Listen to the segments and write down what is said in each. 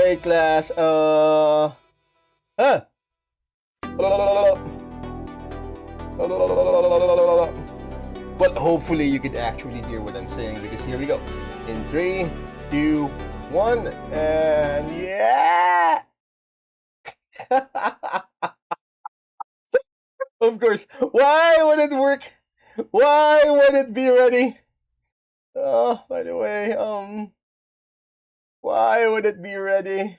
Alright, class. Huh. Well, hopefully you could actually hear what I'm saying, because here we go. In 3, 2, 1, and yeah! Of course. Why would it work? Why would it be ready? Oh, by the way, why would it be ready? Of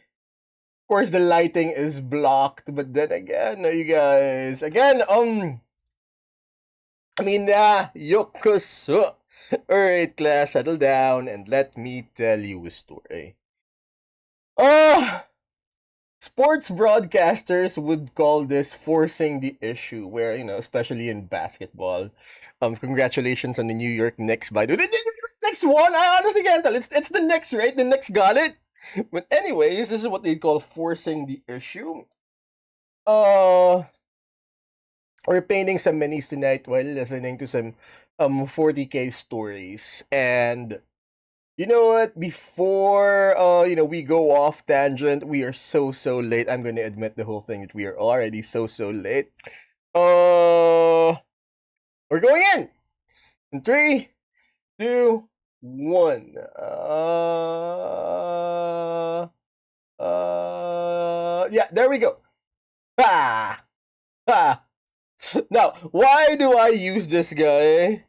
course, the lighting is blocked, but then again, you guys, again, yokoso. Alright, class, settle down and let me tell you a story. Sports broadcasters would call this forcing the issue, where, especially in basketball. Congratulations on the New York Knicks, by the way. The Knicks won? I honestly can't tell. It's the Knicks, right? The Knicks got it. But anyways, this is what they call forcing the issue. We're painting some minis tonight while listening to some 40k stories. And you know what? Before we go off tangent, we are so late. I'm gonna admit the whole thing that we are already so late. We're going in 3, 2, 1. Yeah, there we go. Ha! Ha! Now, why do I use this guy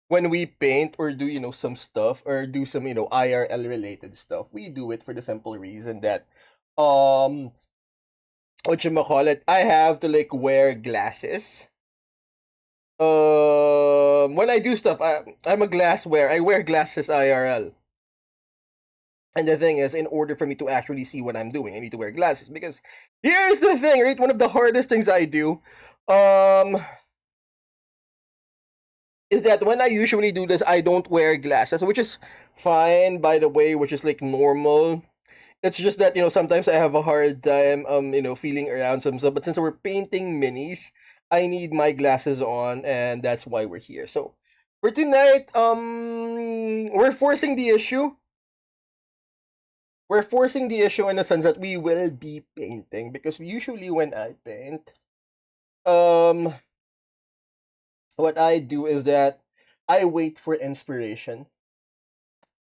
when we paint or do, some stuff, or do some, IRL related stuff? We do it for the simple reason that, whatchamacallit, I have to, wear glasses. When I do stuff, I'm a glass wearer. I wear glasses IRL. And the thing is, in order for me to actually see what I'm doing, I need to wear glasses. Because here's the thing, right? One of the hardest things I do, is that when I usually do this, I don't wear glasses, which is fine, by the way, which is normal. It's just that, sometimes I have a hard time, feeling around some stuff. But since we're painting minis, I need my glasses on, and that's why we're here. So for tonight, we're forcing the issue. We're forcing the issue in the sense that we will be painting, because usually when I paint, what I do is that I wait for inspiration.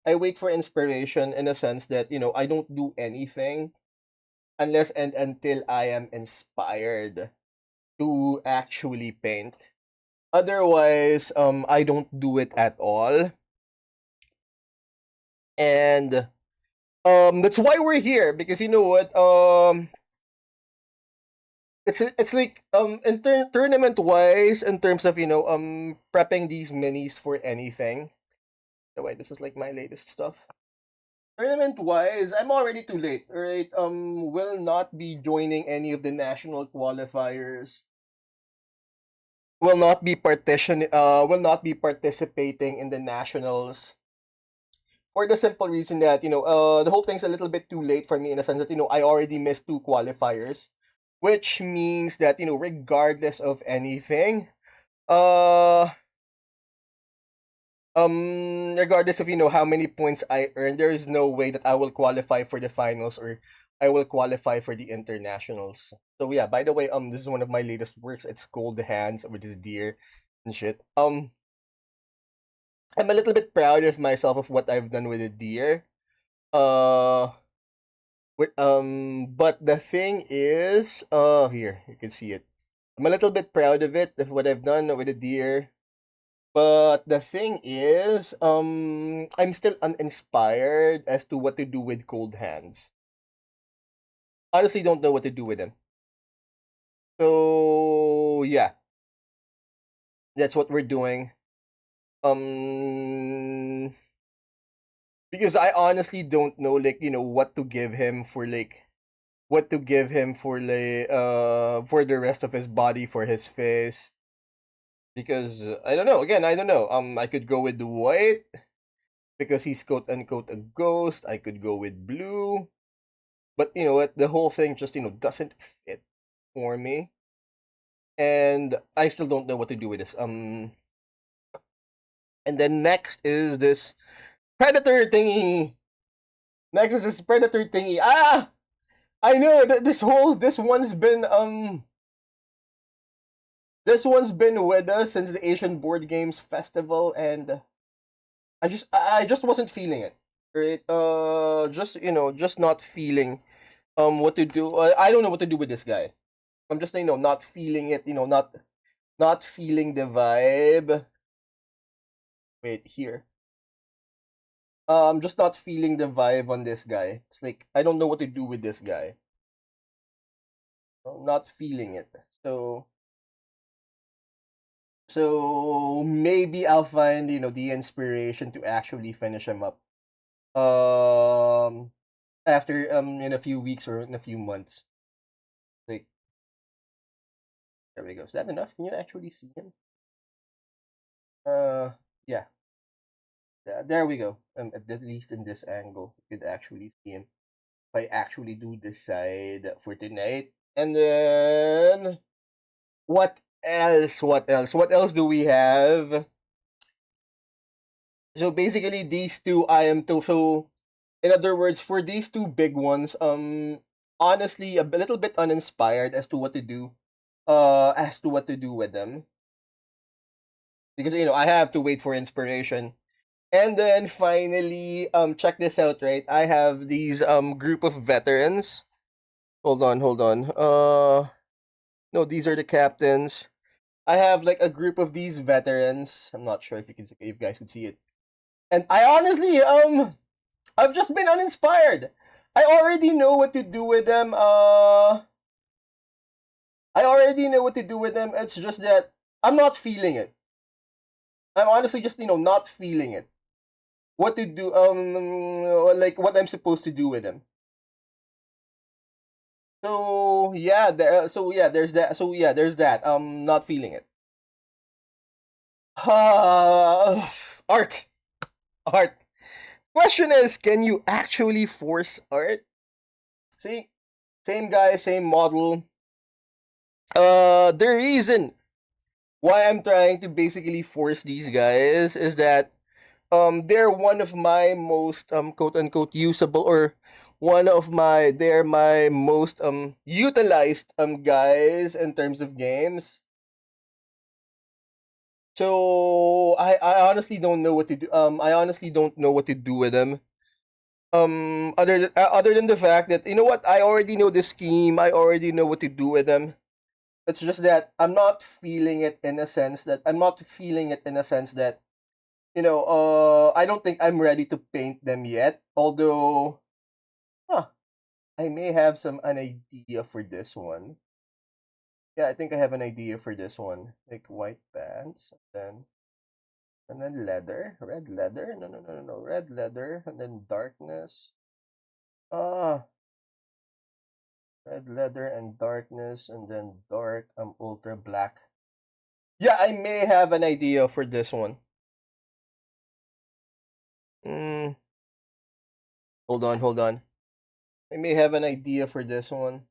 I wait for inspiration in a sense that, I don't do anything unless and until I am inspired to actually paint. Otherwise, I don't do it at all. And that's why we're here, because you know what? It's like in tournament wise, in terms of prepping these minis for anything. The way this is my latest stuff. Tournament wise, I'm already too late. Right? Will not be joining any of the national qualifiers. Will not be participating in the nationals. For the simple reason that, the whole thing's a little bit too late for me, in the sense that, I already missed 2 qualifiers. Which means that, regardless of anything, regardless of, how many points I earn, there is no way that I will qualify for the finals, or I will qualify for the internationals. So yeah, by the way, this is one of my latest works. It's Cold Hands, which is a deer and shit. I'm a little bit proud of myself of what I've done with the deer. But the thing is, here, you can see it. I'm a little bit proud of it, of what I've done with the deer. But the thing is, I'm still uninspired as to what to do with Cold Hands. Honestly, don't know what to do with them. So yeah, that's what we're doing. Because I honestly don't know, what to give him for for the rest of his body, for his face. Because I don't know. Again, I don't know. I could go with the white because he's quote unquote a ghost. I could go with blue, but you know what? The whole thing just doesn't fit for me, and I still don't know what to do with this. And then next is this predator thingy. Next is this predator thingy. I know that this one's been with us since the Asian Board Games Festival, and I just wasn't feeling it. Right? Just just not feeling what to do. I don't know what to do with this guy. I'm just not feeling it. Not feeling the vibe. Wait here. I'm just not feeling the vibe on this guy. It's like I don't know what to do with this guy. I'm not feeling it. So maybe I'll find the inspiration to actually finish him up. Um, after in a few weeks or in a few months. Like there we go. Is that enough? Can you actually see him? Yeah. There we go. At least in this angle, you could actually see him. If I actually do decide for tonight, and then what else? What else? What else do we have? So basically, these two I am to so. In other words, for these two big ones, honestly, a little bit uninspired as to what to do, as to what to do with them, because I have to wait for inspiration. And then finally, check this out, right? I have these group of veterans. Hold on, hold on. No, these are the captains. I have like a group of these veterans. I'm not sure if if you guys could see it. And I honestly, I've just been uninspired. I already know what to do with them. I already know what to do with them. It's just that I'm not feeling it. I'm honestly just not feeling it. What to do? Like what I'm supposed to do with them. So yeah, there's that. So yeah, there's that. Not feeling it. Art, art. Question is, can you actually force art? See, same guy, same model. The reason why I'm trying to basically force these guys is that they're one of my most quote unquote usable, or they're my most utilized guys in terms of games. So I honestly don't know what to do. I honestly don't know what to do with them. Other than the fact that what, I already know the scheme. I already know what to do with them. It's just that I'm not feeling it in a sense that I don't think I'm ready to paint them yet. Although, huh, I may have an idea for this one. Yeah, I think I have an idea for this one. Like white pants, and then leather, red leather. No, red leather, and then darkness. Ah, red leather and darkness, and then dark. Ultra black. Yeah, I may have an idea for this one. Hmm. Hold on, hold on. I may have an idea for this one.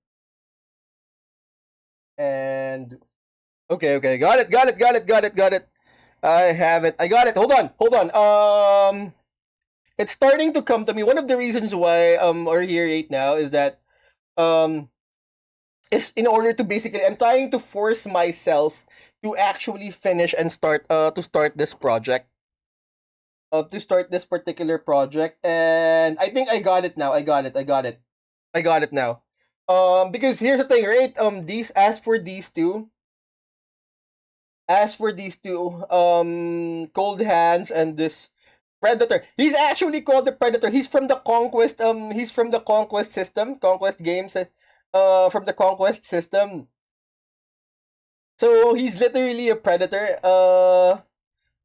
And okay, got it. I have it. I got it. Hold on. It's starting to come to me. One of the reasons why we're here right now is that um is in order to basically, I'm trying to force myself to actually finish and start this project. To start this particular project, and I think I got it now. I got it now. Because here's the thing, right? These as for these two, Cold Hands and this Predator. He's actually called the Predator. He's from the Conquest. He's from the Conquest system, Conquest games. From the Conquest system. So he's literally a Predator.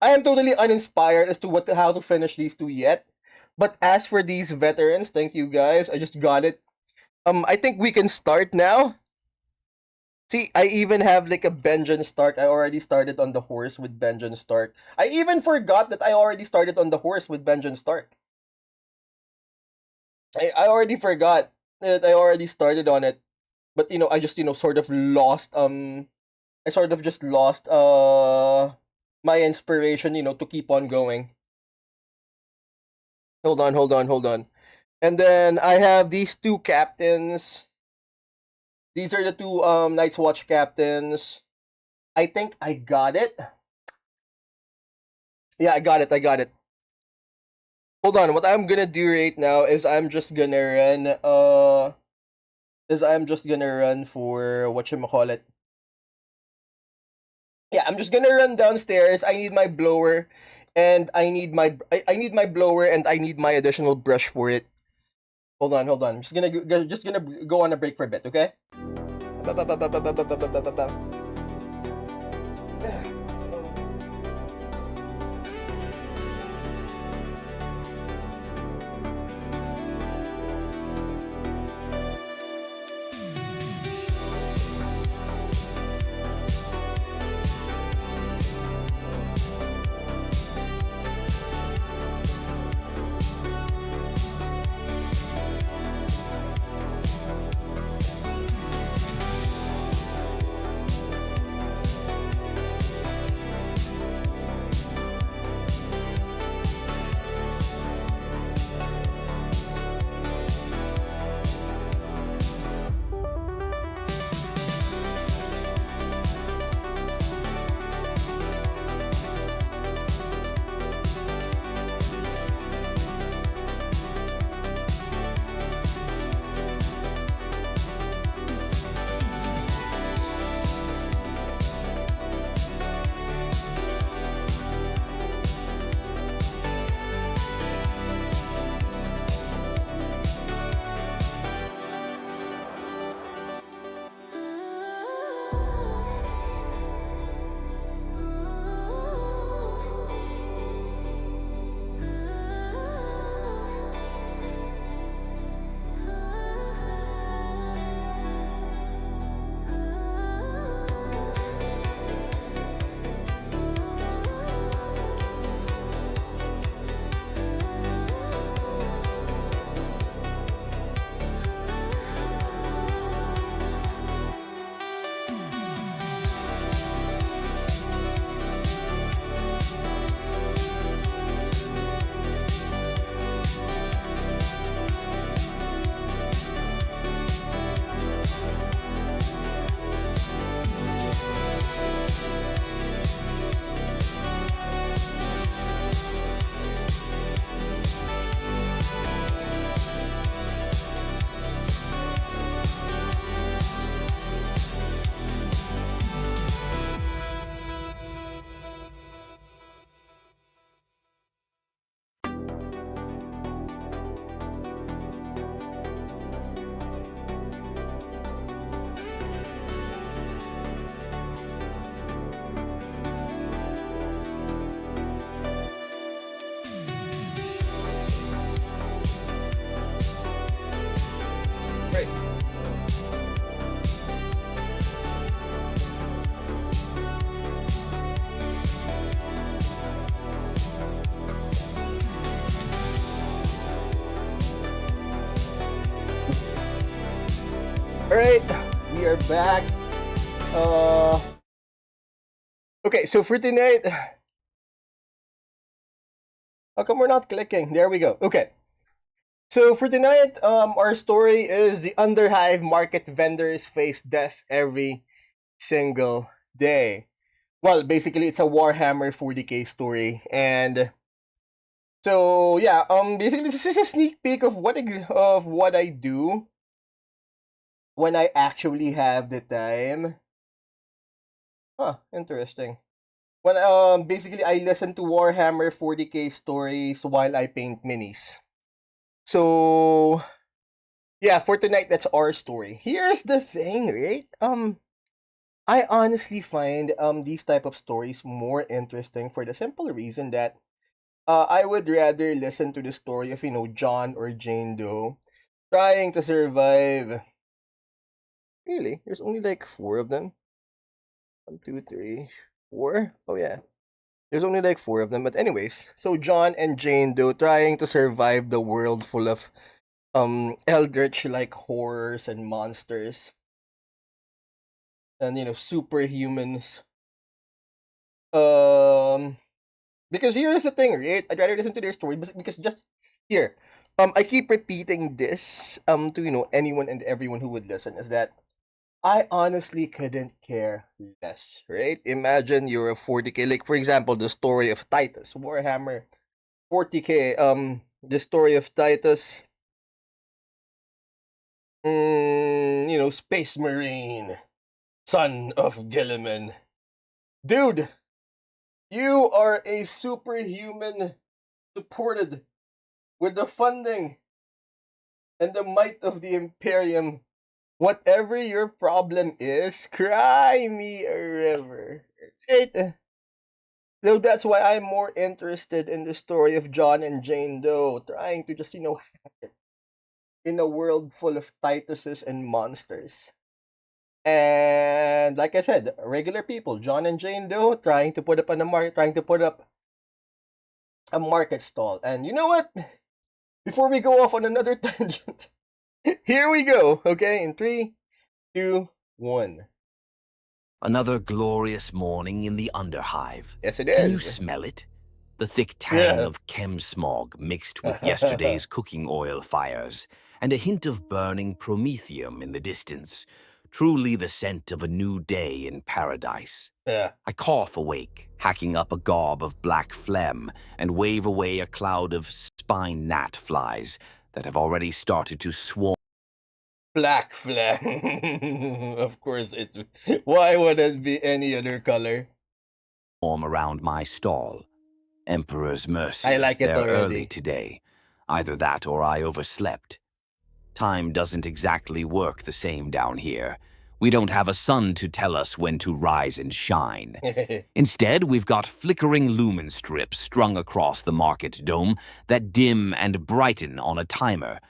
I am totally uninspired as to how to finish these two yet. But as for these veterans, thank you guys. I just got it. I think we can start now. See, I even have like a Benjamin Stark. I already started on the horse with Benjamin Stark. I even forgot that I already started on the horse with Benjamin Stark. I already forgot that I already started on it. But I just sort of lost I sort of just lost my inspiration, to keep on going. Hold on. And then I have these two captains. These are the two Night's Watch captains. I think I got it. Yeah, I got it. I got it. Hold on. What I'm gonna do right now is I'm just gonna run. For whatchamacallit. Yeah, I'm just gonna run downstairs. I need my blower, and I need my blower, and I need my additional brush for it. Hold on, hold on. I'm just gonna go on a break for a bit, okay? Right. Alright, we are back. Okay, so for tonight, how come we're not clicking? There we go. Okay. So for tonight, our story is the Underhive market vendors face death every single day. Well, basically, it's a Warhammer 40k story, and so yeah, basically, this is a sneak peek of what I do when I actually have the time. Huh, interesting. When basically I listen to Warhammer 40k stories while I paint minis. So yeah, for tonight that's our story. Here's the thing, right? I honestly find these type of stories more interesting for the simple reason that I would rather listen to the story of John or Jane Doe trying to survive. Really? There's only like four of them. 1, 2, 3, 4. Oh yeah. There's only like four of them, but anyways, so John and Jane Doe trying to survive the world full of eldritch like horrors and monsters and superhumans. Um because here's the thing, right? I'd rather listen to their story because just here. I keep repeating this to anyone and everyone who would listen is that I honestly couldn't care less, right? Imagine you're a 40k, like for example, the story of Titus, Warhammer 40k, the story of Titus, Space Marine, son of Gilliman. Dude, you are a superhuman supported with the funding and the might of the Imperium. Whatever your problem is, cry me a river. Right? So that's why I'm more interested in the story of John and Jane Doe, trying to just, hack it in a world full of Tituses and monsters. And like I said, regular people, John and Jane Doe, trying to put up on the market, trying to put up a market stall. And you know what? Before we go off on another tangent, here we go. Okay, in 3, 2, 1. Another glorious morning in the Underhive. Yes, it Can you is. smell it? The thick tang Yeah. of chem smog mixed with yesterday's cooking oil fires, and a hint of burning promethium in the distance. Truly the scent of a new day in paradise. Yeah. I cough awake, hacking up a gob of black phlegm, and wave away a cloud of spine gnat flies that have already started to swarm. Black phlegm. Of course, it's. Why would it be any other color? Around my stall. Emperor's mercy, I like it they're early already. today. Either that or I overslept. Time doesn't exactly work the same down here. We don't have a sun to tell us when to rise and shine. Instead, we've got flickering lumen strips strung across the market dome that dim and brighten on a timer,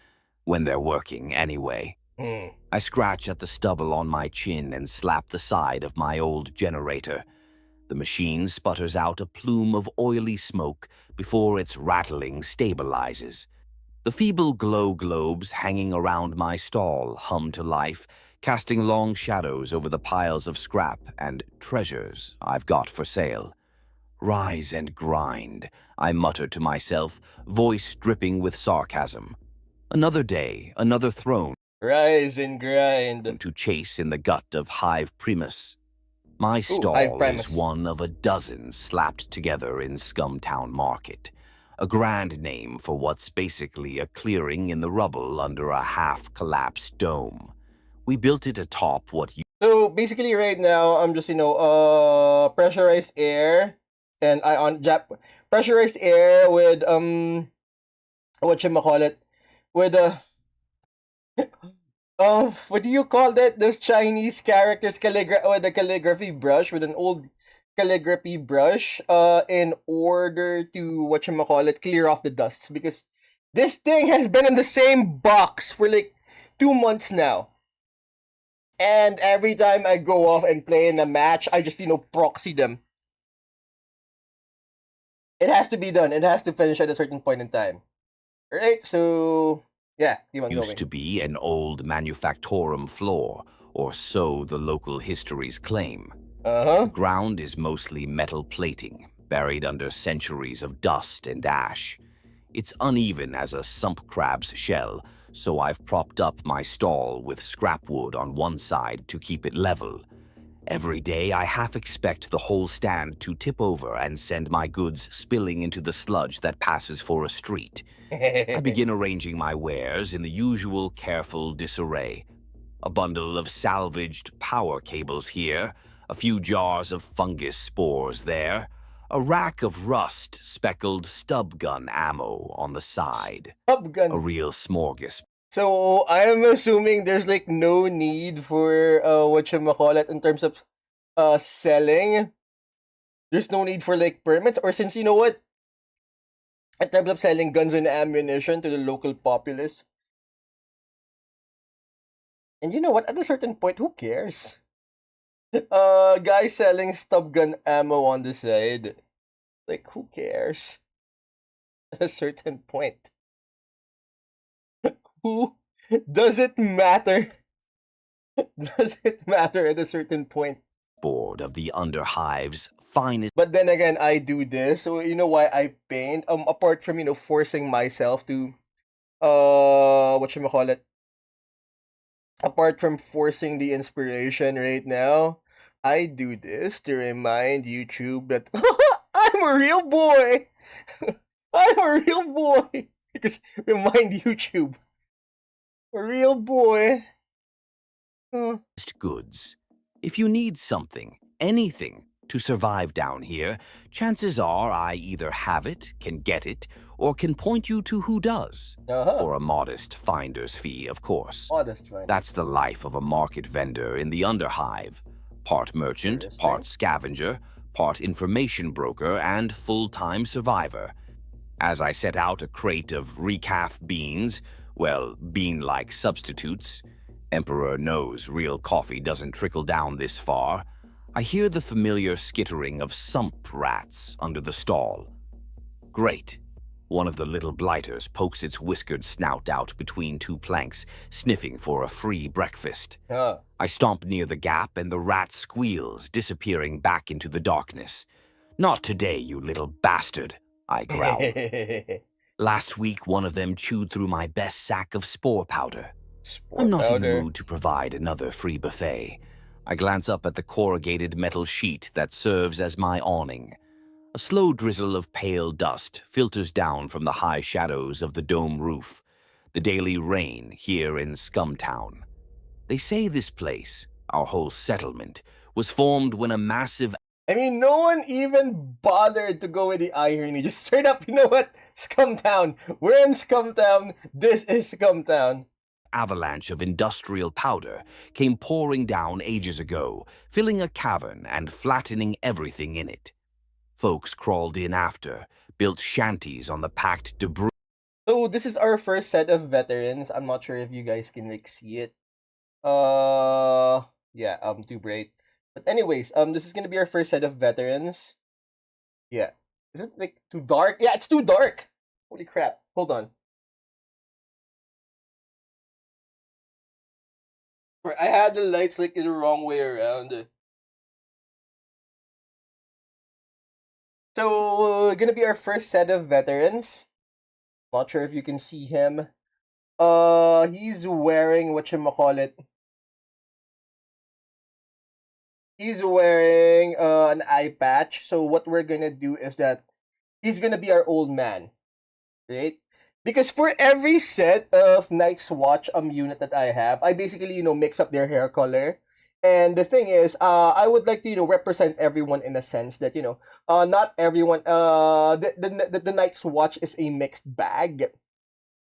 when they're working anyway. I scratch at the stubble on my chin and slap the side of my old generator. The machine sputters out a plume of oily smoke before its rattling stabilizes. The feeble glow globes hanging around my stall hum to life, casting long shadows over the piles of scrap and treasures I've got for sale. Rise and grind, I mutter to myself, voice dripping with sarcasm. Another day, another throne Rise and grind. to chase in the gut of Hive Primus. My Ooh, Hive stall is Primus. one of a dozen slapped together in Scumtown Market, a grand name for what's basically a clearing in the rubble under a half-collapsed dome. We built it atop what you So basically, right now I'm just pressurized air, and I on pressurized air with what you call it, with what do you call that? Those Chinese characters with a calligraphy brush, with an old calligraphy brush, in order to what you call it, clear off the dust, because this thing has been in the same box for like 2 months now. And every time I go off and play in a match, I just proxy them. It has to be done. It has to finish at a certain point in time. Alright, so yeah, keep on used going. to be an old manufactorum floor, or so the local histories claim. Uh-huh. The ground is mostly metal plating, buried under centuries of dust and ash. It's uneven as a sump crab's shell, so I've propped up my stall with scrap wood on one side to keep it level. Every day I half expect the whole stand to tip over and send my goods spilling into the sludge that passes for a street. I begin arranging my wares in the usual careful disarray. A bundle of salvaged power cables here, a few jars of fungus spores there, a rack of rust-speckled stub gun ammo on the side. Top gun. A real smorgasbord. So I'm assuming there's like no need for what you call it in terms of selling. There's no need for like permits, or since you know what, in terms of selling guns and ammunition to the local populace. And you know what? At a certain point, who cares? Guys selling stub gun ammo on the side. Like, who cares? At a certain point. Who? Does it matter? Does it matter at a certain point? Of the Underhive's finest. But then again, I do this. So you know why I paint? Apart from forcing myself to what you call it, apart from forcing the inspiration right now, I do this to remind YouTube that I'm a real boy. I'm a real boy. Because remind YouTube, a real boy. Huh. Goods. If you need something, anything, to survive down here, chances are I either have it, can get it, or can point you to who does. Uh-huh. For a modest finder's fee, of course. Modest finders. That's the life of a market vendor in the Underhive. Part merchant, Interesting. part scavenger, part information broker, and full-time survivor. As I set out a crate of recaf beans, well, bean-like substitutes, Emperor knows real coffee doesn't trickle down this far, I hear the familiar skittering of sump rats under the stall. Great. One of the little blighters pokes its whiskered snout out between two planks, sniffing for a free breakfast. Huh. I stomp near the gap and the rat squeals, disappearing back into the darkness. Not today, you little bastard, I growl. Last week, one of them chewed through my best sack of spore powder. I'm Spore not in the powder. mood to provide another free buffet. I glance up at the corrugated metal sheet that serves as my awning. A slow drizzle of pale dust filters down from the high shadows of the dome roof, the daily rain here in Scumtown. They say this place, our whole settlement, was formed when a massive I mean, no one even bothered to go with the irony. Just straight up, you know what? Scumtown. We're in Scumtown. This is Scumtown. avalanche of industrial powder came pouring down ages ago, filling a cavern and flattening everything in it. Folks crawled in after, built shanties on the packed debris. So this is our first set of veterans. I'm not sure if you guys can like see it. Yeah, too bright. But anyways, this is gonna be our first set of veterans. Yeah. Is it like too dark? Yeah, it's too dark. Holy crap. Hold on. I had the lights like in the wrong way around. So gonna be our first set of veterans. Not sure if you can see him. He's wearing whatchamacallit. He's wearing an eye patch. So what we're gonna do is that he's gonna be our old man, right? Because for every set of Night's Watch unit that I have, I basically mix up their hair color. And the thing is, I would like to represent everyone in a sense that not everyone the Night's Watch is a mixed bag.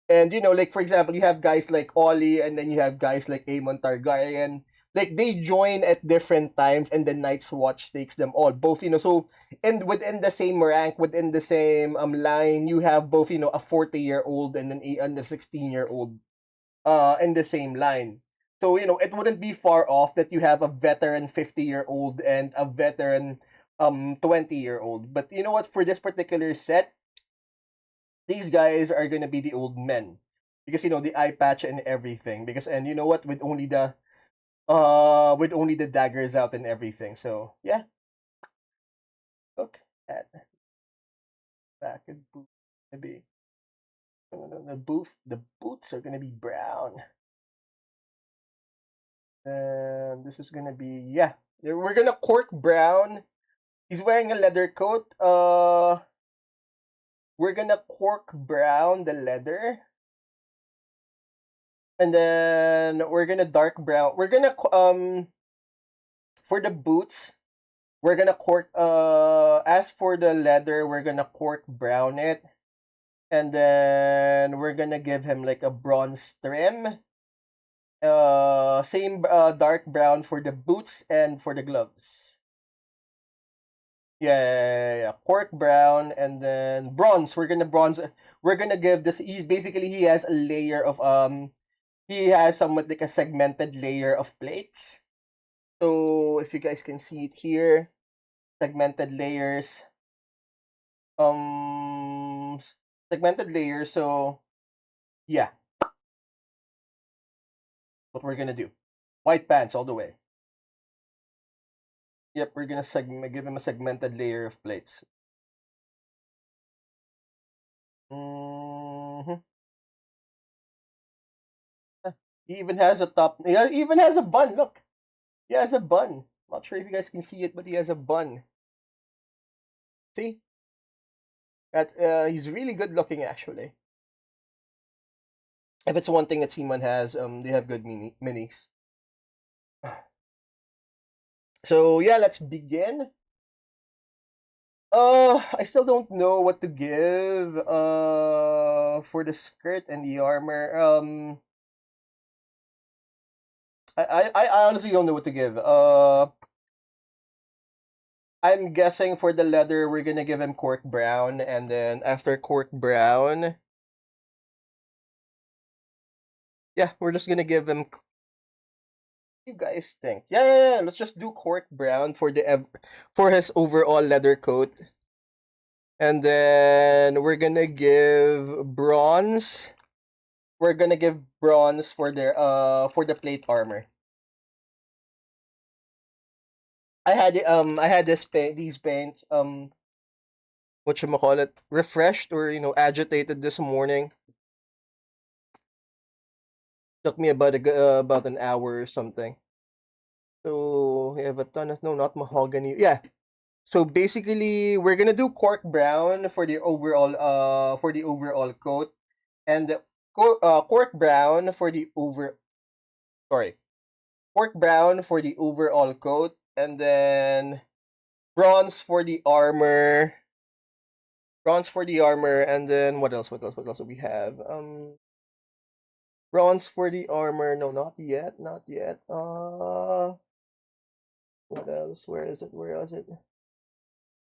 And like for example, you have guys like Ollie, and then you have guys like Aemon Targaryen. Like they join at different times, and the Night's Watch takes them all. Both so and within the same rank, within the same line, you have both a 40-year-old and a 16-year-old in the same line. So it wouldn't be far off that you have a veteran 50-year-old and a veteran 20-year-old. But you know what? For this particular set, these guys are gonna be the old men because the eye patch and everything. Because and you know what, with only the daggers out and everything. So yeah, look at back and boot. Maybe the boots are gonna be brown, and this is gonna be We're gonna cork brown. He's wearing a leather coat. We're gonna cork brown the leather. And then we're gonna dark brown. We're gonna for the boots, we're gonna cork as for the leather, we're gonna cork brown it. And then we're gonna give him like a bronze trim. Same dark brown for the boots and for the gloves. Yeah. Cork brown and then bronze. We're gonna bronze. We're gonna give this. He has a layer of He has somewhat like a segmented layer of plates. So if you guys can see it here, segmented layers. Um, Segmented layers. So yeah, what we're gonna do. White pants all the way. Yep, we're gonna give him a segmented layer of plates. Mm-hmm. He even has a top. He even has a bun. Look, he has a bun. Not sure if you guys can see it, but he has a bun. See, that he's really good looking actually. If it's one thing that Seaman has, they have good minis. So yeah, let's begin. I still don't know what to give for the skirt and the armor. I honestly don't know what to give. I'm guessing for the leather we're gonna give him cork brown, and then after cork brown, yeah, we're just gonna give him. You guys think? Yeah. Let's just do cork brown for for his overall leather coat, and then we're gonna give bronze. We're gonna give bronze for the plate armor. I had these paints whatchamacallit, refreshed or agitated this morning. Took me about an hour or something. So we have a ton of not mahogany. Yeah. So basically, we're gonna do cork brown for the overall coat, and cork brown for the cork brown for the overall coat, and then bronze for the armor. Bronze for the armor, and then what else? What else do we have? Bronze for the armor. No, not yet. Not yet. What else? Where is it? Where is it?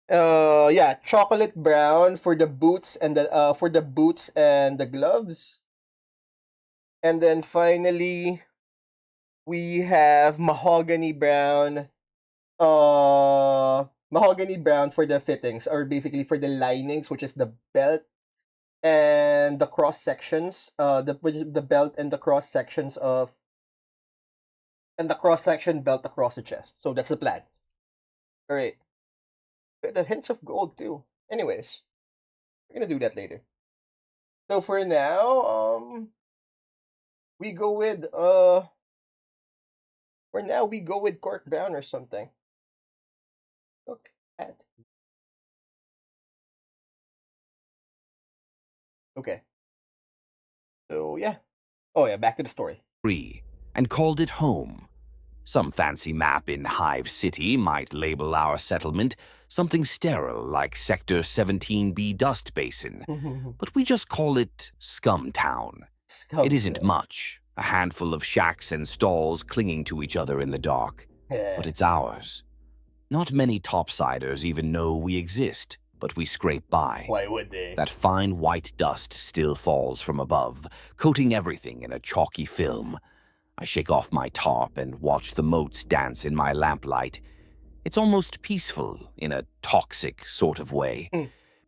Yeah, chocolate brown for the boots and the gloves. And then finally we have mahogany brown for the fittings, or basically for the linings, which is the belt and the cross sections, the belt and the cross sections and the cross section belt across the chest. So that's the plan. All right. The hints of gold too. Anyways, we're gonna do that later. So for now, we go with cork brown or something. Look at. Okay. So yeah. Oh yeah, back to the story. And called it home. Some fancy map in Hive City might label our settlement something sterile like Sector 17B Dust Basin, but we just call it Scum Town. It isn't much, a handful of shacks and stalls clinging to each other in the dark, but it's ours. Not many topsiders even know we exist, but we scrape by. Why would they? That fine white dust still falls from above, coating everything in a chalky film. I shake off my tarp and watch the motes dance in my lamplight. It's almost peaceful in a toxic sort of way.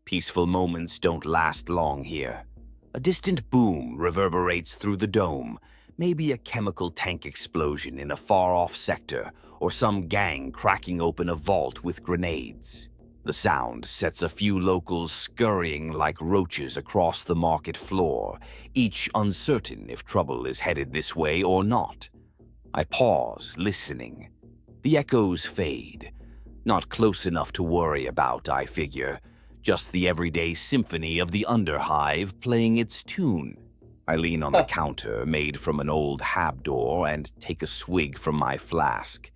Peaceful moments don't last long here. A distant boom reverberates through the dome, maybe a chemical tank explosion in a far-off sector, or some gang cracking open a vault with grenades. The sound sets a few locals scurrying like roaches across the market floor, each uncertain if trouble is headed this way or not. I pause, listening. The echoes fade. Not close enough to worry about, I figure. Just the everyday symphony of the Underhive playing its tune. I lean on the counter made from an old hab door and take a swig from my flask.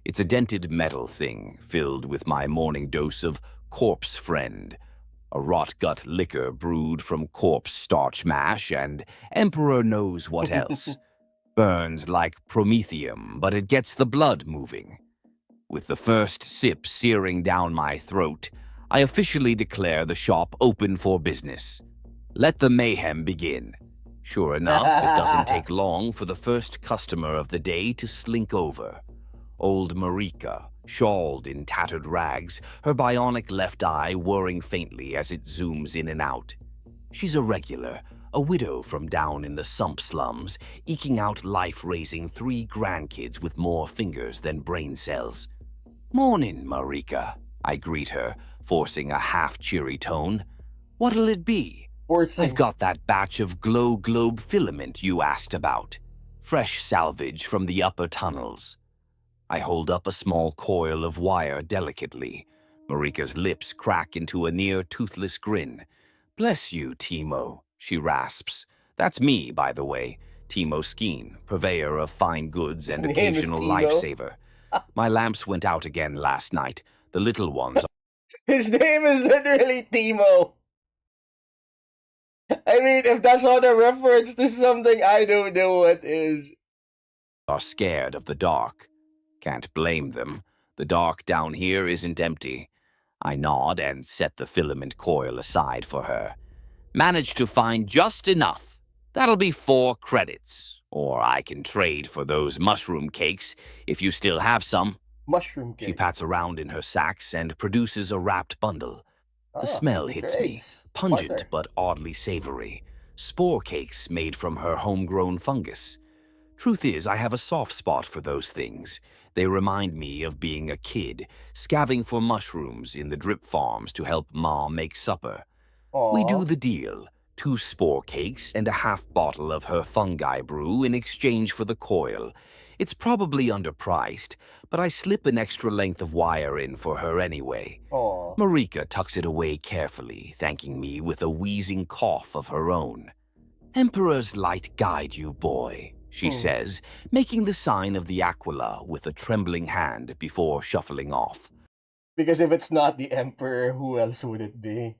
It's a dented metal thing filled with my morning dose of Corpse Friend, a rot-gut liquor brewed from corpse starch mash and Emperor knows what else. Burns like promethium, but it gets the blood moving. With the first sip searing down my throat, I officially declare the shop open for business. Let the mayhem begin. Sure enough, it doesn't take long for the first customer of the day to slink over. Old Marika, shawled in tattered rags, her bionic left eye whirring faintly as it zooms in and out. She's a regular, a widow from down in the sump slums, eking out life raising 3 grandkids with more fingers than brain cells. "Mornin', Marika," I greet her, forcing a half-cheery tone. "What'll it be?" "I've got that batch of glow globe filament you asked about." fresh salvage from the upper tunnels. I hold up a small coil of wire delicately. Marika's lips crack into a near-toothless grin. "Bless you, Timo," she rasps. That's me, by the way, Timo Skeen, purveyor of fine goods His and name is occasional Timo. lifesaver. My lamps went out again last night. The little ones His name is literally Timo. I mean, if that's not a reference to something, I don't know what is. are scared of the dark. Can't blame them. The dark down here isn't empty. I nod and set the filament coil aside for her. Managed to find just enough. That'll be 4 credits. Or I can trade for those mushroom cakes if you still have some. Mushroom She cake. pats around in her sacks and produces a wrapped bundle. The Ah, smell he hits me, trades. pungent Barter. but oddly savory. Spore cakes made from her homegrown fungus. Truth is, I have a soft spot for those things. They remind me of being a kid, scavenging for mushrooms in the drip farms to help Mom make supper. We do Aw. the deal. 2 spore cakes and a half bottle of her fungi brew in exchange for the coil. It's probably underpriced, but I slip an extra length of wire in for her anyway. Aw. Marika tucks it away carefully, thanking me with a wheezing cough of her own. "Emperor's light guide you, boy," she says, making the sign of the aquila with a trembling hand before shuffling off. Because if it's not the Emperor, who else would it be?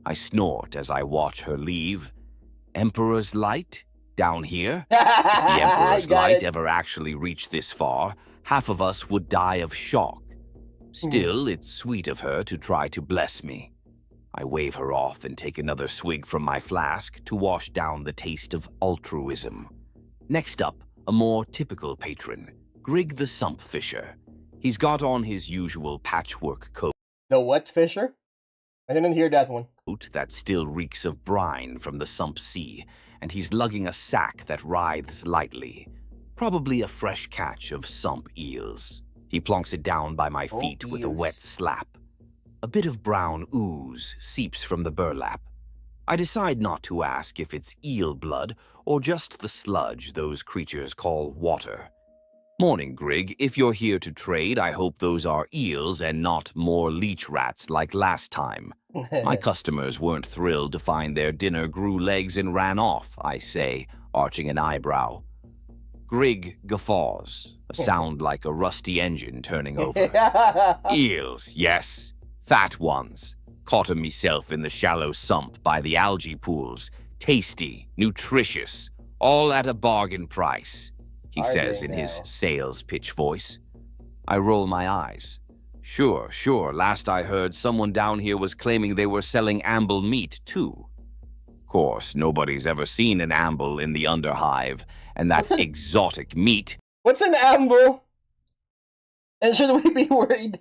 I snort as I watch her leave. Emperor's light? Down here? If the Emperor's Got light it. ever actually reached this far, half of us would die of shock. Still, it's sweet of her to try to bless me. I wave her off and take another swig from my flask to wash down the taste of altruism. Next up, a more typical patron, Grig the Sump Fisher. He's got on his usual patchwork coat The what, Fisher? I didn't hear that one. that still reeks of brine from the Sump Sea, and he's lugging a sack that writhes lightly. Probably a fresh catch of sump eels. He plonks it down by my Oh, feet with a eels. wet slap. A bit of brown ooze seeps from the burlap. I decide not to ask if it's eel blood or just the sludge those creatures call water. "Morning, Grig. If you're here to trade, I hope those are eels and not more leech rats like last time." My customers weren't thrilled to find their dinner grew legs and ran off, I say, arching an eyebrow. Grig guffaws, a sound like a rusty engine turning over. "Eels, yes. Fat ones. Caught 'em myself in the shallow sump by the algae pools. Tasty, nutritious, all at a bargain price," he Are says they in his now? sales pitch voice. I roll my eyes. Sure. Last I heard, someone down here was claiming they were selling amble meat, too. Course, nobody's ever seen an amble in the Underhive, and that What's an- exotic meat What's an amble? And should we be worried?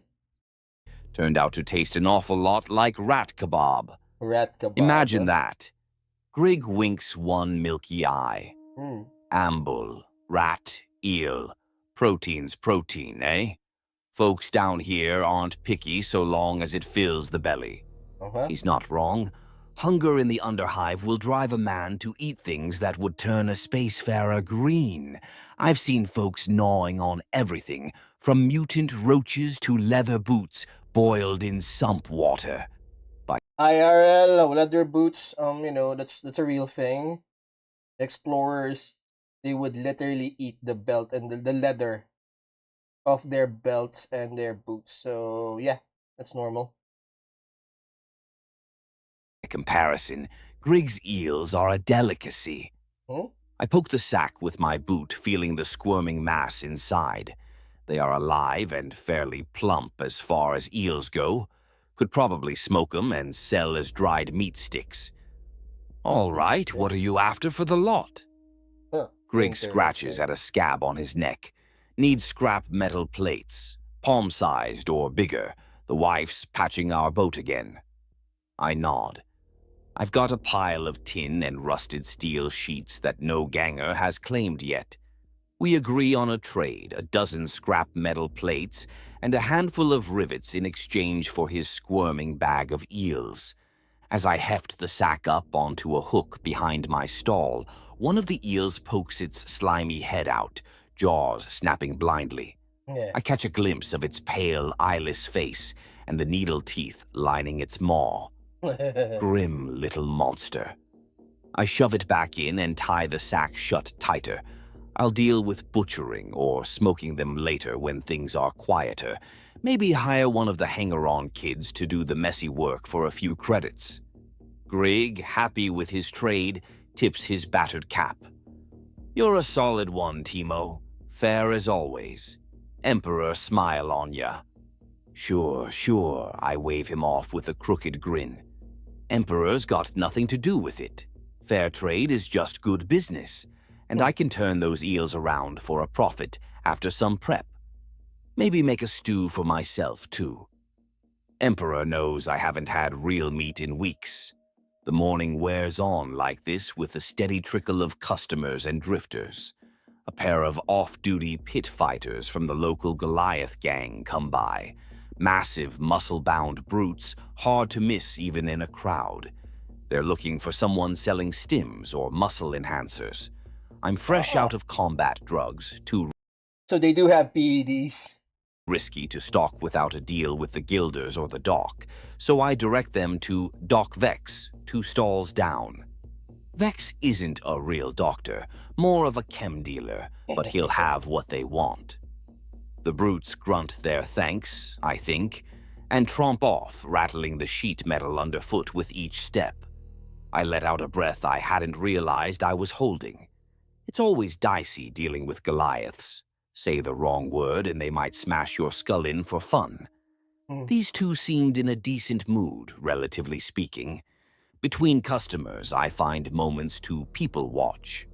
turned out to taste an awful lot like rat kebab. Rat kebab. Imagine that. Grig winks one milky eye. Hmm. Amble, rat, eel. Protein's protein, eh? Folks down here aren't picky so long as it fills the belly. Uh-huh. He's not wrong. Hunger in the Underhive will drive a man to eat things that would turn a spacefarer green. I've seen folks gnawing on everything, from mutant roaches to leather boots boiled in sump water. IRL, leather boots, that's a real thing. Explorers, they would literally eat the belt and the leather of their belts and their boots. So yeah, that's normal. By comparison, Grig's eels are a delicacy. Hmm? I poke the sack with my boot, feeling the squirming mass inside. They are alive and fairly plump as far as eels go. Could probably smoke 'em and sell as dried meat sticks. All right, what are you after for the lot? Huh. Grig scratches at a scab on his neck. Needs scrap metal plates, palm-sized or bigger. The wife's patching our boat again. I nod. I've got a pile of tin and rusted steel sheets that no ganger has claimed yet. We agree on a trade, a dozen scrap metal plates, and a handful of rivets in exchange for his squirming bag of eels. As I heft the sack up onto a hook behind my stall, one of the eels pokes its slimy head out, jaws snapping blindly. Yeah. I catch a glimpse of its pale, eyeless face and the needle teeth lining its maw. Grim little monster. I shove it back in and tie the sack shut tighter. I'll deal with butchering or smoking them later when things are quieter. Maybe hire one of the hanger-on kids to do the messy work for a few credits. Grigg, happy with his trade, tips his battered cap. You're a solid one, Timo. Fair as always. Emperor smile on ya. Sure, sure, I wave him off with a crooked grin. Emperor's got nothing to do with it. Fair trade is just good business, and I can turn those eels around for a profit after some prep. Maybe make a stew for myself, too. Emperor knows I haven't had real meat in weeks. The morning wears on like this with a steady trickle of customers and drifters. A pair of off-duty pit fighters from the local Goliath gang come by. Massive, muscle-bound brutes, hard to miss even in a crowd. They're looking for someone selling stims or muscle enhancers. I'm fresh out of combat drugs, too So they do have PEDs. risky to stalk without a deal with the Guilders or the Doc, so I direct them to Doc Vex, 2 stalls down. Vex isn't a real doctor, more of a chem dealer, but he'll have what they want. The brutes grunt their thanks, I think, and tromp off, rattling the sheet metal underfoot with each step. I let out a breath I hadn't realized I was holding. It's always dicey dealing with Goliaths. Say the wrong word and they might smash your skull in for fun. These two seemed in a decent mood, relatively speaking. Between customers, I find moments to people watch.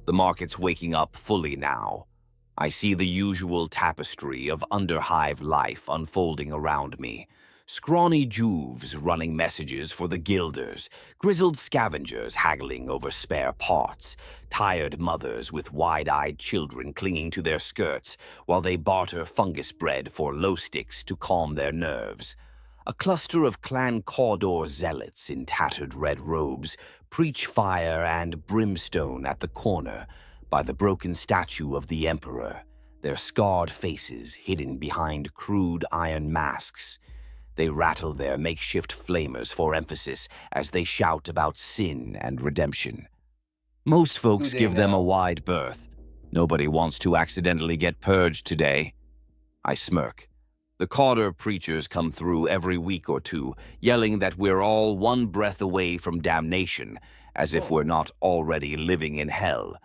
The market's waking up fully now. I see the usual tapestry of Underhive life unfolding around me. Scrawny Juves running messages for the Guilders, grizzled scavengers haggling over spare parts, tired mothers with wide-eyed children clinging to their skirts while they barter fungus bread for low sticks to calm their nerves. A cluster of Clan Cawdor zealots in tattered red robes preach fire and brimstone at the corner by the broken statue of the Emperor, their scarred faces hidden behind crude iron masks. They rattle their makeshift flamers for emphasis as they shout about sin and redemption. Most folks give them a wide berth. Nobody wants to accidentally get purged today. I smirk. The Cawdor preachers come through every week or two, yelling that we're all one breath away from damnation, as if we're not already living in hell.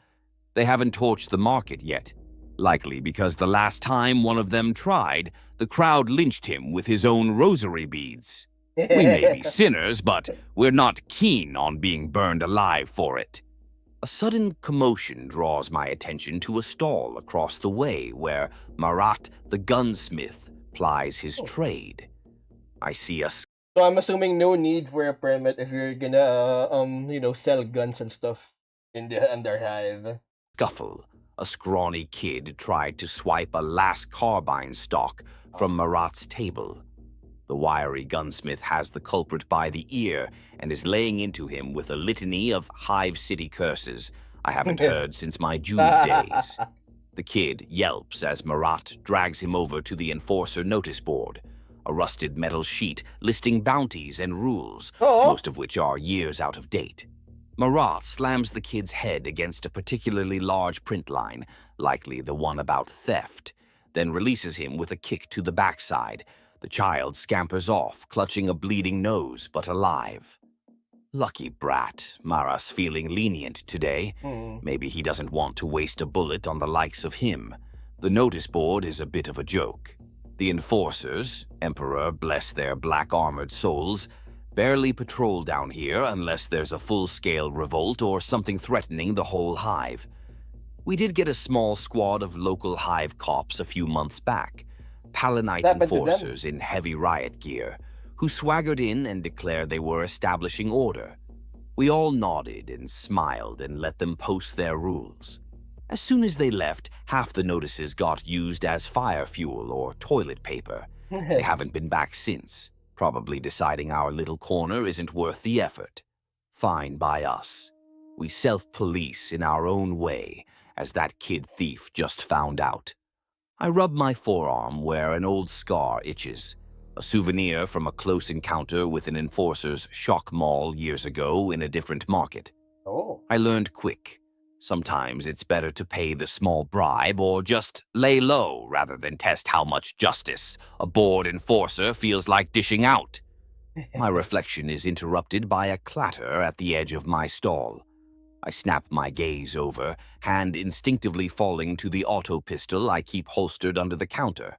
They haven't torched the market yet, likely because the last time one of them tried, the crowd lynched him with his own rosary beads. We may be sinners, but we're not keen on being burned alive for it. A sudden commotion draws my attention to a stall across the way where Marat the gunsmith plies his trade. I see a So I'm assuming no need for a permit if you're gonna sell guns and stuff in the Underhive. scuffle. A scrawny kid tried to swipe a last carbine stock from Marat's table. The wiry gunsmith has the culprit by the ear and is laying into him with a litany of Hive City curses I haven't heard since my Juve days. The kid yelps as Marat drags him over to the enforcer notice board, a rusted metal sheet listing bounties and rules, most of which are years out of date. Marat slams the kid's head against a particularly large print line, likely the one about theft, then releases him with a kick to the backside. The child scampers off, clutching a bleeding nose, but alive. Lucky brat, Maras feeling lenient today. Maybe he doesn't want to waste a bullet on the likes of him. The notice board is a bit of a joke. The enforcers, Emperor bless their black-armored souls, barely patrol down here unless there's a full-scale revolt or something threatening the whole hive. We did get a small squad of local hive cops a few months back, Palanite enforcers in heavy riot gear, who swaggered in and declared they were establishing order. We all nodded and smiled and let them post their rules. As soon as they left, half the notices got used as fire fuel or toilet paper. They haven't been back since. probably deciding our little corner isn't worth the effort. Fine by us. We self-police in our own way, as that kid thief just found out. I rub my forearm where an old scar itches, a souvenir from a close encounter with an enforcer's shock mall years ago in a different market. Oh. I learned quick. Sometimes it's better to pay the small bribe or just lay low rather than test how much justice a bored enforcer feels like dishing out. My reflection is interrupted by a clatter at the edge of my stall. I snap my gaze over, hand instinctively falling to the auto pistol I keep holstered under the counter.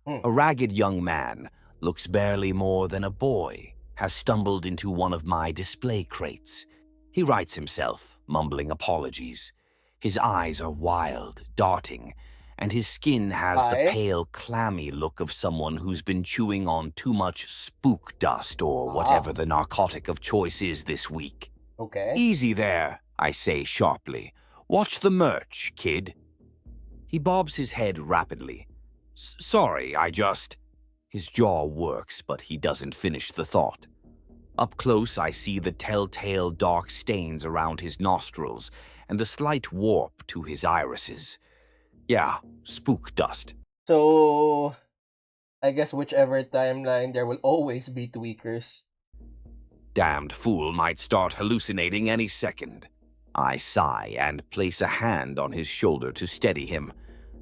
A ragged young man, looks barely more than a boy, has stumbled into one of my display crates. He rights himself, mumbling apologies. His eyes are wild, darting, and his skin has the pale, clammy look of someone who's been chewing on too much spook dust or whatever the narcotic of choice is this week. Okay. Easy there, I say sharply. Watch the merch, kid. He bobs his head rapidly. Sorry, I just... His jaw works, but he doesn't finish the thought. Up close, I see the telltale dark stains around his nostrils and the slight warp to his irises. Yeah, spook dust. So, I guess whichever timeline, there will always be tweakers. Damned fool might start hallucinating any second. I sigh and place a hand on his shoulder to steady him.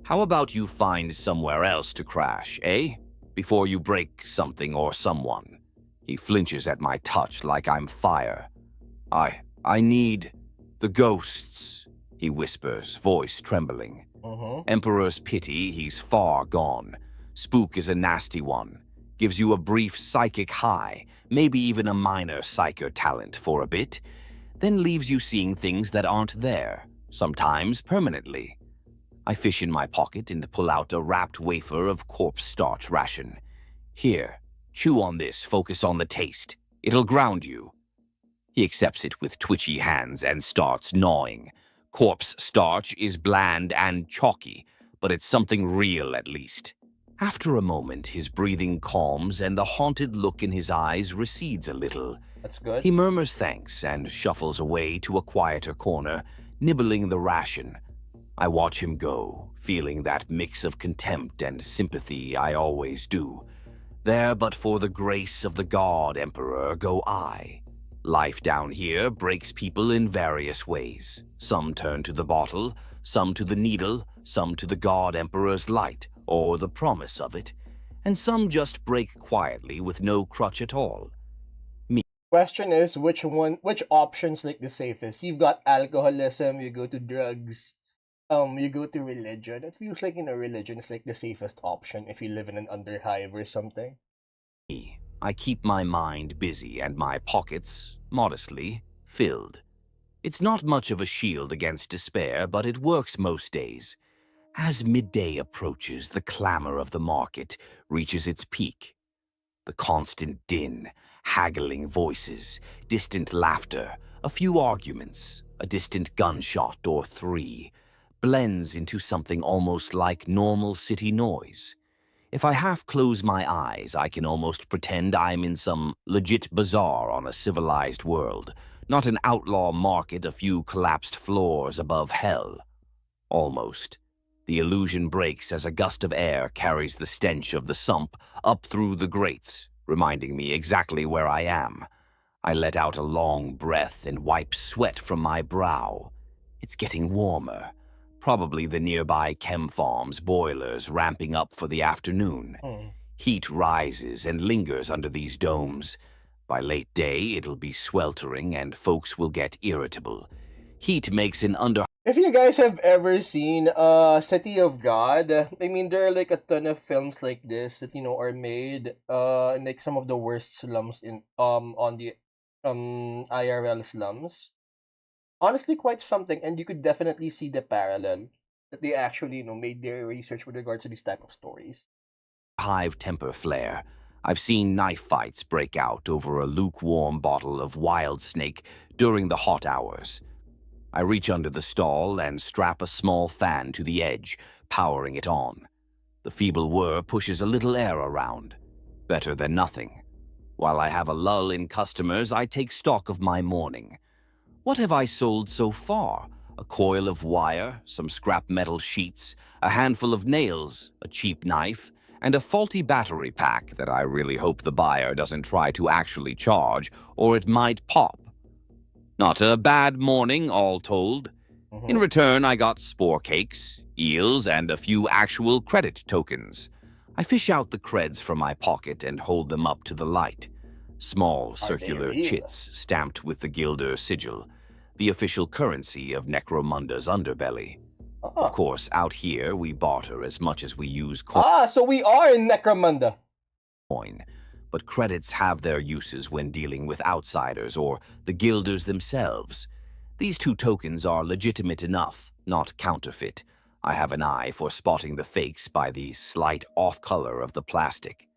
How about you find somewhere else to crash, eh? Before you break something or someone. He flinches at my touch like I'm fire. I need the ghosts, he whispers, voice trembling. Emperor's pity, he's far gone. Spook is a nasty one. Gives you a brief psychic high, maybe even a minor psycho talent for a bit, then leaves you seeing things that aren't there, sometimes permanently. I fish in my pocket and pull out a wrapped wafer of corpse starch ration. Here, chew on this, focus on the taste. It'll ground you. He accepts it with twitchy hands and starts gnawing. Corpse starch is bland and chalky, but it's something real at least. After a moment, his breathing calms and the haunted look in his eyes recedes a little. That's good. He murmurs thanks and shuffles away to a quieter corner, nibbling the ration. I watch him go, feeling that mix of contempt and sympathy I always do. There but for the grace of the God Emperor go I. Life down here breaks people in various ways. Some turn to the bottle, some to the needle, some to the God Emperor's light, or the promise of it, and some just break quietly with no crutch at all. Question is, which option's like the safest? You've got alcoholism, you go to drugs, you go to religion. It feels like, religion is like the safest option if you live in an Underhive or something. I keep my mind busy and my pockets, modestly, filled. It's not much of a shield against despair, but it works most days. As midday approaches, the clamor of the market reaches its peak. The constant din, haggling voices, distant laughter, a few arguments, a distant gunshot or three, blends into something almost like normal city noise. If I half close my eyes, I can almost pretend I'm in some legit bazaar on a civilized world, not an outlaw market a few collapsed floors above hell. Almost. The illusion breaks as a gust of air carries the stench of the sump up through the grates, reminding me exactly where I am. I let out a long breath and wipe sweat from my brow. It's getting warmer. Probably the nearby chem farm's boilers ramping up for the afternoon. Heat rises and lingers under these domes. By late day, it'll be sweltering and folks will get irritable. Heat makes an If you guys have ever seen City of God, I mean, there are like a ton of films like this that are made in like some of the worst slums in on the IRL slums. Honestly, quite something, and you could definitely see the parallel that they actually made their research with regards to these type of stories. Hive temper flare. I've seen knife fights break out over a lukewarm bottle of wild snake during the hot hours. I reach under the stall and strap a small fan to the edge, powering it on. The feeble whir pushes a little air around. Better than nothing. While I have a lull in customers, I take stock of my morning. What have I sold so far? A coil of wire, some scrap metal sheets, a handful of nails, a cheap knife, and a faulty battery pack that I really hope the buyer doesn't try to actually charge, or it might pop. Not a bad morning, all told. In return, I got spore cakes, eels, and a few actual credit tokens. I fish out the creds from my pocket and hold them up to the light. Small, circular real? chits stamped with the Gilder sigil, the official currency of Necromunda's underbelly. Of course, out here, we barter as much as we use so we are in Necromunda. coin, but credits have their uses when dealing with outsiders or the Gilders themselves. These 2 tokens are legitimate enough, not counterfeit. I have an eye for spotting the fakes by the slight off-color of the plastic.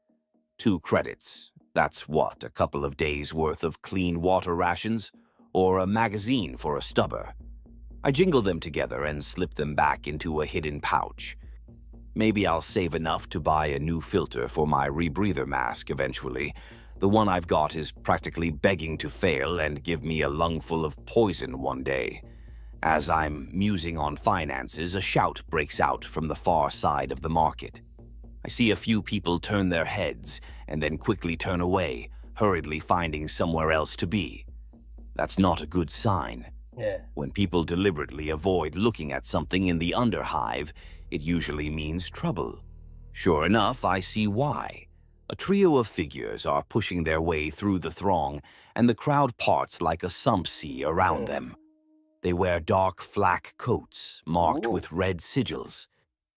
2 credits. That's what, a couple of days' worth of clean water rations? Or a magazine for a stubber? I jingle them together and slip them back into a hidden pouch. Maybe I'll save enough to buy a new filter for my rebreather mask eventually. The one I've got is practically begging to fail and give me a lungful of poison one day. As I'm musing on finances, a shout breaks out from the far side of the market. I see a few people turn their heads and then quickly turn away, hurriedly finding somewhere else to be. That's not a good sign. When people deliberately avoid looking at something in the Underhive, it usually means trouble. Sure enough, I see why. A trio of figures are pushing their way through the throng, and the crowd parts like a sump sea around them. They wear dark flak coats marked with red sigils.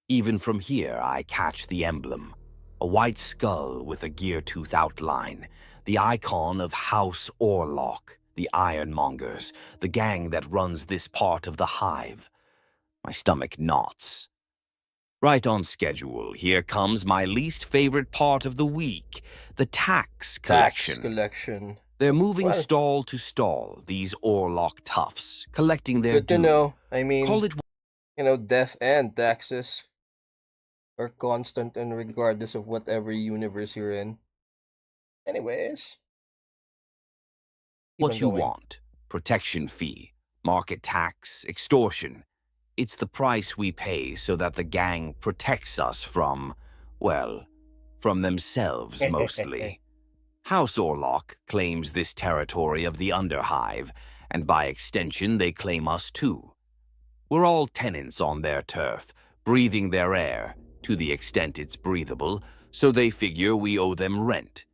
Even from here, I catch the emblem. A white skull with a gear-tooth outline, the icon of House Orlock, the Ironmongers, the gang that runs this part of the hive. My stomach knots. Right on schedule, here comes my least favorite part of the week, the tax collection. They're moving stall to stall, these Orlock toughs, collecting their Good to due. know. I mean, Call it death and taxes are constant and regardless of whatever universe you're in. Anyways. what you want. Protection fee, market tax, extortion. It's the price we pay so that the gang protects us from, well, from themselves mostly. House Orlock claims this territory of the Underhive, and by extension they claim us too. We're all tenants on their turf, breathing their air, to the extent it's breathable, so they figure we owe them rent.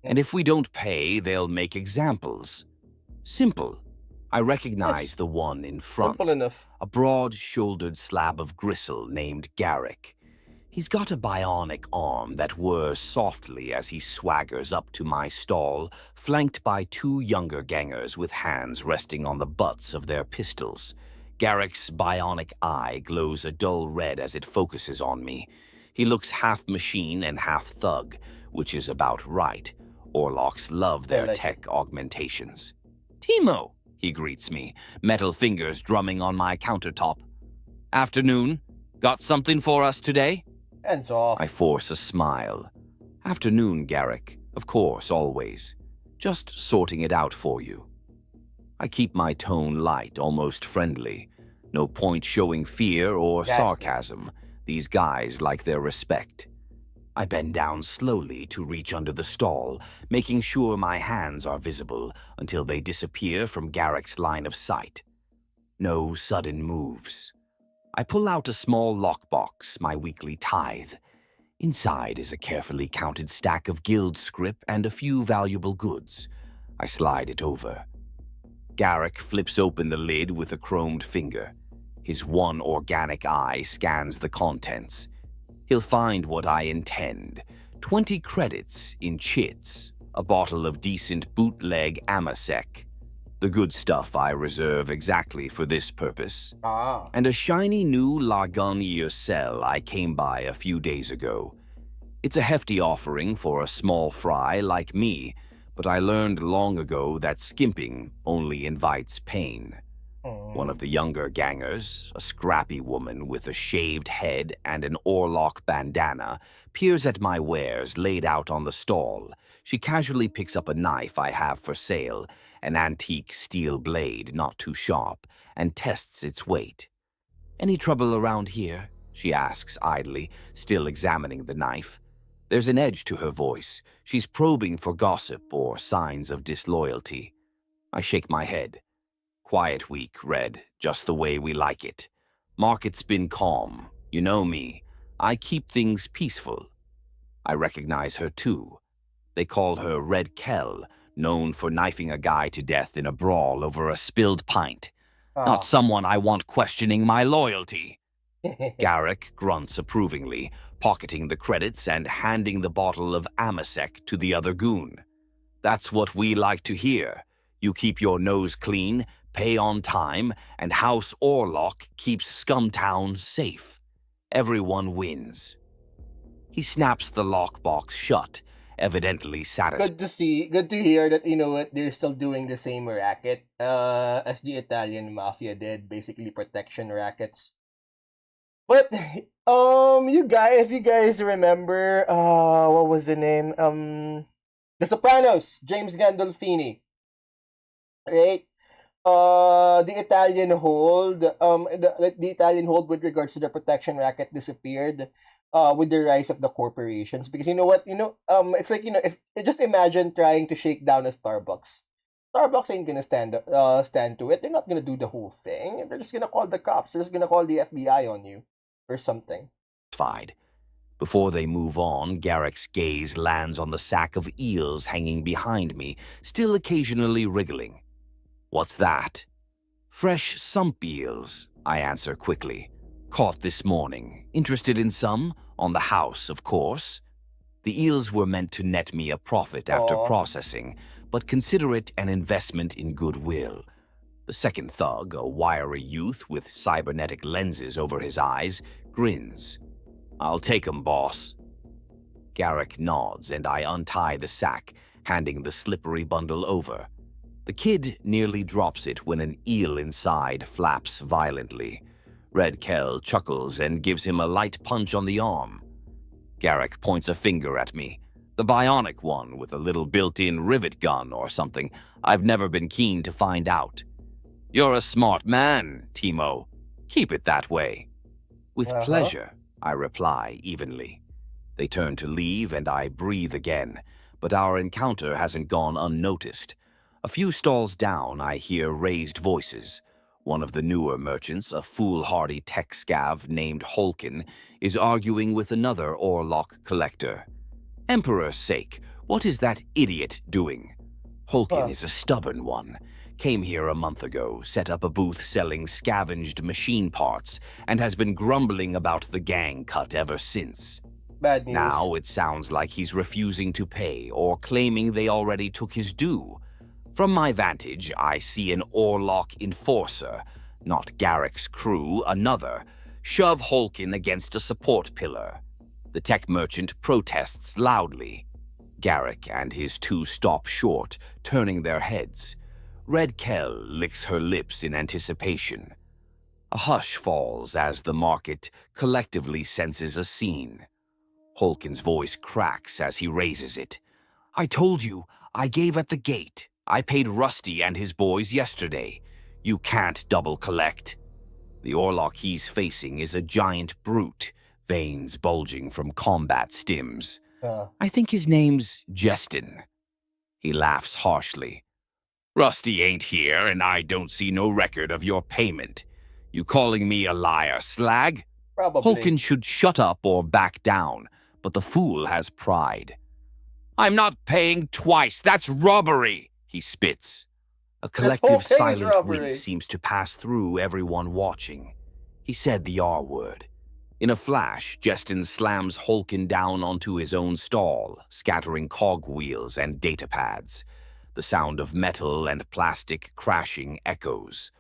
And if we don't pay, they'll make examples. Simple. I recognize the one in front. Simple enough. A broad-shouldered slab of gristle named Garrick. He's got a bionic arm that whirs softly as he swaggers up to my stall, flanked by 2 younger gangers with hands resting on the butts of their pistols. Garrick's bionic eye glows a dull red as it focuses on me. He looks half machine and half thug, which is about right. Orlocks love their tech augmentations. Timo, he greets me, metal fingers drumming on my countertop. Afternoon. Got something for us today? Hands off. I force a smile. Afternoon, Garrick. Of course, always. Just sorting it out for you. I keep my tone light, almost friendly. No point showing fear or sarcasm. These guys like their respect. I bend down slowly to reach under the stall, making sure my hands are visible until they disappear from Garrick's line of sight. No sudden moves. I pull out a small lockbox, my weekly tithe. Inside is a carefully counted stack of guild scrip and a few valuable goods. I slide it over. Garrick flips open the lid with a chromed finger. His one organic eye scans the contents. He'll find what I intend. 20 credits in chits, a bottle of decent bootleg Amasec. The good stuff I reserve exactly for this purpose. And a shiny new Lagun Cell I came by a few days ago. It's a hefty offering for a small fry like me, but I learned long ago that skimping only invites pain. One of the younger gangers, a scrappy woman with a shaved head and an Orlok bandana, peers at my wares laid out on the stall. She casually picks up a knife I have for sale, an antique steel blade not too sharp, and tests its weight. "Any trouble around here?" she asks idly, still examining the knife. There's an edge to her voice. She's probing for gossip or signs of disloyalty. I shake my head. "Quiet week, Red, just the way we like it. Market's been calm. You know me. I keep things peaceful." I recognize her too. They call her Red Kell, known for knifing a guy to death in a brawl over a spilled pint. Not Ah. someone I want questioning my loyalty. Garrick grunts approvingly, pocketing the credits and handing the bottle of Amasec to the other goon. "That's what we like to hear. You keep your nose clean, pay on time, and House Orlok keeps Scumtown safe. Everyone wins." He snaps the lockbox shut, evidently satisfied. Good to see. Good to hear that, you know what, they're still doing the same racket as the Italian mafia did, basically protection rackets. But you guys, if you guys remember, what was the name? The Sopranos, James Gandolfini, right? The Italian hold, the Italian hold with regards to the protection racket disappeared with the rise of the corporations. Because you know what, it's like, if just imagine trying to shake down a Starbucks. Starbucks ain't gonna stand to it. They're not gonna do the whole thing. They're just gonna call the cops. They're just gonna call the FBI on you or something. Before they move on, Garrick's gaze lands on the sack of eels hanging behind me, still occasionally wriggling. "What's that?" "Fresh sump eels," I answer quickly. "Caught this morning. Interested in some? On the house, of course." The eels were meant to net me a profit after Aw. processing, but consider it an investment in goodwill. The second thug, a wiry youth with cybernetic lenses over his eyes, grins. "I'll take 'em, boss." Garrick nods and I untie the sack, handing the slippery bundle over. The kid nearly drops it when an eel inside flaps violently. Red Kell chuckles and gives him a light punch on the arm. Garrick points a finger at me. The bionic one with a little built-in rivet gun or something. I've never been keen to find out. "You're a smart man, Timo. Keep it that way." "With pleasure," I reply evenly. They turn to leave and I breathe again, but our encounter hasn't gone unnoticed. A few stalls down, I hear raised voices. One of the newer merchants, a foolhardy tech scav named Holkin, is arguing with another Orlok collector. "Emperor's sake, what is that idiot doing?" Holkin is a stubborn one. Came here a month ago, set up a booth selling scavenged machine parts, and has been grumbling about the gang cut ever since. Bad news. Now it sounds like he's refusing to pay or claiming they already took his due. From my vantage, I see an Orlok enforcer, not Garrick's crew, another, shove Holkin against a support pillar. The tech merchant protests loudly. Garrick and his two stop short, turning their heads. Red Kell licks her lips in anticipation. A hush falls as the market collectively senses a scene. Holkin's voice cracks as he raises it. "I told you, I gave at the gate. I paid Rusty and his boys yesterday. You can't double collect." The Orlok he's facing is a giant brute, veins bulging from combat stims. I think his name's Jestin. He laughs harshly. "Rusty ain't here, and I don't see no record of your payment. You calling me a liar, slag?" Probably. Holkin should shut up or back down, but the fool has pride. "I'm not paying twice. That's robbery," he spits. A whole collective thing is silent robbery. wince seems to pass through everyone watching. He said the R word. In a flash, Jestin slams Holkin down onto his own stall, scattering cogwheels and datapads. The sound of metal and plastic crashing echoes.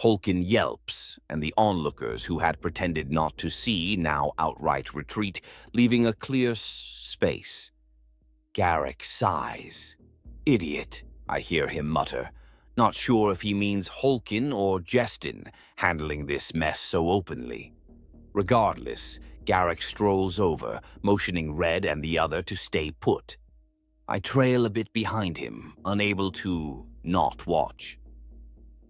Holkin yelps, and the onlookers who had pretended not to see now outright retreat, leaving a clear space. Garrick sighs. "Idiot," I hear him mutter. Not sure if he means Holkin or Jestin handling this mess so openly. Regardless, Garrick strolls over, motioning Red and the other to stay put. I trail a bit behind him, unable to not watch.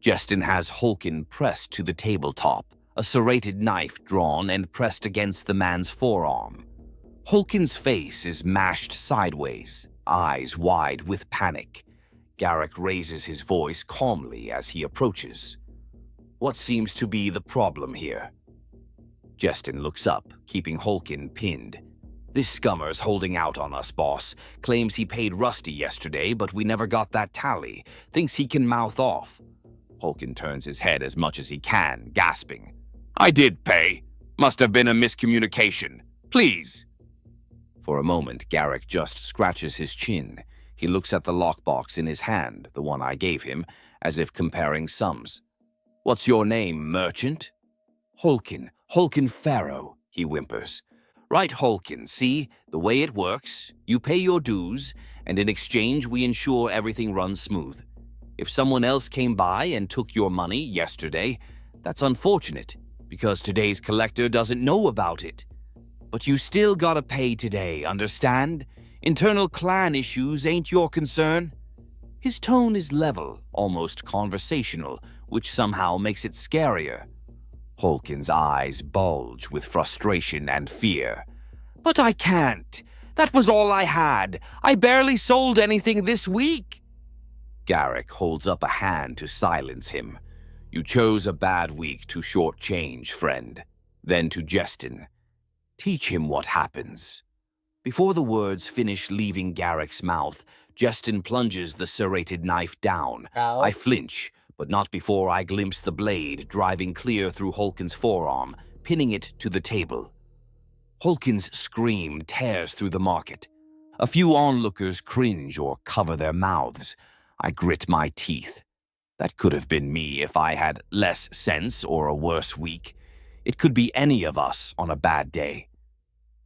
Jestin has Holkin pressed to the tabletop, a serrated knife drawn and pressed against the man's forearm. Holkin's face is mashed sideways, eyes wide with panic. Garrick raises his voice calmly as he approaches. What seems to be the problem here? Jestin looks up, keeping Holkin pinned. This scummer's holding out on us, boss. Claims he paid Rusty yesterday, but we never got that tally. Thinks he can mouth off. Holkin turns his head as much as he can, gasping. I did pay. Must have been a miscommunication. Please. For a moment, Garrick just scratches his chin. He looks at the lockbox in his hand, the one I gave him, as if comparing sums. What's your name, merchant? Holkin Farrow, he whimpers. Right, Holkin, see, the way it works, you pay your dues, and in exchange we ensure everything runs smooth. If someone else came by and took your money yesterday, that's unfortunate, because today's collector doesn't know about it. But you still gotta pay today, understand? Internal clan issues ain't your concern. His tone is level, almost conversational, which somehow makes it scarier. Holkin's eyes bulge with frustration and fear. But I can't. That was all I had. I barely sold anything this week. Garrick holds up a hand to silence him. You chose a bad week to shortchange, friend. Then to Jestin. Teach him what happens. Before the words finish leaving Garrick's mouth, Jestin plunges the serrated knife down. Ow. I flinch, but not before I glimpse the blade driving clear through Holkin's forearm, pinning it to the table. Holkin's scream tears through the market. A few onlookers cringe or cover their mouths. I grit my teeth. That could have been me if I had less sense or a worse week. It could be any of us on a bad day.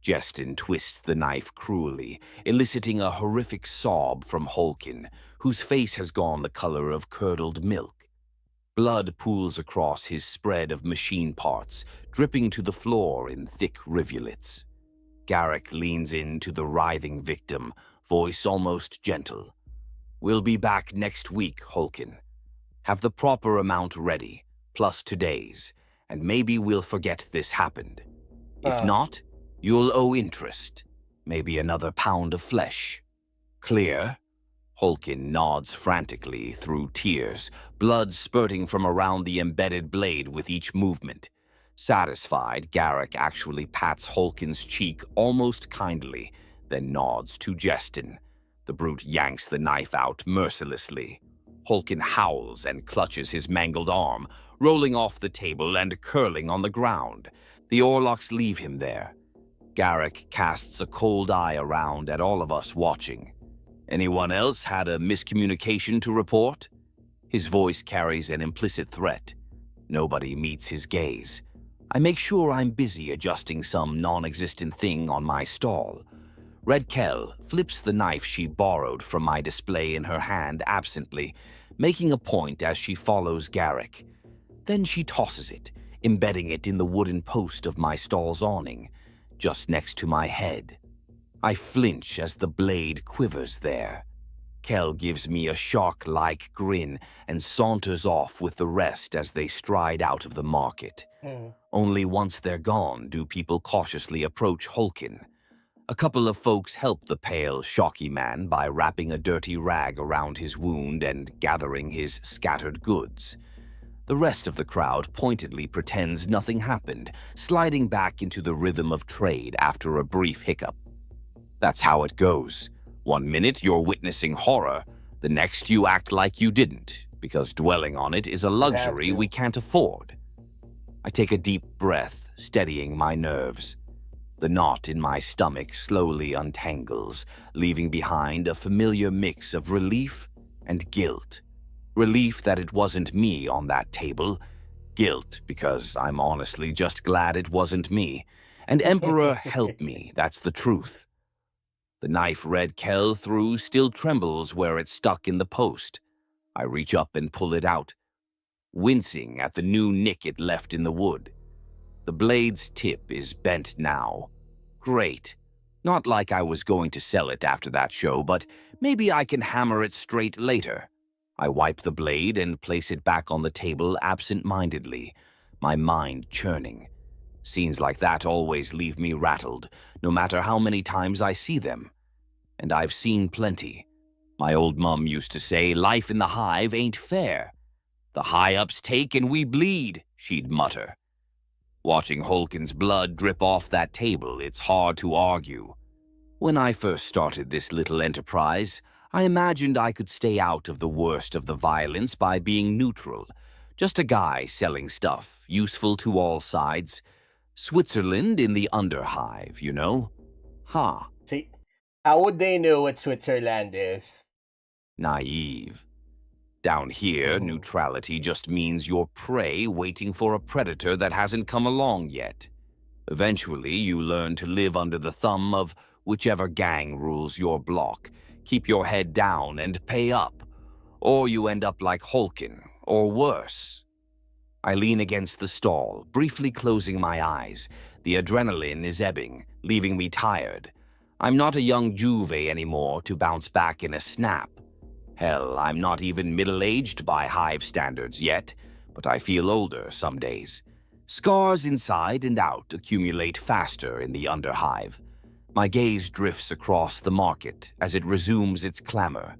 Jestin twists the knife cruelly, eliciting a horrific sob from Holkin, whose face has gone the color of curdled milk. Blood pools across his spread of machine parts, dripping to the floor in thick rivulets. Garrick leans in to the writhing victim, voice almost gentle. We'll be back next week, Holkin. Have the proper amount ready, plus today's, and maybe we'll forget this happened. If not, you'll owe interest. Maybe another pound of flesh. Clear? Holkin nods frantically through tears, blood spurting from around the embedded blade with each movement. Satisfied, Garrick actually pats Holkin's cheek almost kindly, then nods to Jestin. The brute yanks the knife out mercilessly. Holkin howls and clutches his mangled arm, rolling off the table and curling on the ground. The Orlocks leave him there. Garrick casts a cold eye around at all of us watching. Anyone else had a miscommunication to report? His voice carries an implicit threat. Nobody meets his gaze. I make sure I'm busy adjusting some non-existent thing on my stall. Red Kell flips the knife she borrowed from my display in her hand absently, making a point as she follows Garrick. Then she tosses it, embedding it in the wooden post of my stall's awning, just next to my head. I flinch as the blade quivers there. Kell gives me a shark-like grin and saunters off with the rest as they stride out of the market. Only once they're gone do people cautiously approach Holkin. A couple of folks help the pale, shocky man by wrapping a dirty rag around his wound and gathering his scattered goods. The rest of the crowd pointedly pretends nothing happened, sliding back into the rhythm of trade after a brief hiccup. That's how it goes. One minute you're witnessing horror, the next you act like you didn't, because dwelling on it is a luxury we can't afford. I take a deep breath, steadying my nerves. The knot in my stomach slowly untangles, leaving behind a familiar mix of relief and guilt. Relief that it wasn't me on that table. Guilt because I'm honestly just glad it wasn't me. And Emperor help me, that's the truth. The knife Red Kell threw still trembles where it stuck in the post. I reach up and pull it out, wincing at the new nick it left in the wood. The blade's tip is bent now. Great. Not like I was going to sell it after that show, but maybe I can hammer it straight later. I wipe the blade and place it back on the table absent-mindedly, my mind churning. Scenes like that always leave me rattled, no matter how many times I see them. And I've seen plenty. My old mum used to say, life in the hive ain't fair. The high-ups take and we bleed, she'd mutter. Watching Holkin's blood drip off that table, it's hard to argue. When I first started this little enterprise, I imagined I could stay out of the worst of the violence by being neutral. Just a guy selling stuff, useful to all sides. Switzerland in the Underhive, you know? Ha. See, how would they know what Switzerland is? Naive. Down here, neutrality just means you're prey waiting for a predator that hasn't come along yet. Eventually, you learn to live under the thumb of whichever gang rules your block, keep your head down and pay up, or you end up like Holkin, or worse. I lean against the stall, briefly closing my eyes. The adrenaline is ebbing, leaving me tired. I'm not a young Juve anymore to bounce back in a snap. Hell, I'm not even middle-aged by hive standards yet, but I feel older some days. Scars inside and out accumulate faster in the Underhive. My gaze drifts across the market as it resumes its clamor.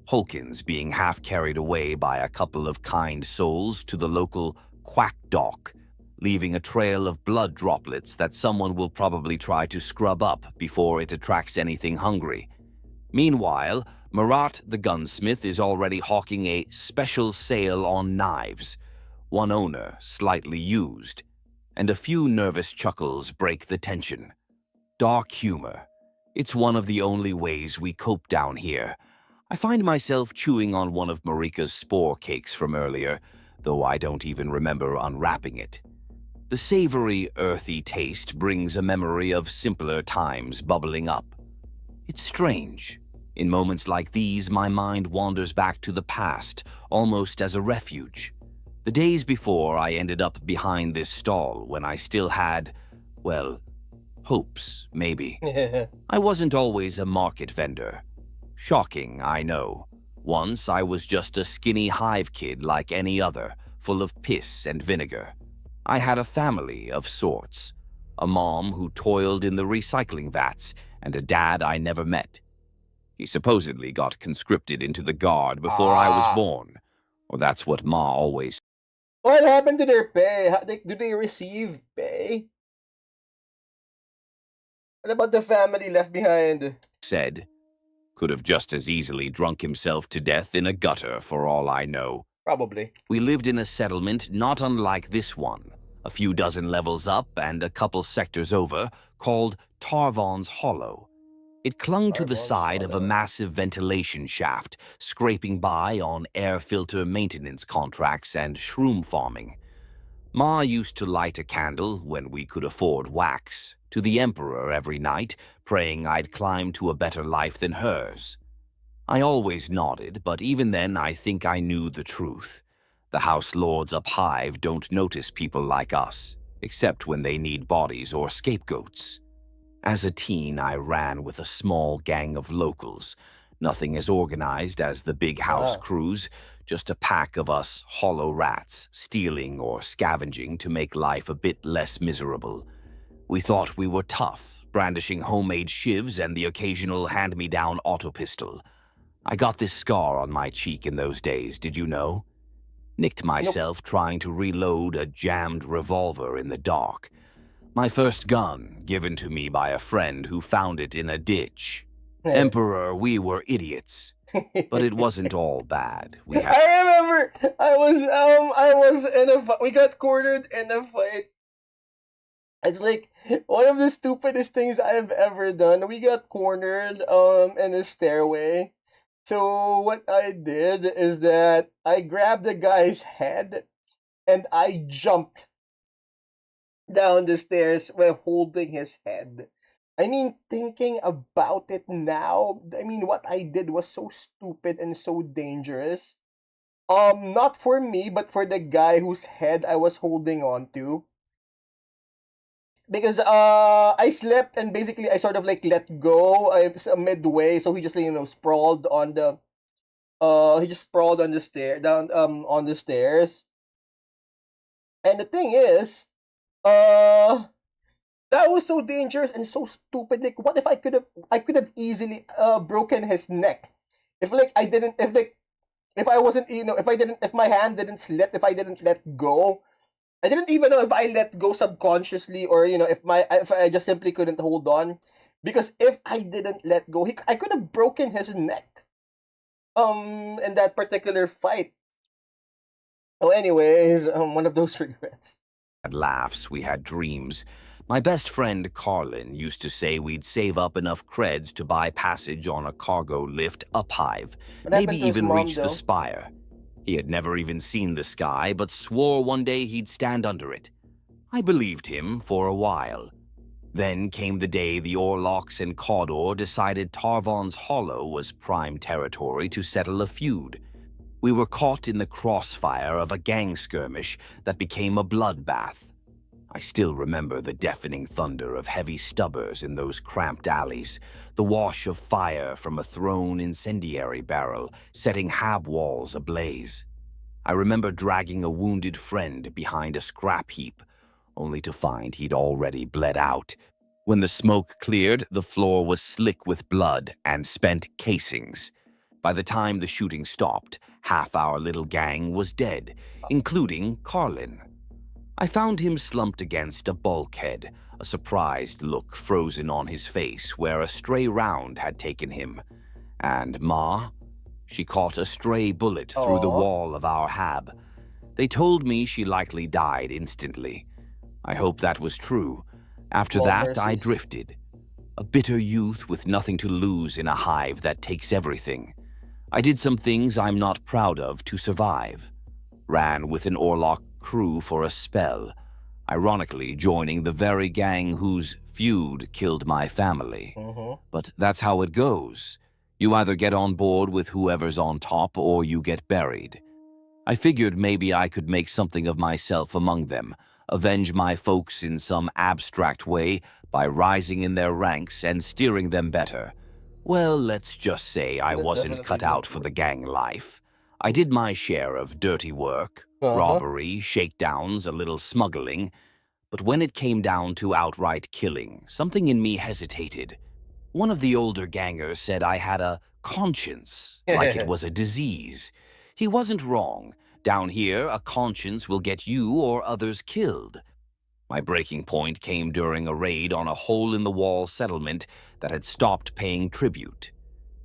Holkins being half carried away by a couple of kind souls to the local quack dock, leaving a trail of blood droplets that someone will probably try to scrub up before it attracts anything hungry. Meanwhile, Marat the gunsmith is already hawking a special sale on knives, one owner slightly used, and a few nervous chuckles break the tension. Dark humor. It's one of the only ways we cope down here. I find myself chewing on one of Marika's spore cakes from earlier, though I don't even remember unwrapping it. The savory, earthy taste brings a memory of simpler times bubbling up. It's strange. In moments like these, my mind wanders back to the past, almost as a refuge. The days before I ended up behind this stall when I still had, well, hopes, maybe. I wasn't always a market vendor. Shocking, I know. Once I was just a skinny hive kid like any other, full of piss and vinegar. I had a family of sorts. A mom who toiled in the recycling vats, and a dad I never met. He supposedly got conscripted into the guard before I was born. Or that's what Ma always What happened to their pay? Do they receive pay? What about the family left behind? said. Could have just as easily drunk himself to death in a gutter for all I know. Probably. We lived in a settlement not unlike this one, a few dozen levels up and a couple sectors over, called Tarvon's Hollow. It clung to the side of a massive ventilation shaft, scraping by on air filter maintenance contracts and shroom farming. Ma used to light a candle, when we could afford wax, to the Emperor every night, praying I'd climb to a better life than hers. I always nodded, but even then I think I knew the truth. The House Lords up Hive don't notice people like us, except when they need bodies or scapegoats. As a teen, I ran with a small gang of locals, nothing as organized as the big house crews, just a pack of us hollow rats, stealing or scavenging to make life a bit less miserable. We thought we were tough, brandishing homemade shivs and the occasional hand-me-down auto pistol. I got this scar on my cheek in those days, did you know? Nicked myself trying to reload a jammed revolver in the dark. My first gun, given to me by a friend who found it in a ditch. Emperor, we were idiots. But it wasn't all bad. I remember I was in a fight. We got cornered in a fight. It's like one of the stupidest things I've ever done. We got cornered in a stairway. So what I did is that I grabbed the guy's head and I jumped down the stairs while holding his head. I mean, thinking about it now, I mean, what I did was so stupid and so dangerous. Not for me, but for the guy whose head I was holding on to. Because I slept and basically I sort of like let go midway, so he just sprawled on the stair down on the stairs. And the thing is, uh that was so dangerous and so stupid. Like, what if I could have easily broken his neck if like I didn't if like if I wasn't if my hand didn't slip, if I didn't let go. I didn't even know if I let go subconsciously or if I just simply couldn't hold on, because if I didn't let go, I could have broken his neck in that particular fight. Oh, anyways, one of those regrets. Had laughs, we had dreams. My best friend Carlin used to say we'd save up enough creds to buy passage on a cargo lift up Hive, What maybe happened to his even mom reach the though? spire. He had never even seen the sky, but swore one day he'd stand under it. I believed him for a while. Then came the day the Orlocks and Cawdor decided Tarvon's Hollow was prime territory to settle a feud. We were caught in the crossfire of a gang skirmish that became a bloodbath. I still remember the deafening thunder of heavy stubbers in those cramped alleys, the wash of fire from a thrown incendiary barrel setting hab walls ablaze. I remember dragging a wounded friend behind a scrap heap, only to find he'd already bled out. When the smoke cleared, the floor was slick with blood and spent casings. By the time the shooting stopped, half our little gang was dead, including Carlin. I found him slumped against a bulkhead, a surprised look frozen on his face where a stray round had taken him. And Ma? She caught a stray bullet through the Oh, wall of our hab. They told me she likely died instantly. I hope that was true. After small that, I mercies. drifted. A bitter youth with nothing to lose in a hive that takes everything. I did some things I'm not proud of to survive. Ran with an Orlock crew for a spell, ironically joining the very gang whose feud killed my family. Mm-hmm. But that's how it goes. You either get on board with whoever's on top or you get buried. I figured maybe I could make something of myself among them, avenge my folks in some abstract way by rising in their ranks and steering them better. Well, let's just say I That wasn't definitely cut out didn't for the work. gang life. I did my share of dirty work, Uh-huh. robbery, shakedowns, a little smuggling, but when it came down to outright killing, something in me hesitated. One of the older gangers said I had a conscience, like it was a disease. He wasn't wrong. Down here, a conscience will get you or others killed. My breaking point came during a raid on a hole-in-the-wall settlement that had stopped paying tribute.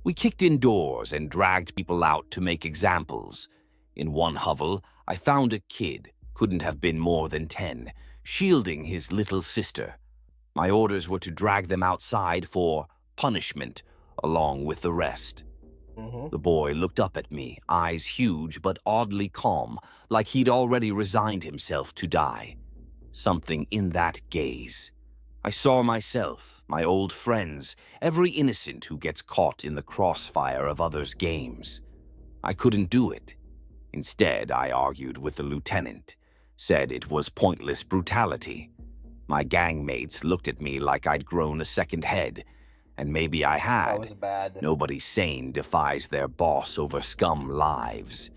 We kicked in doors and dragged people out to make examples. In one hovel, I found a kid, couldn't have been more than 10, shielding his little sister. My orders were to drag them outside for punishment, along with the rest. Mm-hmm. The boy looked up at me, eyes huge but oddly calm, like he'd already resigned himself to die. Something in that gaze. I saw myself, my old friends, every innocent who gets caught in the crossfire of others' games. I couldn't do it. Instead, I argued with the lieutenant, said it was pointless brutality. My gangmates looked at me like I'd grown a second head, and maybe I That had. was bad. Nobody sane defies their boss over scum lives.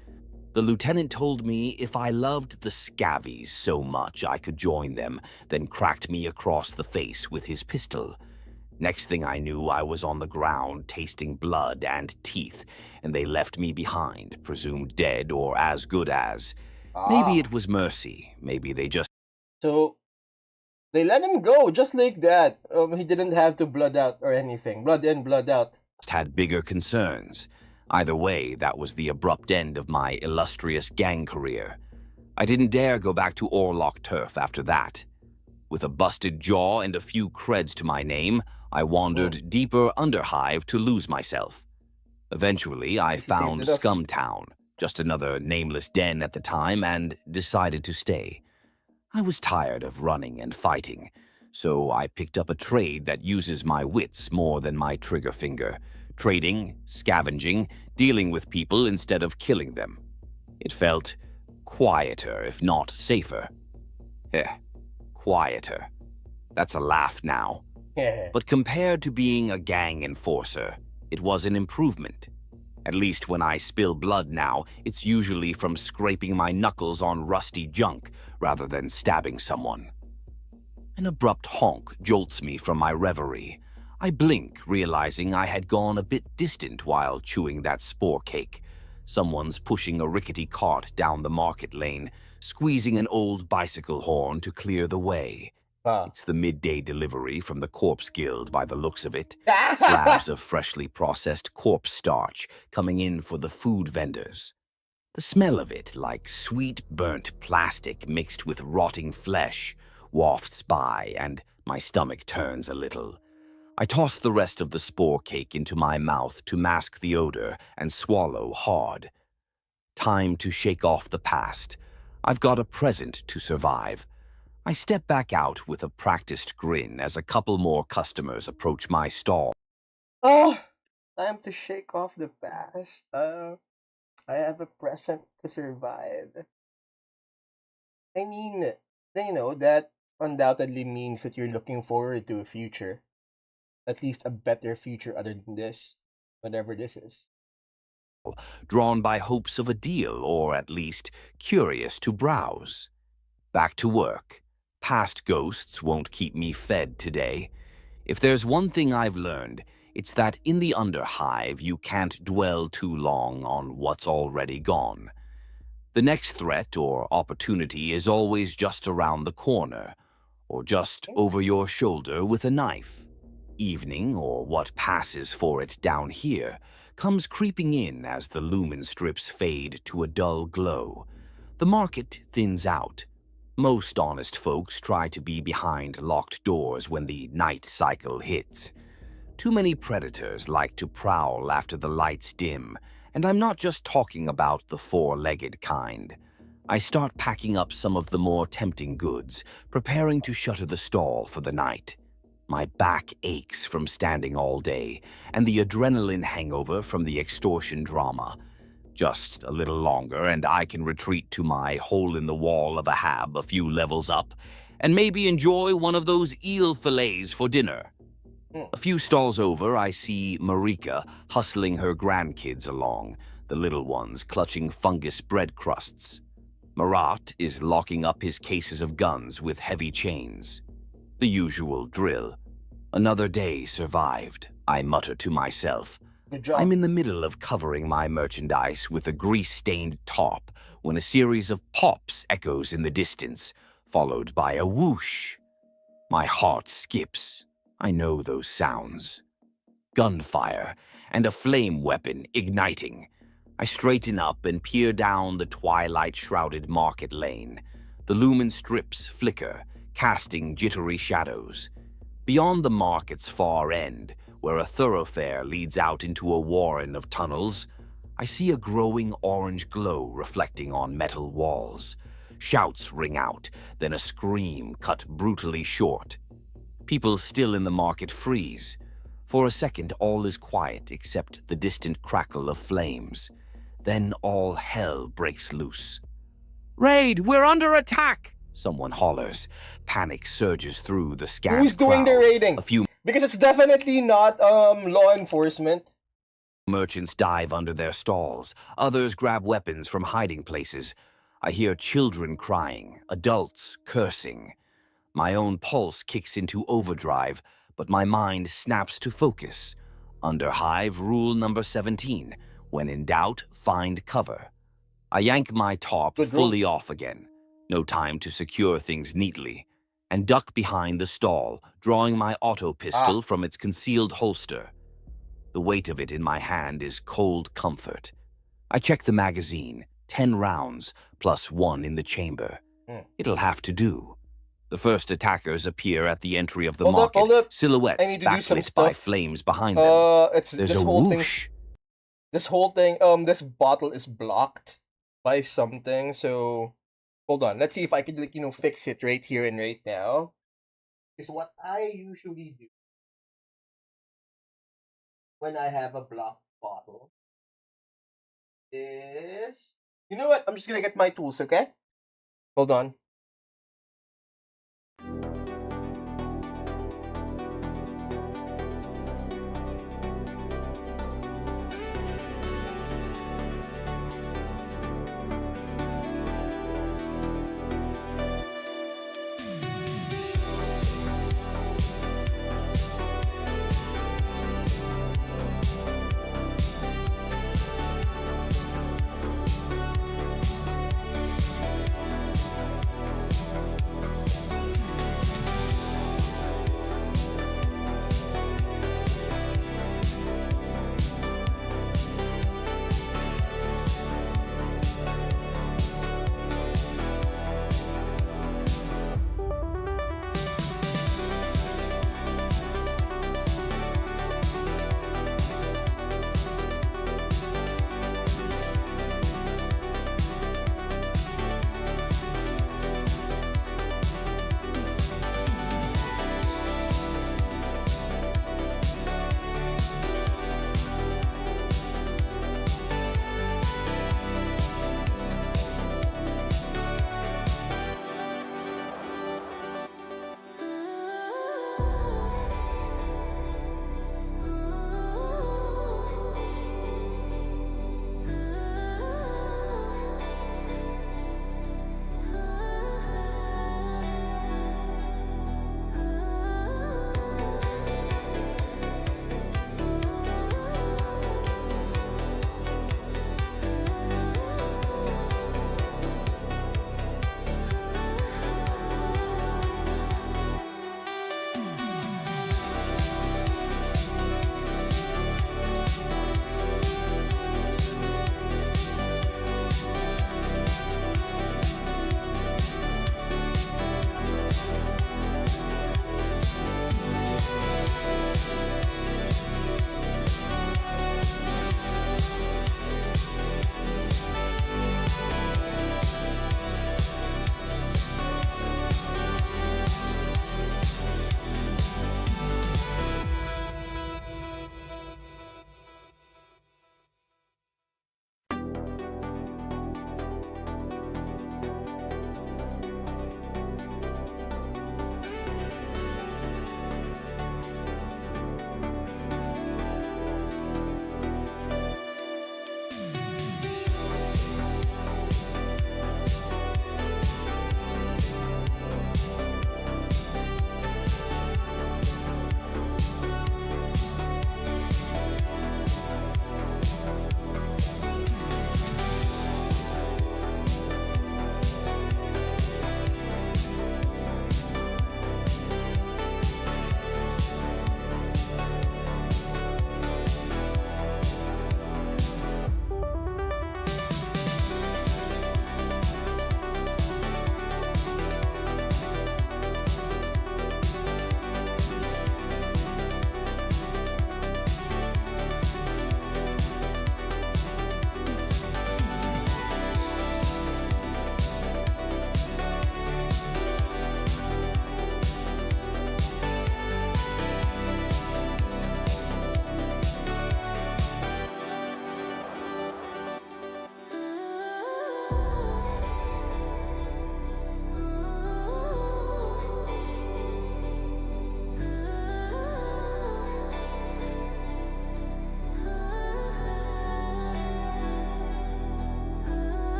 The lieutenant told me if I loved the scabbies so much I could join them, then cracked me across the face with his pistol. Next thing I knew, I was on the ground, tasting blood and teeth, and they left me behind, presumed dead or as good as. Maybe Ah. it was mercy, maybe they just So they let him go just like that. He didn't have to blood out or anything. Blood in, blood out. had bigger concerns. Either way, that was the abrupt end of my illustrious gang career. I didn't dare go back to Orlock turf after that. With a busted jaw and a few creds to my name, I wandered deeper Underhive to lose myself. Eventually, I At least he saved found enough. Scumtown, just another nameless den at the time, and decided to stay. I was tired of running and fighting, so I picked up a trade that uses my wits more than my trigger finger. Trading, scavenging, dealing with people instead of killing them. It felt quieter, if not safer. Quieter. That's a laugh now. But compared to being a gang enforcer, it was an improvement. At least when I spill blood now, it's usually from scraping my knuckles on rusty junk rather than stabbing someone. An abrupt honk jolts me from my reverie. I blink, realizing I had gone a bit distant while chewing that spore cake. Someone's pushing a rickety cart down the market lane, squeezing an old bicycle horn to clear the way. It's the midday delivery from the Corpse Guild by the looks of it. Slabs of freshly processed corpse starch coming in for the food vendors. The smell of it, like sweet burnt plastic mixed with rotting flesh, wafts by and my stomach turns a little. I toss the rest of the spore cake into my mouth to mask the odor and swallow hard. Time to shake off the past. I've got a present to survive. I step back out with a practiced grin as a couple more customers approach my stall. Oh, time to shake off the past. I have a present to survive. I mean, that undoubtedly means that you're looking forward to a future. At least a better future other than this. Whatever this is. Drawn by hopes of a deal, or at least curious to browse. Back to work. Past ghosts won't keep me fed today. If there's one thing I've learned, it's that in the Underhive you can't dwell too long on what's already gone. The next threat or opportunity is always just around the corner, or just over your shoulder with a knife. Evening, or what passes for it down here, comes creeping in as the lumen strips fade to a dull glow. The market thins out. Most honest folks try to be behind locked doors when the night cycle hits. Too many predators like to prowl after the lights dim, and I'm not just talking about the four-legged kind. I start packing up some of the more tempting goods, preparing to shutter the stall for the night. My back aches from standing all day, and the adrenaline hangover from the extortion drama. Just a little longer, and I can retreat to my hole-in-the-wall of a hab a few levels up, and maybe enjoy one of those eel fillets for dinner. A few stalls over, I see Marika hustling her grandkids along, the little ones clutching fungus bread crusts. Marat is locking up his cases of guns with heavy chains. The usual drill. Another day survived, I mutter to myself. Good job. I'm in the middle of covering my merchandise with a grease-stained top when a series of pops echoes in the distance, followed by a whoosh. My heart skips. I know those sounds. Gunfire and a flame weapon igniting. I straighten up and peer down the twilight-shrouded market lane. The lumen strips flicker, casting jittery shadows. Beyond the market's far end, where a thoroughfare leads out into a warren of tunnels, I see a growing orange glow reflecting on metal walls. Shouts ring out, then a scream cut brutally short. People still in the market freeze. For a second, all is quiet except the distant crackle of flames. Then all hell breaks loose. "Raid, we're under attack!" someone hollers. Panic surges through the scant Who's doing the crowd. raiding? A few Because it's definitely not law enforcement. merchants dive under their stalls. Others grab weapons from hiding places. I hear children crying, adults cursing. My own pulse kicks into overdrive, but my mind snaps to focus. Underhive rule number 17. When in doubt, find cover. I yank my top Good rule. fully off again. No time to secure things neatly. And duck behind the stall, drawing my auto pistol from its concealed holster. The weight of it in my hand is cold comfort. I check the magazine, 10 rounds, plus 1 in the chamber. It'll have to do. The first attackers appear at the entry of the market, Hold up. silhouettes I need to do some backlit by stuff. flames behind them. It's There's this a whole whoosh. thing. This whole thing. This bottle is blocked by something. So hold on. Let's see if I can fix it right here and right now. Is what I usually do when I have a blocked bottle is You know what? I'm just gonna get my tools, okay? Hold on.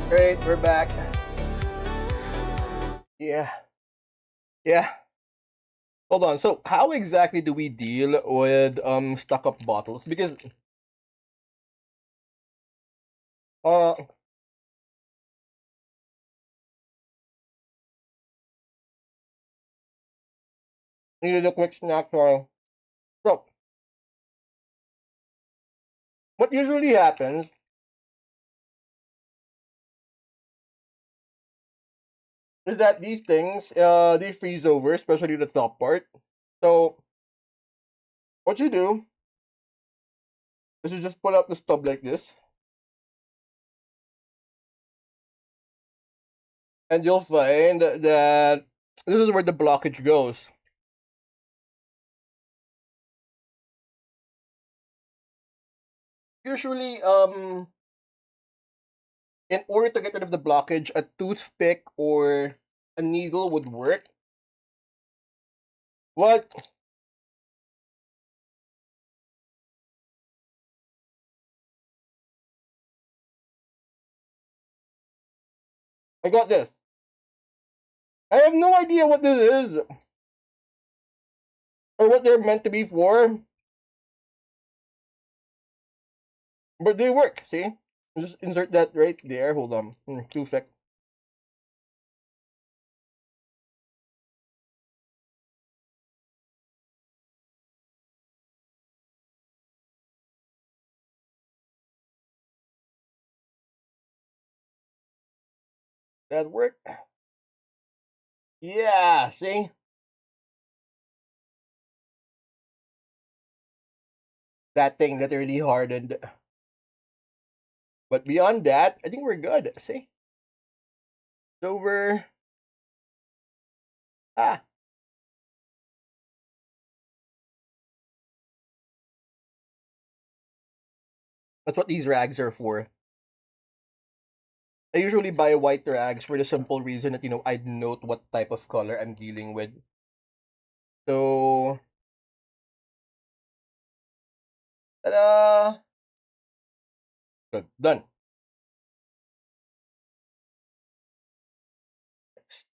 Great, we're back. Yeah. Yeah. Hold on. So, how exactly do we deal with stuck up bottles? Because uh needed a quick snack. So, what usually happens is that these things they freeze over, especially the top part. So, what you do is you just pull out the stub like this, and you'll find that This is where the blockage goes. Usually, in order to get rid of the blockage, a toothpick or a needle would work. What? I got this. I have no idea what this is or what they're meant to be for, but they work. See, just insert that right there. Hold on, 2 sec. That work? Yeah. See, that thing literally hardened. But beyond that, I think we're good. See, so we're ah. That's what these rags are for. I usually buy white rags for the simple reason that I'd note what type of color I'm dealing with. So, ta-da! Good, done. Next.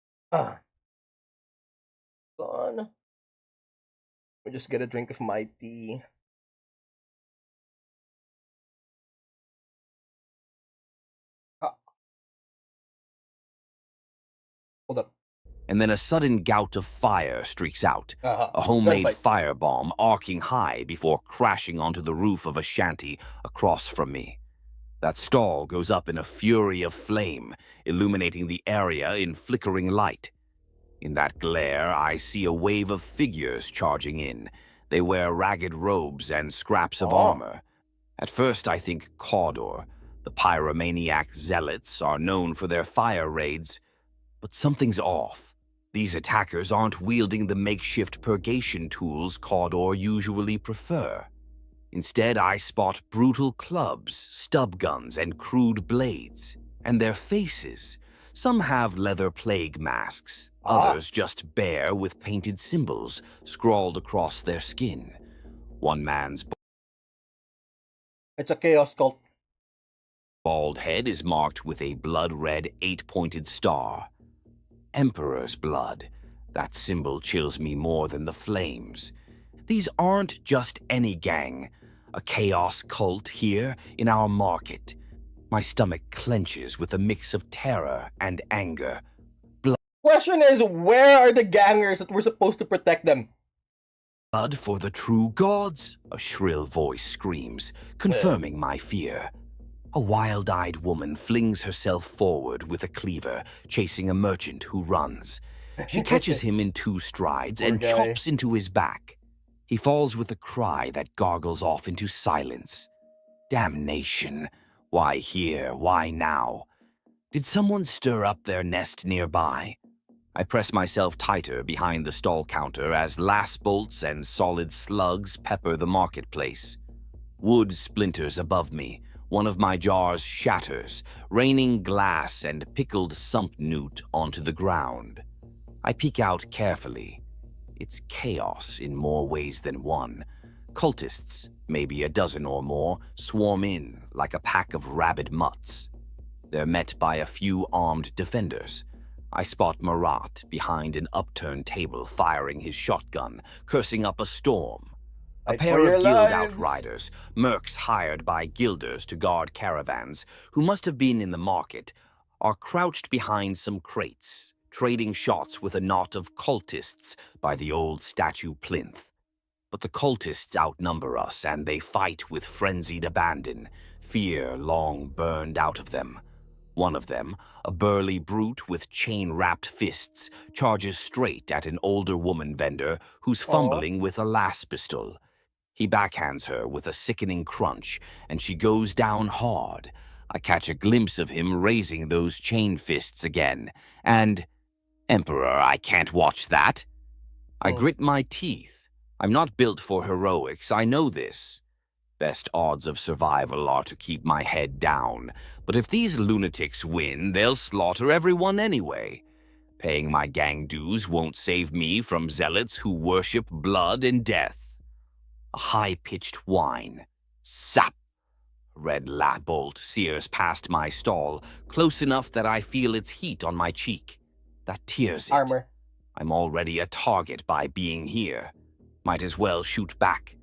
Done. We just get a drink of my tea. Ah, hold up. And then a sudden gout of fire streaks out, a homemade Gunfight. firebomb arcing high before crashing onto the roof of a shanty across from me. That stall goes up in a fury of flame, illuminating the area in flickering light. In that glare, I see a wave of figures charging in. They wear ragged robes and scraps of armor. At first, I think Cawdor. The pyromaniac zealots are known for their fire raids, but something's off. These attackers aren't wielding the makeshift purgation tools Cawdor usually prefer. Instead, I spot brutal clubs, stub guns, and crude blades. And their faces. Some have leather plague masks, others just bare with painted symbols scrawled across their skin. One man's It's a chaos cult. bald head is marked with a blood-red 8-pointed star. Emperor's blood. That symbol chills me more than the flames. These aren't just any gang. A chaos cult here in our market. My stomach clenches with a mix of terror and anger. Question is, where are the gangers that were supposed to protect them? Blood for the true gods, a shrill voice screams, confirming my fear. A wild-eyed woman flings herself forward with a cleaver, chasing a merchant who runs. She catches him in 2 strides and chops into his back. He falls with a cry that gargles off into silence. Damnation. Why here? Why now? Did someone stir up their nest nearby? I press myself tighter behind the stall counter as lass bolts and solid slugs pepper the marketplace. Wood splinters above me. One of my jars shatters, raining glass and pickled sump newt onto the ground. I peek out carefully. It's chaos in more ways than one. Cultists, maybe a dozen or more, swarm in like a pack of rabid mutts. They're met by a few armed defenders. I spot Marat behind an upturned table firing his shotgun, cursing up a storm. A pair of guild outriders, mercs hired by guilders to guard caravans, who must have been in the market, are crouched behind some crates, trading shots with a knot of cultists by the old statue plinth. But the cultists outnumber us, and they fight with frenzied abandon, fear long burned out of them. One of them, a burly brute with chain-wrapped fists, charges straight at an older woman vendor who's fumbling with a lass pistol. He backhands her with a sickening crunch, and she goes down hard. I catch a glimpse of him raising those chain fists again, and Emperor, I can't watch that. I Hmm. grit my teeth. I'm not built for heroics, I know this. Best odds of survival are to keep my head down, but if these lunatics win, they'll slaughter everyone anyway. Paying my gang dues won't save me from zealots who worship blood and death. A high-pitched whine. Sap! Red bolt sears past my stall, close enough that I feel its heat on my cheek. That tears it. Armor. I'm already a target by being here. Might as well shoot back.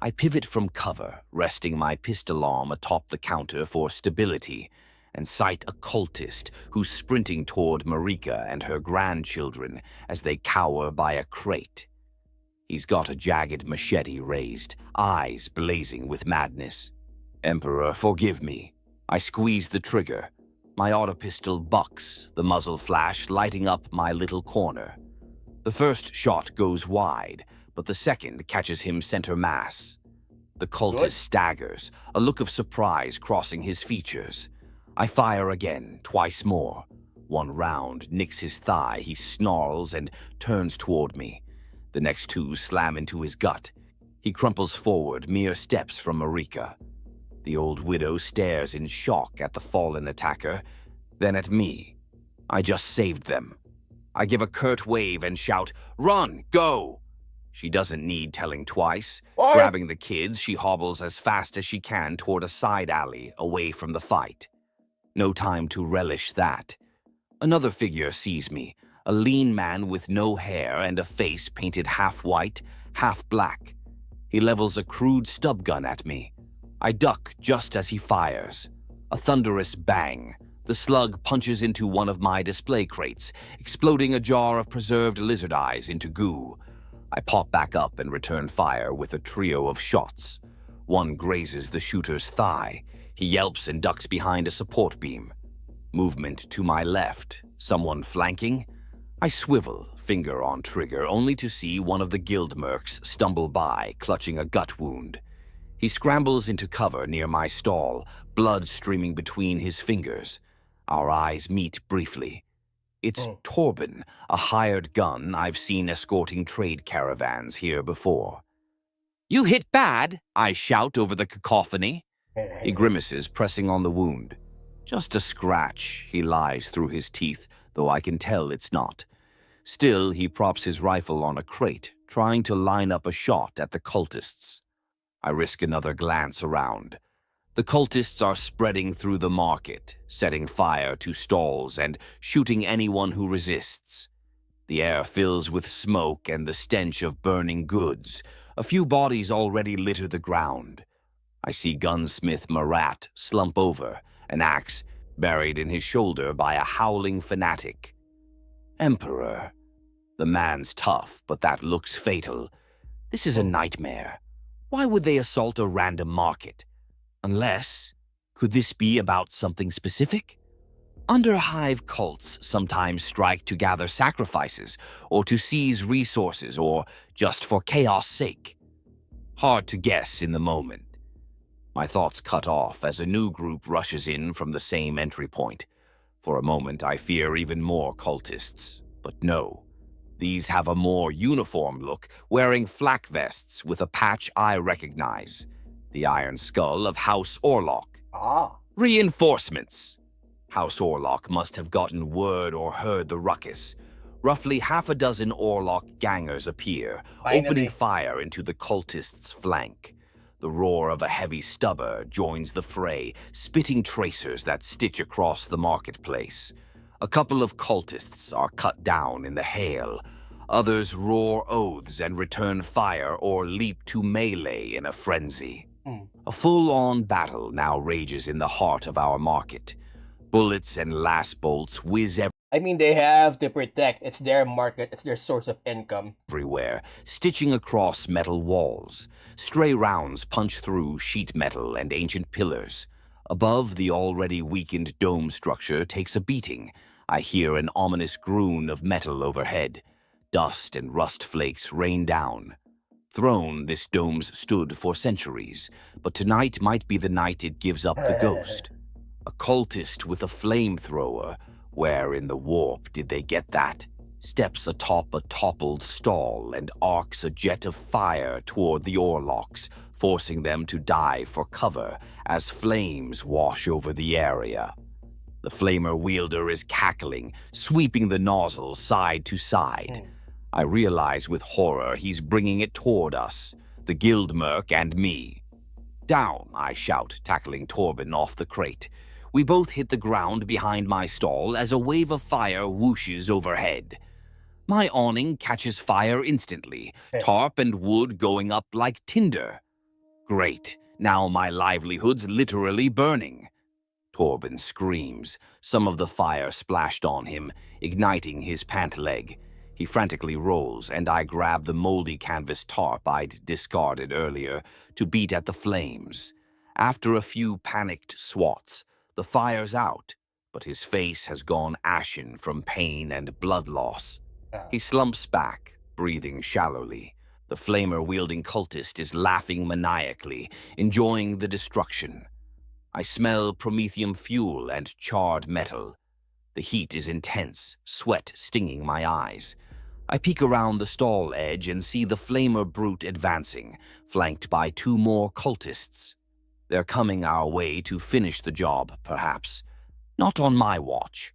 I pivot from cover, resting my pistol arm atop the counter for stability, and sight a cultist who's sprinting toward Marika and her grandchildren as they cower by a crate. He's got a jagged machete raised, eyes blazing with madness. Emperor, forgive me. I squeeze the trigger. My autopistol bucks, the muzzle flash lighting up my little corner. The first shot goes wide, but the second catches him center mass. The cultist staggers, a look of surprise crossing his features. I fire again, twice more. One round nicks his thigh, he snarls and turns toward me. The next two slam into his gut. He crumples forward, mere steps from Marika. The old widow stares in shock at the fallen attacker, then at me. I just saved them. I give a curt wave and shout, "Run! Go!" She doesn't need telling twice. What? Grabbing the kids, she hobbles as fast as she can toward a side alley, away from the fight. No time to relish that. Another figure sees me, a lean man with no hair and a face painted half white, half black. He levels a crude stub gun at me. I duck just as he fires. A thunderous bang. The slug punches into one of my display crates, exploding a jar of preserved lizard eyes into goo. I pop back up and return fire with a trio of shots. One grazes the shooter's thigh. He yelps and ducks behind a support beam. Movement to my left. Someone flanking? I swivel, finger on trigger, only to see one of the guild mercs stumble by, clutching a gut wound. He scrambles into cover near my stall, blood streaming between his fingers. Our eyes meet briefly. It's Torben, a hired gun I've seen escorting trade caravans here before. "You hit bad," I shout over the cacophony. He grimaces, pressing on the wound. "Just a scratch," he lies through his teeth, though I can tell it's not. Still, he props his rifle on a crate, trying to line up a shot at the cultists. I risk another glance around. The cultists are spreading through the market, setting fire to stalls and shooting anyone who resists. The air fills with smoke and the stench of burning goods. A few bodies already litter the ground. I see gunsmith Marat slump over, an axe buried in his shoulder by a howling fanatic. Emperor. The man's tough, but that looks fatal. This is a nightmare. Why would they assault a random market? Unless, could this be about something specific? Underhive cults sometimes strike to gather sacrifices, or to seize resources, or just for chaos' sake. Hard to guess in the moment. My thoughts cut off as a new group rushes in from the same entry point. For a moment I fear even more cultists, but no. These have a more uniform look, wearing flak vests with a patch I recognize. The Iron Skull of House Orlok. Reinforcements. House Orlok must have gotten word or heard the ruckus. Roughly half a dozen Orlok gangers appear, opening fire into the cultists' flank. The roar of a heavy stubber joins the fray, spitting tracers that stitch across the marketplace. A couple of cultists are cut down in the hail. Others roar oaths and return fire or leap to melee in a frenzy. A full-on battle now rages in the heart of our market. Bullets and last bolts whiz I mean, they have to protect. It's their market. It's their source of income. everywhere, stitching across metal walls. Stray rounds punch through sheet metal and ancient pillars. Above, the already weakened dome structure takes a beating. I hear an ominous groan of metal overhead. Dust and rust flakes rain down. Throne, this dome's stood for centuries, but tonight might be the night it gives up the ghost. A cultist with a flamethrower. Where in the warp did they get that? steps atop a toppled stall and arcs a jet of fire toward the oarlocks, forcing them to dive for cover as flames wash over the area. The flamer wielder is cackling, sweeping the nozzle side to side. I realize with horror he's bringing it toward us, the guild merc and me. Down, I shout, tackling Torben off the crate. We both hit the ground behind my stall as a wave of fire whooshes overhead. My awning catches fire instantly, tarp and wood going up like tinder. Great, now my livelihood's literally burning. Torben screams, some of the fire splashed on him, igniting his pant leg. He frantically rolls, and I grab the moldy canvas tarp I'd discarded earlier to beat at the flames. After a few panicked swats, the fire's out, but his face has gone ashen from pain and blood loss. He slumps back, breathing shallowly. The flamer-wielding cultist is laughing maniacally, enjoying the destruction. I smell promethium fuel and charred metal. The heat is intense, sweat stinging my eyes. I peek around the stall edge and see the flamer brute advancing, flanked by 2 more cultists. They're coming our way to finish the job, perhaps. Not on my watch.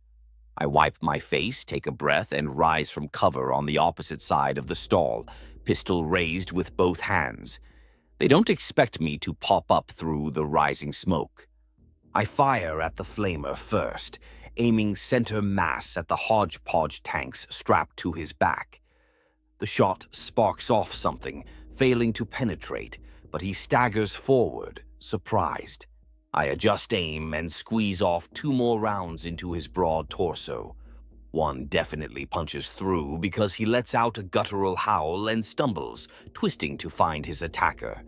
I wipe my face, take a breath, and rise from cover on the opposite side of the stall, pistol raised with both hands. They don't expect me to pop up through the rising smoke. I fire at the flamer first, aiming center mass at the hodgepodge tanks strapped to his back. The shot sparks off something, failing to penetrate, but he staggers forward, surprised. I adjust aim and squeeze off 2 more rounds into his broad torso. One definitely punches through because he lets out a guttural howl and stumbles, twisting to find his attacker.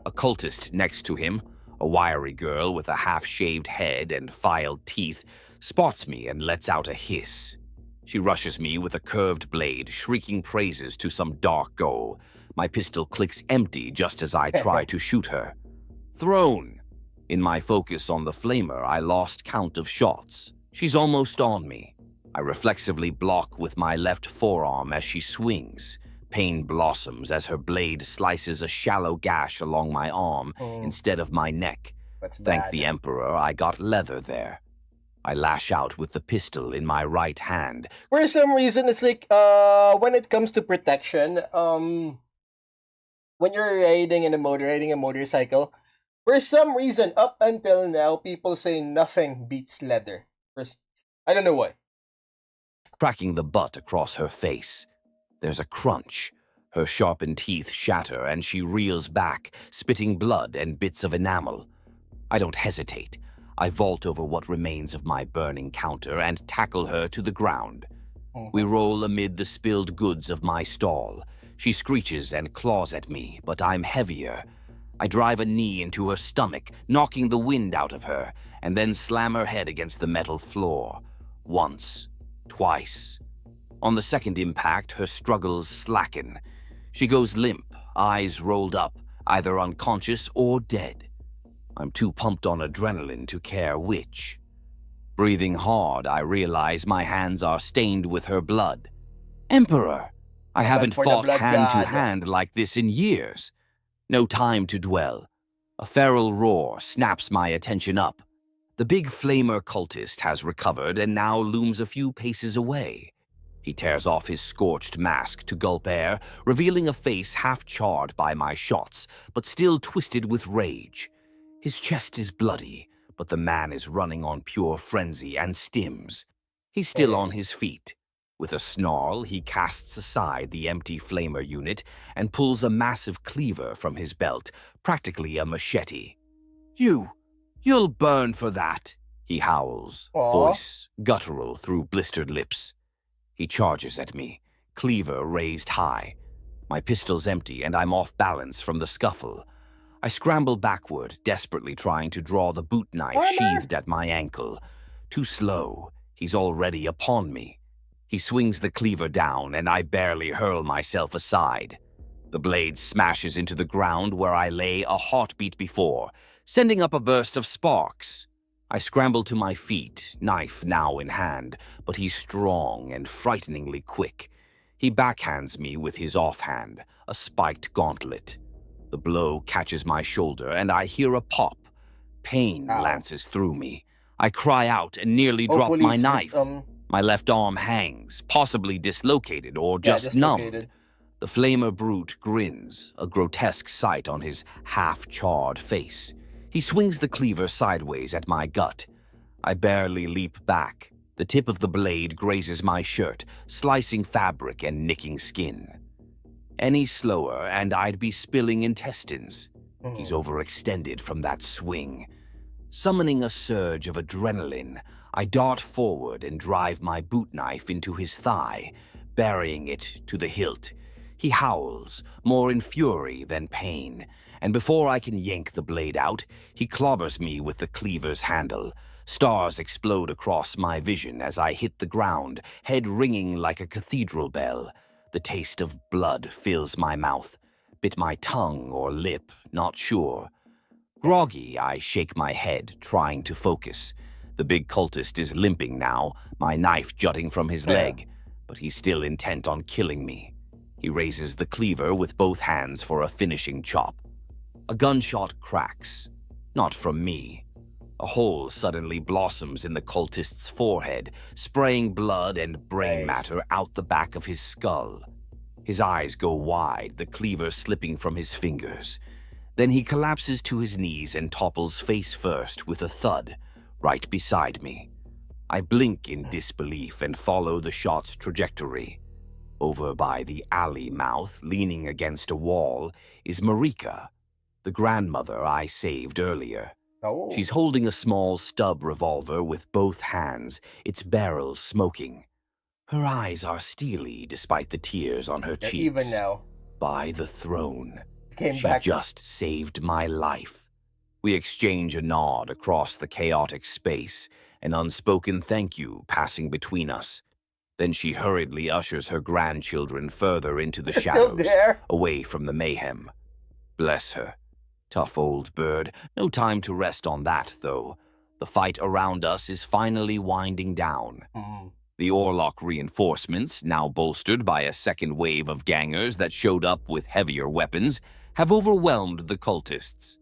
A cultist next to him, a wiry girl with a half-shaved head and filed teeth, spots me and lets out a hiss. She rushes me with a curved blade, shrieking praises to some dark goal. My pistol clicks empty just as I try to shoot her. Thrown! In my focus on the flamer, I lost count of shots. She's almost on me. I reflexively block with my left forearm as she swings. Pain blossoms as her blade slices a shallow gash along my arm instead of my neck. Thank the Emperor, I got leather there. I lash out with the pistol in my right hand. For some reason, it's like, when it comes to protection, when you're riding a motorcycle, for some reason, up until now, people say nothing beats leather. I don't know why. Cracking the butt across her face. There's a crunch. Her sharpened teeth shatter and she reels back, spitting blood and bits of enamel. I don't hesitate. I vault over what remains of my burning counter and tackle her to the ground. We roll amid the spilled goods of my stall. She screeches and claws at me, but I'm heavier. I drive a knee into her stomach, knocking the wind out of her, and then slam her head against the metal floor. Once, twice. On the second impact, her struggles slacken. She goes limp, eyes rolled up, either unconscious or dead. I'm too pumped on adrenaline to care which. Breathing hard, I realize my hands are stained with her blood. Emperor! I haven't fought hand-to-hand like this in years. No time to dwell. A feral roar snaps my attention up. The big flamer cultist has recovered and now looms a few paces away. He tears off his scorched mask to gulp air, revealing a face half charred by my shots, but still twisted with rage. His chest is bloody, but the man is running on pure frenzy and stims. He's still on his feet. With a snarl, he casts aside the empty flamer unit and pulls a massive cleaver from his belt, practically a machete. You'll burn for that, he howls, voice guttural through blistered lips. He charges at me, cleaver raised high. My pistol's empty and I'm off balance from the scuffle. I scramble backward, desperately trying to draw the boot knife sheathed at my ankle. Too slow, he's already upon me. He swings the cleaver down and I barely hurl myself aside. The blade smashes into the ground where I lay a heartbeat before, sending up a burst of sparks. I scramble to my feet, knife now in hand, but he's strong and frighteningly quick. He backhands me with his offhand, a spiked gauntlet. The blow catches my shoulder, and I hear a pop. Pain Ow. lances through me. I cry out and nearly drop Hopefully my it's knife. just, My left arm hangs, possibly dislocated or just dislocated. numbed. The flamer brute grins, a grotesque sight on his half-charred face. He swings the cleaver sideways at my gut. I barely leap back. The tip of the blade grazes my shirt, slicing fabric and nicking skin. Any slower, and I'd be spilling intestines. He's overextended from that swing. Summoning a surge of adrenaline, I dart forward and drive my boot knife into his thigh, burying it to the hilt. He howls, more in fury than pain, and before I can yank the blade out, he clobbers me with the cleaver's handle. Stars explode across my vision as I hit the ground, head ringing like a cathedral bell. The taste of blood fills my mouth. Bit my tongue or lip, not sure. Groggy, I shake my head, trying to focus. The big cultist is limping now, my knife jutting from his leg, but he's still intent on killing me. He raises the cleaver with both hands for a finishing chop. A gunshot cracks. Not from me. A hole suddenly blossoms in the cultist's forehead, spraying blood and brain matter out the back of his skull. His eyes go wide, the cleaver slipping from his fingers. Then he collapses to his knees and topples face first with a thud, right beside me. I blink in disbelief and follow the shot's trajectory. Over by the alley mouth, leaning against a wall, is Marika, the grandmother I saved earlier. She's holding a small stub revolver with both hands, its barrel smoking. Her eyes are steely despite the tears on her cheeks. Even now. By the throne. Came She back. just saved my life. We exchange a nod across the chaotic space, an unspoken thank you passing between us. Then she hurriedly ushers her grandchildren further into the shadows, away from the mayhem. Bless her. Tough old bird. No time to rest on that, though. The fight around us is finally winding down. The Orlok reinforcements, now bolstered by a second wave of gangers that showed up with heavier weapons, have overwhelmed the cultists.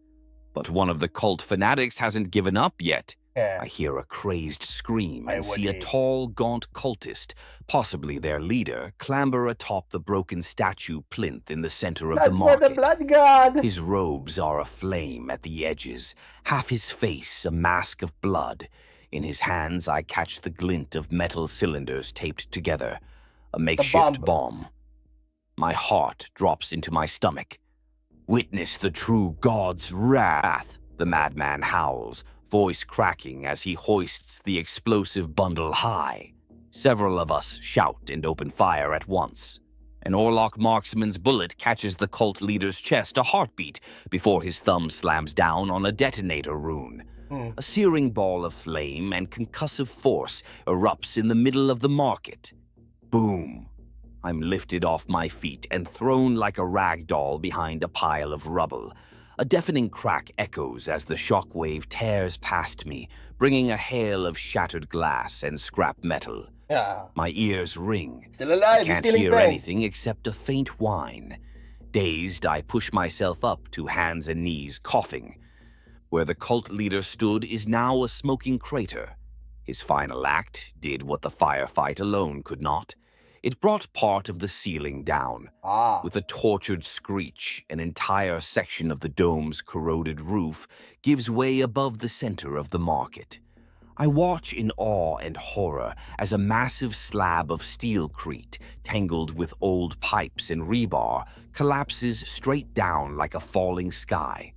But one of the cult fanatics hasn't given up yet. I hear a crazed scream and see a tall, gaunt cultist, possibly their leader, clamber atop the broken statue plinth in the center of the market. For the blood god! His robes are aflame at the edges, half his face a mask of blood. In his hands, I catch the glint of metal cylinders taped together, a makeshift bomb. My heart drops into my stomach. Witness the true god's wrath, the madman howls, voice cracking as he hoists the explosive bundle high. Several of us shout and open fire at once. An Orlok marksman's bullet catches the cult leader's chest a heartbeat before his thumb slams down on a detonator rune. A searing ball of flame and concussive force erupts in the middle of the market. Boom! I'm lifted off my feet and thrown like a rag doll behind a pile of rubble. A deafening crack echoes as the shockwave tears past me, bringing a hail of shattered glass and scrap metal. My ears ring. Still alive, I can't hear anything except a faint whine. Dazed, I push myself up to hands and knees, coughing. Where the cult leader stood is now a smoking crater. His final act did what the firefight alone could not. It brought part of the ceiling down. With a tortured screech, an entire section of the dome's corroded roof gives way above the center of the market. I watch in awe and horror as a massive slab of steelcrete, tangled with old pipes and rebar, collapses straight down like a falling sky.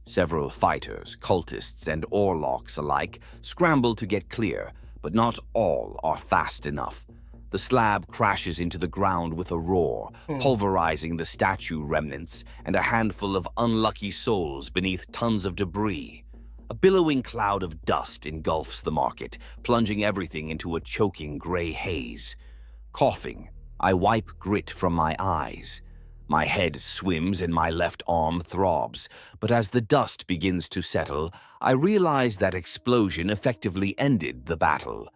Several fighters, cultists, and Orloks alike scramble to get clear, but not all are fast enough. The slab crashes into the ground with a roar, pulverizing the statue remnants and a handful of unlucky souls beneath tons of debris. A billowing cloud of dust engulfs the market, plunging everything into a choking gray haze. Coughing, I wipe grit from my eyes. My head swims and my left arm throbs, but as the dust begins to settle, I realize that explosion effectively ended the battle.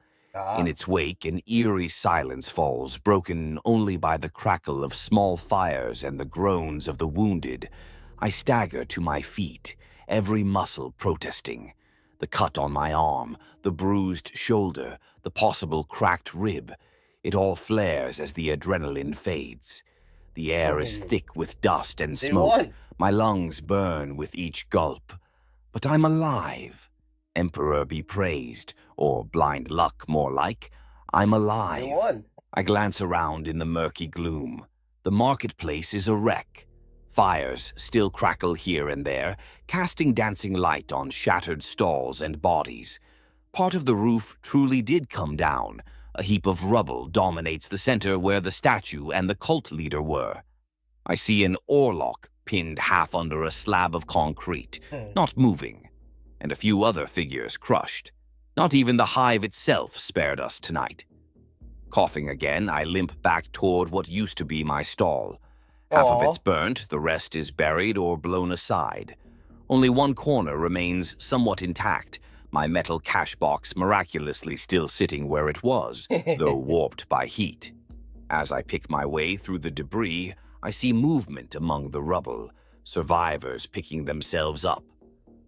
In its wake, an eerie silence falls, broken only by the crackle of small fires and the groans of the wounded. I stagger to my feet, every muscle protesting. The cut on my arm, the bruised shoulder, the possible cracked rib. It all flares as the adrenaline fades. The air is thick with dust and They smoke. won. My lungs burn with each gulp. But I'm alive. Emperor be praised, or blind luck more like. I'm They alive. won. I glance around in the murky gloom. The marketplace is a wreck. Fires still crackle here and there, casting dancing light on shattered stalls and bodies. Part of the roof truly did come down. A heap of rubble dominates the center where the statue and the cult leader were. I see an oarlock pinned half under a slab of concrete, not moving, and a few other figures crushed. Not even the hive itself spared us tonight. Coughing again, I limp back toward what used to be my stall. Half of it's burnt, the rest is buried or blown aside. Only one corner remains somewhat intact, my metal cash box miraculously still sitting where it was, though warped by heat. As I pick my way through the debris, I see movement among the rubble, survivors picking themselves up.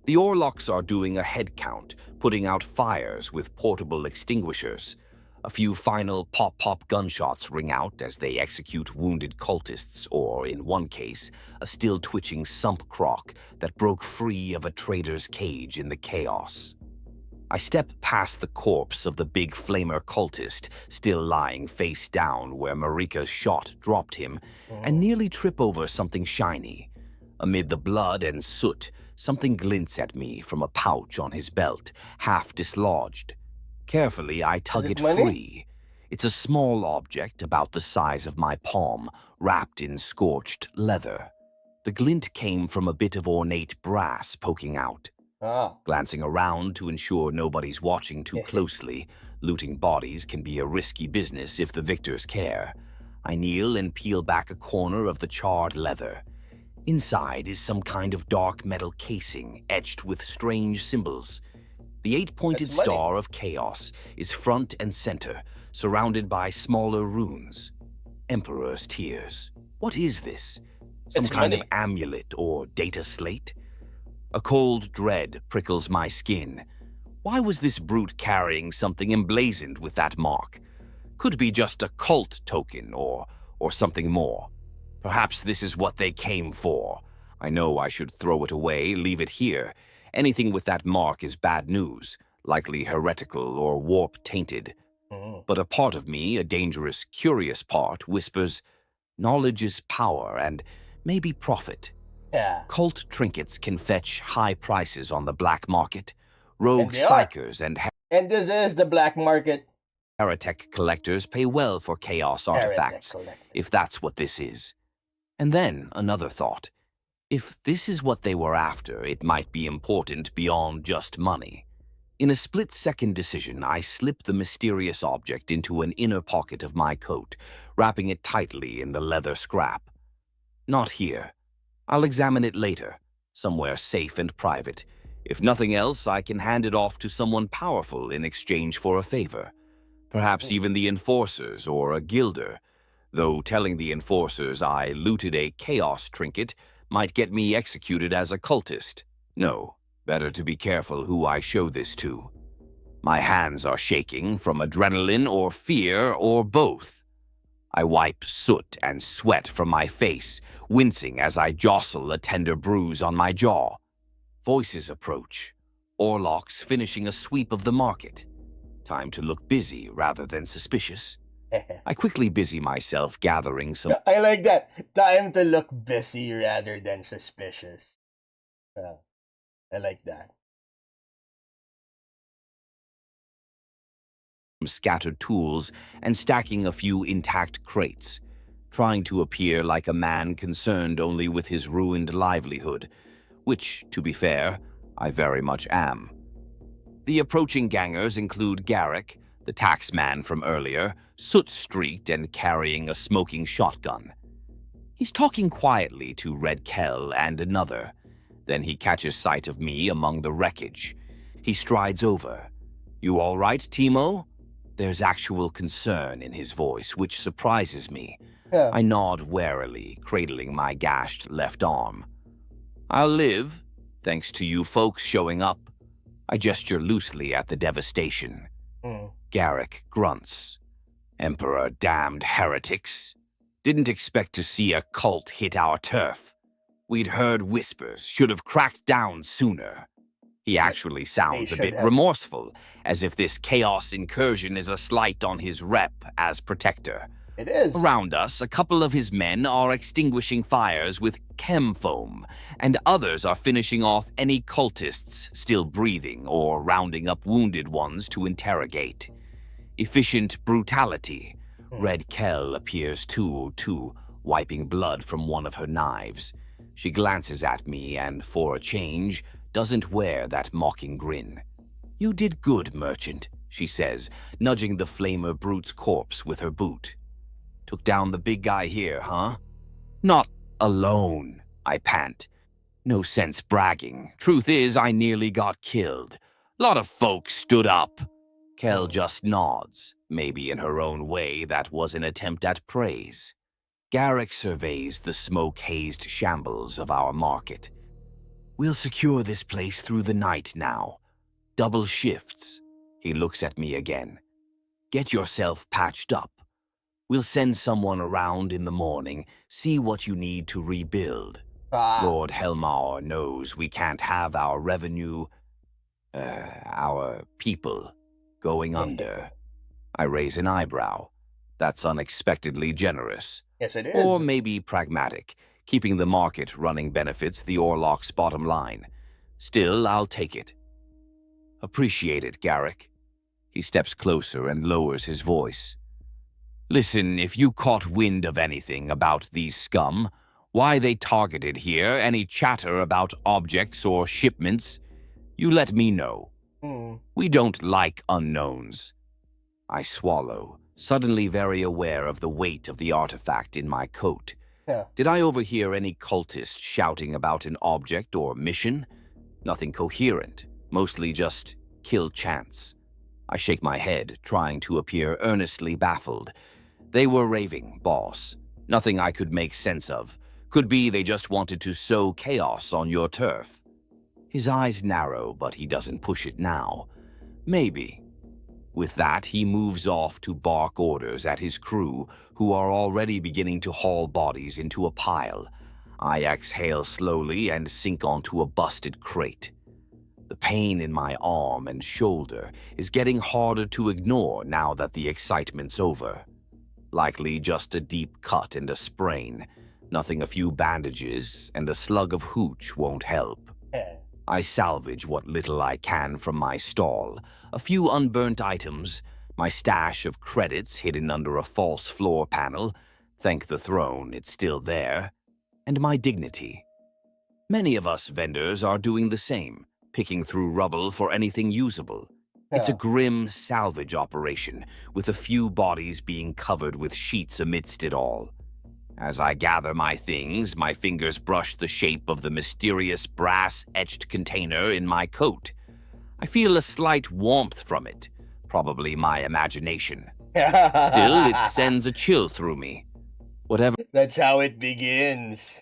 The Orlocks are doing a head count, putting out fires with portable extinguishers. A few final pop-pop gunshots ring out as they execute wounded cultists, or, in one case, a still-twitching sump croc that broke free of a trader's cage in the chaos. I step past the corpse of the big flamer cultist, still lying face down where Marika's shot dropped him, and nearly trip over something shiny. Amid the blood and soot, something glints at me from a pouch on his belt, half dislodged. Carefully, I tug it free. It's a small object about the size of my palm, wrapped in scorched leather. The glint came from a bit of ornate brass poking out. Glancing around to ensure nobody's watching too closely, looting bodies can be a risky business if the victors care. I kneel and peel back a corner of the charred leather. Inside is some kind of dark metal casing etched with strange symbols. The eight-pointed star of chaos is front and center, surrounded by smaller runes. Emperor's tears. What is this? Some kind of amulet or data slate? A cold dread prickles my skin. Why was this brute carrying something emblazoned with that mark? Could be just a cult token or something more. Perhaps this is what they came for. I know I should throw it away, leave it here. Anything with that mark is bad news, likely heretical or warp-tainted. But a part of me, a dangerous, curious part, whispers, knowledge is power and maybe profit. Cult trinkets can fetch high prices on the black market. Rogue psychers and this is the black market. Heretic collectors pay well for chaos artifacts, if that's what this is. And then another thought. If this is what they were after, it might be important beyond just money. In a split-second decision, I slip the mysterious object into an inner pocket of my coat, wrapping it tightly in the leather scrap. Not here. I'll examine it later, somewhere safe and private. If nothing else, I can hand it off to someone powerful in exchange for a favor. Perhaps even the enforcers or a guilder, though telling the enforcers I looted a chaos trinket might get me executed as a cultist. No, better to be careful who I show this to. My hands are shaking from adrenaline or fear or both. I wipe soot and sweat from my face, wincing as I jostle a tender bruise on my jaw. Voices approach. Orlocks finishing a sweep of the market. Time to look busy rather than suspicious. I quickly busy myself gathering some... I like that. Time to look busy rather than suspicious. I like that. Scattered tools and stacking a few intact crates, trying to appear like a man concerned only with his ruined livelihood, which, to be fair, I very much am. The approaching gangers include Garrick, the taxman from earlier, soot-streaked and carrying a smoking shotgun. He's talking quietly to Red Kell and another. Then he catches sight of me among the wreckage. He strides over. "You all right, Timo?" There's actual concern in his voice, which surprises me. Yeah. I nod warily, cradling my gashed left arm. "I'll live, thanks to you folks showing up." I gesture loosely at the devastation. Garrick grunts. "Emperor damned heretics. Didn't expect to see a cult hit our turf. We'd heard whispers, should have cracked down sooner." He actually sounds a should bit have. remorseful, as if this chaos incursion is a slight on his rep as protector. It is. Around us, a couple of his men are extinguishing fires with chem foam, and others are finishing off any cultists still breathing or rounding up wounded ones to interrogate. Efficient brutality. Red Kell appears too, wiping blood from one of her knives. She glances at me and, for a change, doesn't wear that mocking grin. "You did good, merchant," she says, nudging the flamer brute's corpse with her boot. "Took down the big guy here, huh?" "Not alone," I pant. "No sense bragging. Truth is, I nearly got killed. Lot of folks stood up." Kell just nods. Maybe in her own way that was an attempt at praise. Garrick surveys the smoke-hazed shambles of our market. "We'll secure this place through the night now. Double shifts." He looks at me again. "Get yourself patched up. We'll send someone around in the morning, see what you need to rebuild. Lord Helmar knows we can't have our revenue, our people, going under." I raise an eyebrow. That's unexpectedly generous. Yes, it is. Or maybe pragmatic. Keeping the market running benefits the Orloc's bottom line. Still, I'll take it. "Appreciate it, Garrick." He steps closer and lowers his voice. "Listen, if you caught wind of anything about these scum, why they targeted here, any chatter about objects or shipments, you let me know. We don't like unknowns." I swallow, suddenly very aware of the weight of the artifact in my coat. Yeah. Did I overhear any cultist shouting about an object or mission? Nothing coherent, mostly just kill chance. I shake my head, trying to appear earnestly baffled. "They were raving, boss. Nothing I could make sense of. Could be they just wanted to sow chaos on your turf." His eyes narrow, but he doesn't push it now. "Maybe." With that, he moves off to bark orders at his crew, who are already beginning to haul bodies into a pile. I exhale slowly and sink onto a busted crate. The pain in my arm and shoulder is getting harder to ignore now that the excitement's over. Likely just a deep cut and a sprain. Nothing a few bandages and a slug of hooch won't help. I salvage what little I can from my stall, a few unburnt items, my stash of credits hidden under a false floor panel, thank the throne it's still there, and my dignity. Many of us vendors are doing the same, picking through rubble for anything usable. It's a grim salvage operation, with a few bodies being covered with sheets amidst it all. As I gather my things, my fingers brush the shape of the mysterious brass-etched container in my coat. I feel a slight warmth from it, probably my imagination. Still, it sends a chill through me. Whatever. That's how it begins.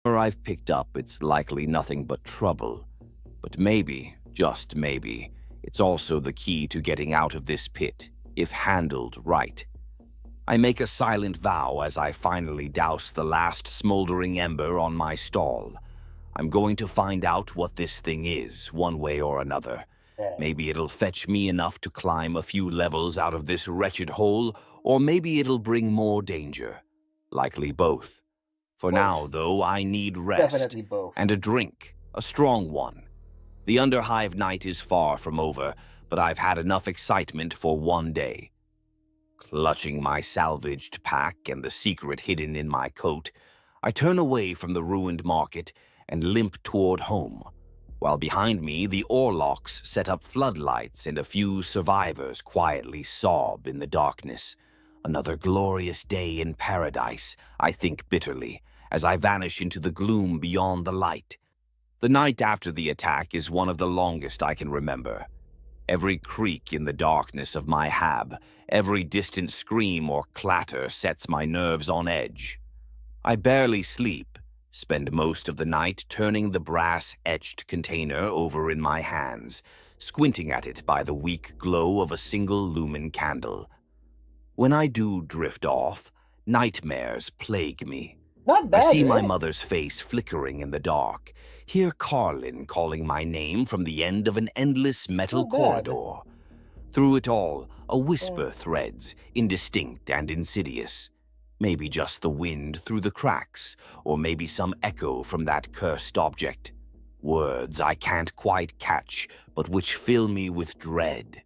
I've picked up, it's likely nothing but trouble. But maybe, just maybe, it's also the key to getting out of this pit, if handled right. I make a silent vow as I finally douse the last smoldering ember on my stall. I'm going to find out what this thing is, one way or another. Maybe it'll fetch me enough to climb a few levels out of this wretched hole, or maybe it'll bring more danger. Likely both. For now, though, I need rest. Definitely both. And a drink, a strong one. The Underhive night is far from over, but I've had enough excitement for one day. Clutching my salvaged pack and the secret hidden in my coat, I turn away from the ruined market and limp toward home, while behind me the Orlocks set up floodlights and a few survivors quietly sob in the darkness. Another glorious day in paradise, I think bitterly, as I vanish into the gloom beyond the light. The night after the attack is one of the longest I can remember. Every creak in the darkness of my hab, every distant scream or clatter sets my nerves on edge. I barely sleep, spend most of the night turning the brass-etched container over in my hands, squinting at it by the weak glow of a single lumen candle. When I do drift off, nightmares plague me. Not I bad, see my right? mother's face flickering in the dark, hear Carlin calling my name from the end of an endless metal Not bad. corridor. Through it all, a Mm. whisper threads, indistinct and insidious. Maybe just the wind through the cracks, or maybe some echo from that cursed object. Words I can't quite catch, but which fill me with dread.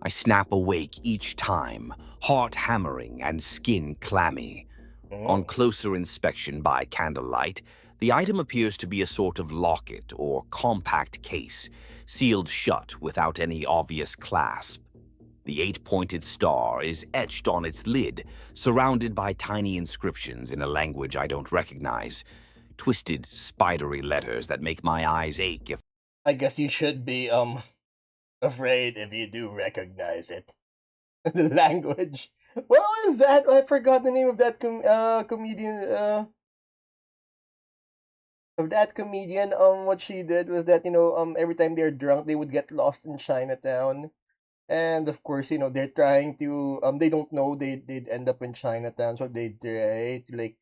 I snap awake each time, heart hammering and skin clammy. On Mm. closer inspection by candlelight, the item appears to be a sort of locket or compact case, sealed shut without any obvious clasp. The eight-pointed star is etched on its lid, surrounded by tiny inscriptions in a language I don't recognize, twisted, spidery letters that make my eyes ache if I guess you should be afraid if you do recognize it. The language. What was that? I forgot the name of that comedian. Of that comedian. What she did was that every time they're drunk, they would get lost in Chinatown, and of course they're trying to they don't know they'd end up in Chinatown, so they try to like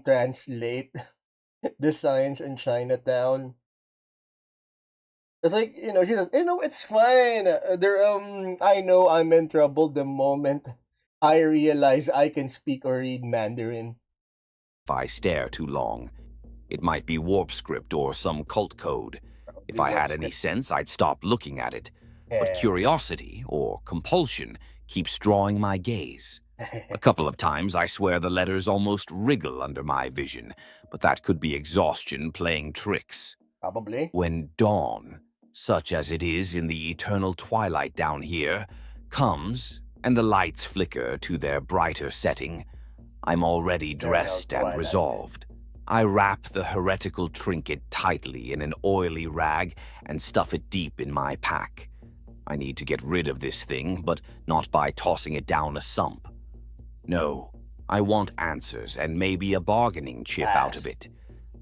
translate the signs in Chinatown. It's like she says, it's fine. I know I'm in trouble the moment I realize I can speak or read Mandarin. I stare too long. It might be warp script or some cult code. If Probably I warp had any script. sense, I'd stop looking at it. But Yeah. curiosity, or compulsion, keeps drawing my gaze. A couple of times I swear the letters almost wriggle under my vision, but that could be exhaustion playing tricks. Probably. When dawn, such as it is in the eternal twilight down here, comes and the lights flicker to their brighter setting, I'm already Eternal dressed and twilight. resolved. I wrap the heretical trinket tightly in an oily rag and stuff it deep in my pack. I need to get rid of this thing, but not by tossing it down a sump. No, I want answers and maybe a bargaining chip out of it.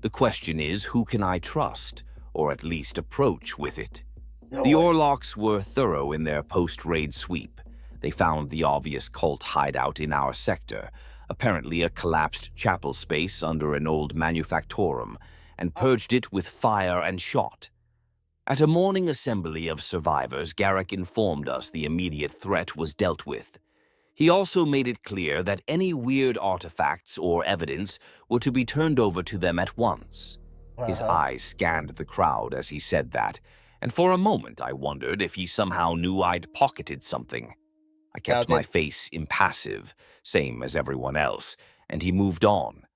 The question is, who can I trust, or at least approach with it? No The one. Orlocks were thorough in their post-raid sweep. They found the obvious cult hideout in our sector, apparently a collapsed chapel space under an old manufactorum, and purged it with fire and shot. At a morning assembly of survivors, Garrick informed us the immediate threat was dealt with. He also made it clear that any weird artifacts or evidence were to be turned over to them at once. His Uh-huh. eyes scanned the crowd as he said that, and for a moment I wondered if he somehow knew I'd pocketed something. I kept Doubt my it. face impassive, same as everyone else, and he moved on.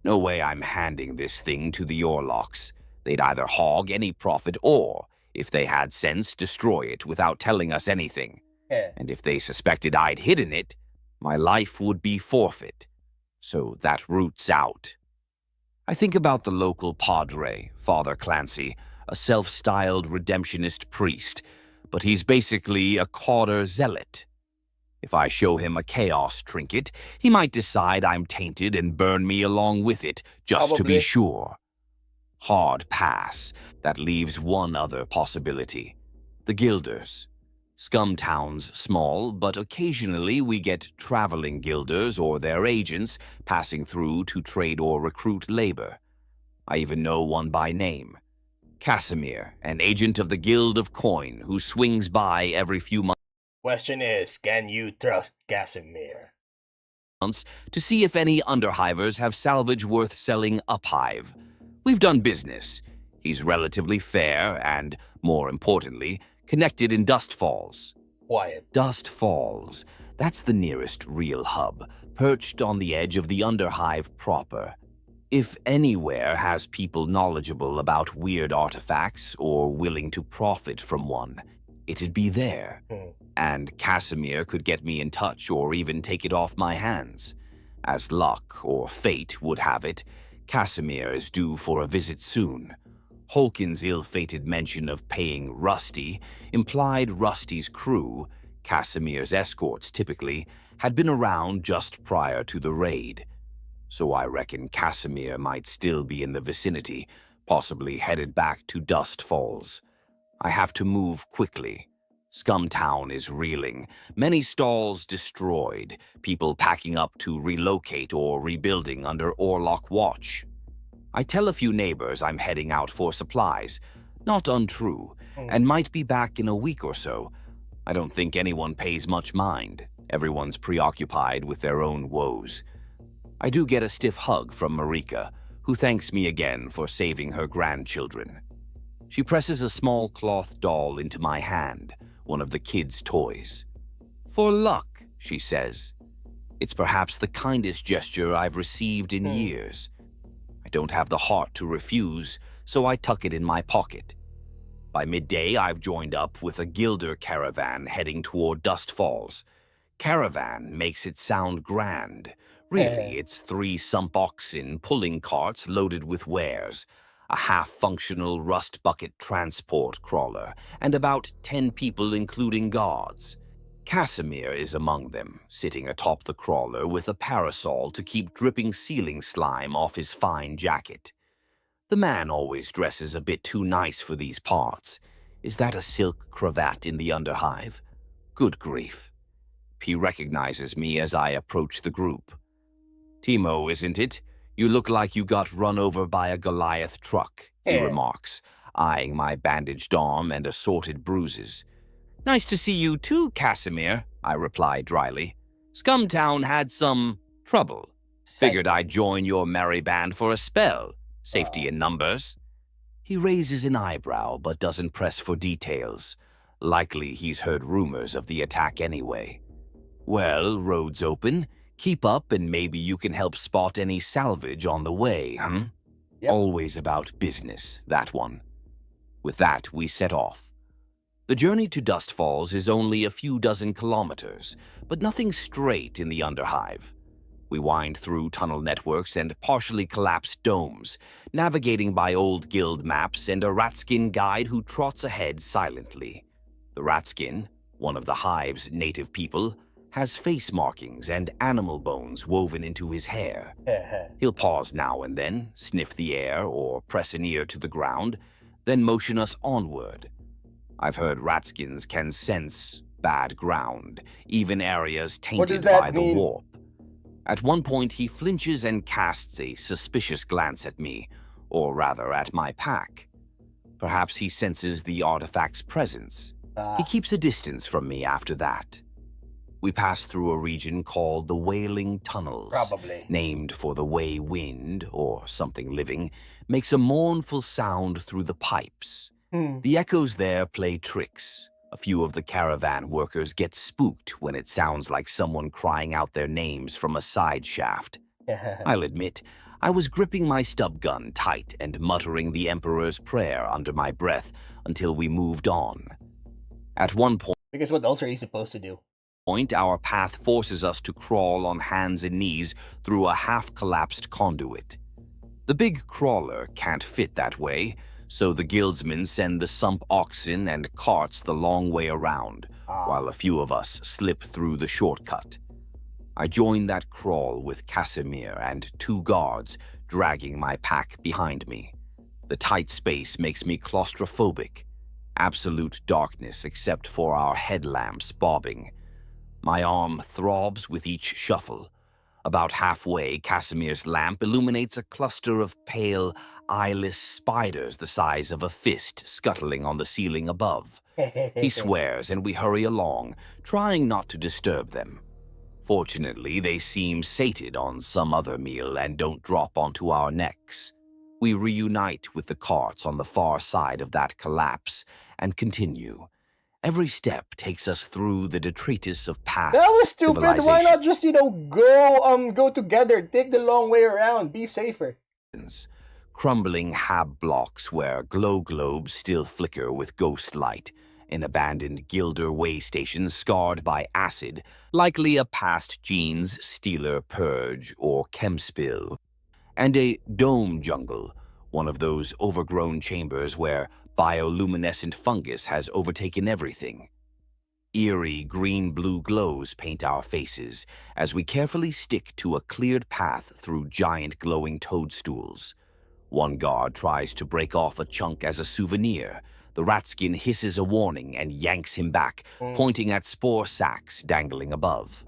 No way I'm handing this thing to the Orlocks. They'd either hog any profit or, if they had sense, destroy it without telling us anything. Yeah. And if they suspected I'd hidden it, my life would be forfeit. So that root's out. I think about the local padre, Father Clancy, a self-styled redemptionist priest, but he's basically a Cawder zealot. If I show him a chaos trinket, he might decide I'm tainted and burn me along with it, just to be Probably. sure. Hard pass. That leaves one other possibility. The Guilders. Scum towns small, but occasionally we get traveling Guilders or their agents passing through to trade or recruit labor. I even know one by name. Casimir, an agent of the Guild of Coin who swings by every few Question is, can you trust Casimir? months to see if any Underhivers have salvage worth selling Uphive. We've done business. He's relatively fair and, more importantly, connected in Dust Falls. Quiet. Dust Falls. That's the nearest real hub, perched on the edge of the Underhive proper. If anywhere has people knowledgeable about weird artifacts or willing to profit from one, it'd be there. And Casimir could get me in touch or even take it off my hands. As luck or fate would have it, Casimir is due for a visit soon. Holkin's ill-fated mention of paying Rusty implied Rusty's crew, Casimir's escorts typically, had been around just prior to the raid. So I reckon Casimir might still be in the vicinity, possibly headed back to Dust Falls. I have to move quickly. Scumtown is reeling, many stalls destroyed, people packing up to relocate or rebuilding under Orlok watch. I tell a few neighbors I'm heading out for supplies, not untrue, and might be back in a week or so. I don't think anyone pays much mind. Everyone's preoccupied with their own woes. I do get a stiff hug from Marika, who thanks me again for saving her grandchildren. She presses a small cloth doll into my hand, one of the kids' toys. "For luck," she says. It's perhaps the kindest gesture I've received in years. I don't have the heart to refuse, so I tuck it in my pocket. By midday, I've joined up with a Gilder caravan heading toward Dust Falls. Caravan makes it sound grand. Really, it's 3 sump oxen pulling carts loaded with wares, a half-functional rust bucket transport crawler, and about 10 people including guards. Casimir is among them, sitting atop the crawler with a parasol to keep dripping ceiling slime off his fine jacket. The man always dresses a bit too nice for these parts. Is that a silk cravat in the Underhive? Good grief. He recognizes me as I approach the group. "Timo, isn't it? You look like you got run over by a Goliath truck," he remarks, eyeing my bandaged arm and assorted bruises. "Nice to see you too, Casimir," I reply dryly. "Scumtown had some trouble. Figured I'd join your merry band for a spell. Safety in numbers." He raises an eyebrow but doesn't press for details. Likely he's heard rumors of the attack anyway. "Well, road's open. Keep up and maybe you can help spot any salvage on the way, huh?" Yep. Always about business, that one. With that, we set off. The journey to Dust Falls is only a few dozen kilometers, but nothing straight in the Underhive. We wind through tunnel networks and partially collapsed domes, navigating by old guild maps and a ratskin guide who trots ahead silently. The ratskin, one of the Hive's native people, has face markings and animal bones woven into his hair. He'll pause now and then, sniff the air or press an ear to the ground, then motion us onward. I've heard ratskins can sense bad ground, even areas tainted by the warp. At one point, he flinches and casts a suspicious glance at me, or rather at my pack. Perhaps he senses the artifact's presence. He keeps a distance from me after that. We pass through a region called the Wailing Tunnels, named for the way wind, or something living, makes a mournful sound through the pipes. The echoes there play tricks. A few of the caravan workers get spooked when it sounds like someone crying out their names from a side shaft. I'll admit, I was gripping my stub gun tight and muttering the Emperor's prayer under my breath until we moved on. At one point, Because what else are you supposed to do? our path forces us to crawl on hands and knees through a half-collapsed conduit. The big crawler can't fit that way, so the guildsmen send the sump oxen and carts the long way around, while a few of us slip through the shortcut. I join that crawl with Casimir and 2 guards dragging my pack behind me. The tight space makes me claustrophobic. Absolute darkness except for our headlamps bobbing. My arm throbs with each shuffle. About halfway, Casimir's lamp illuminates a cluster of pale, eyeless spiders the size of a fist scuttling on the ceiling above. He swears and we hurry along, trying not to disturb them. Fortunately, they seem sated on some other meal and don't drop onto our necks. We reunite with the carts on the far side of that collapse and continue. Every step takes us through the detritus of past That was stupid. Why civilization. not just, go together, take the long way around, be safer. crumbling hab blocks where glow globes still flicker with ghost light, an abandoned Gilder way station scarred by acid, likely a past genes stealer purge or chem spill, and a dome jungle, one of those overgrown chambers where bioluminescent fungus has overtaken everything. Eerie green-blue glows paint our faces as we carefully stick to a cleared path through giant glowing toadstools. One guard tries to break off a chunk as a souvenir. The ratskin hisses a warning and yanks him back, pointing at spore sacs dangling above.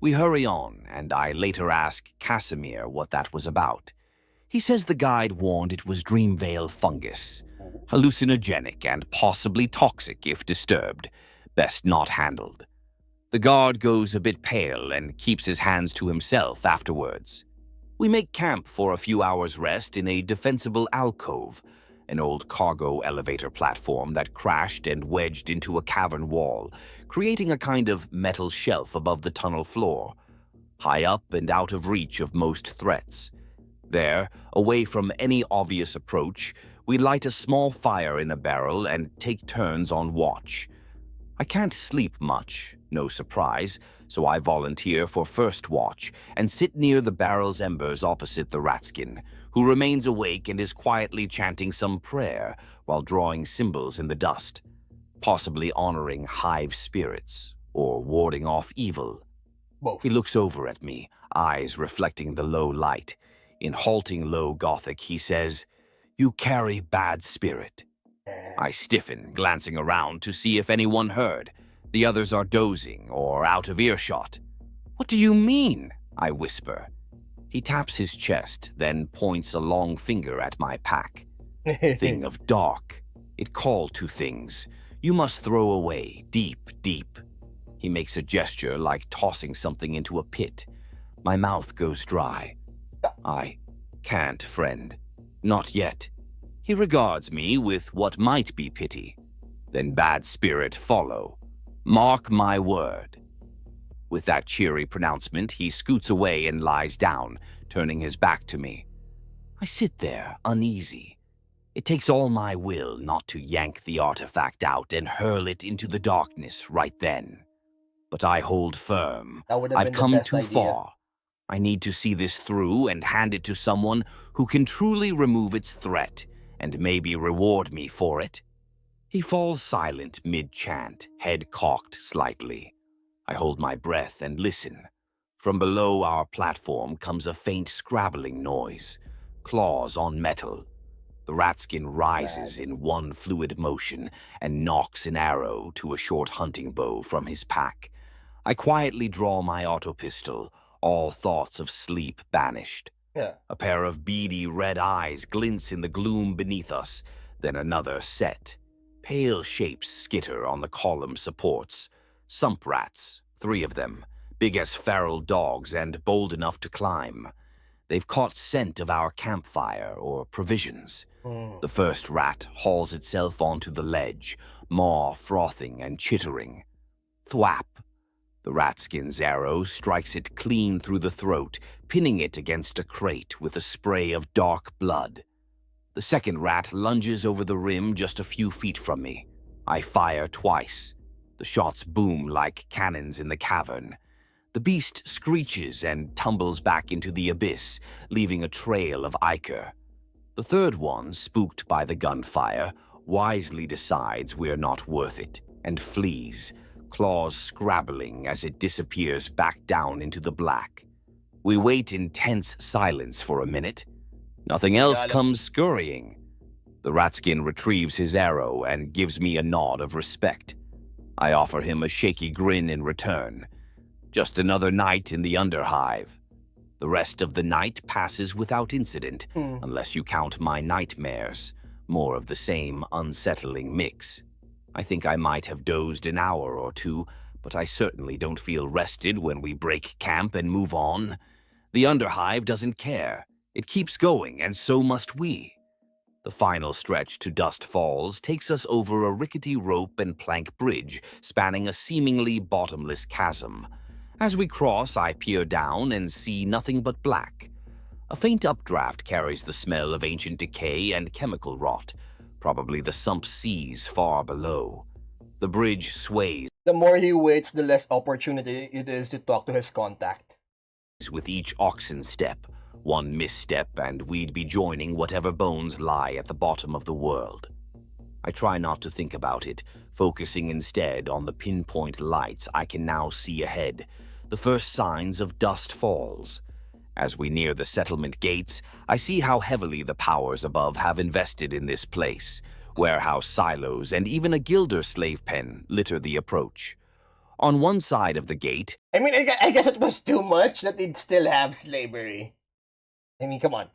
We hurry on, and I later ask Casimir what that was about. He says the guide warned it was Dreamvale fungus, hallucinogenic and possibly toxic if disturbed, best not handled. The guard goes a bit pale and keeps his hands to himself afterwards. We make camp for a few hours' rest in a defensible alcove, an old cargo elevator platform that crashed and wedged into a cavern wall, creating a kind of metal shelf above the tunnel floor, high up and out of reach of most threats. There, away from any obvious approach, we light a small fire in a barrel and take turns on watch. I can't sleep much, no surprise, so I volunteer for first watch and sit near the barrel's embers opposite the ratskin, who remains awake and is quietly chanting some prayer while drawing symbols in the dust, possibly honoring hive spirits or warding off evil. Both. He looks over at me, eyes reflecting the low light. In halting low Gothic, he says, "You carry bad spirit." I stiffen, glancing around to see if anyone heard. The others are dozing or out of earshot. "What do you mean?" I whisper. He taps his chest, then points a long finger at my pack. "Thing of dark. It called to things. You must throw away, deep, deep." He makes a gesture like tossing something into a pit. My mouth goes dry. "I can't, friend. Not yet." He regards me with what might be pity. "Then bad spirit follow. Mark my word." With that cheery pronouncement, he scoots away and lies down, turning his back to me. I sit there, uneasy. It takes all my will not to yank the artifact out and hurl it into the darkness right then. But I hold firm. That would have I've been the come best too idea. far. I need to see this through and hand it to someone who can truly remove its threat and maybe reward me for it. He falls silent mid-chant, head cocked slightly. I hold my breath and listen. From below our platform comes a faint scrabbling noise, claws on metal. The ratskin rises in one fluid motion and knocks an arrow to a short hunting bow from his pack. I quietly draw my auto pistol, all thoughts of sleep banished. A pair of beady red eyes glints in the gloom beneath us, then another set. Pale shapes skitter on the column supports. Sump rats, 3 of them, big as feral dogs and bold enough to climb. They've caught scent of our campfire or provisions. The first rat hauls itself onto the ledge, maw frothing and chittering. Thwap! The ratskin's arrow strikes it clean through the throat, pinning it against a crate with a spray of dark blood. The second rat lunges over the rim just a few feet from me. I fire twice. The shots boom like cannons in the cavern. The beast screeches and tumbles back into the abyss, leaving a trail of ichor. The third one, spooked by the gunfire, wisely decides we're not worth it, and flees, claws scrabbling as it disappears back down into the black. We wait in tense silence for a minute. Nothing else comes scurrying. The ratskin retrieves his arrow and gives me a nod of respect. I offer him a shaky grin in return. Just another night in the Underhive. The rest of the night passes without incident, unless you count my nightmares, more of the same unsettling mix. I think I might have dozed an hour or two, but I certainly don't feel rested when we break camp and move on. The Underhive doesn't care. It keeps going, and so must we. The final stretch to Dust Falls takes us over a rickety rope and plank bridge spanning a seemingly bottomless chasm. As we cross, I peer down and see nothing but black. A faint updraft carries the smell of ancient decay and chemical rot, probably the sump seas far below. The bridge sways The more he waits, the less opportunity it is to talk to his contact. with each oxen step. One misstep, and we'd be joining whatever bones lie at the bottom of the world. I try not to think about it, focusing instead on the pinpoint lights I can now see ahead, the first signs of Dust Falls. As we near the settlement gates, I see how heavily the powers above have invested in this place. Warehouse silos and even a gilder slave pen litter the approach. On one side of the gate, I mean, I guess it was too much that they'd still have slavery. I mean, come on.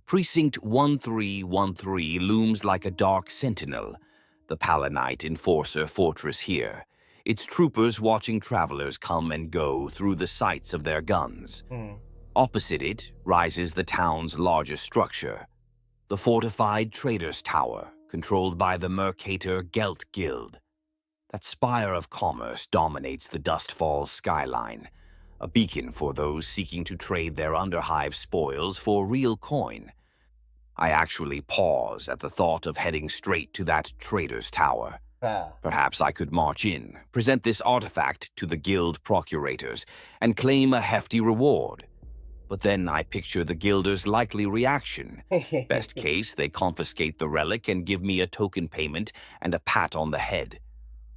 Precinct 1313 looms like a dark sentinel, the Palanite enforcer fortress here, its troopers watching travelers come and go through the sights of their guns. Opposite it rises the town's largest structure, the fortified Traders' Tower, controlled by the Mercator Gelt Guild. That spire of commerce dominates the Dust Falls skyline, a beacon for those seeking to trade their Underhive spoils for real coin. I actually pause at the thought of heading straight to that Trader's Tower. Perhaps I could march in, present this artifact to the guild procurators, and claim a hefty reward. But then I picture the guilders' likely reaction. Best case, they confiscate the relic and give me a token payment and a pat on the head.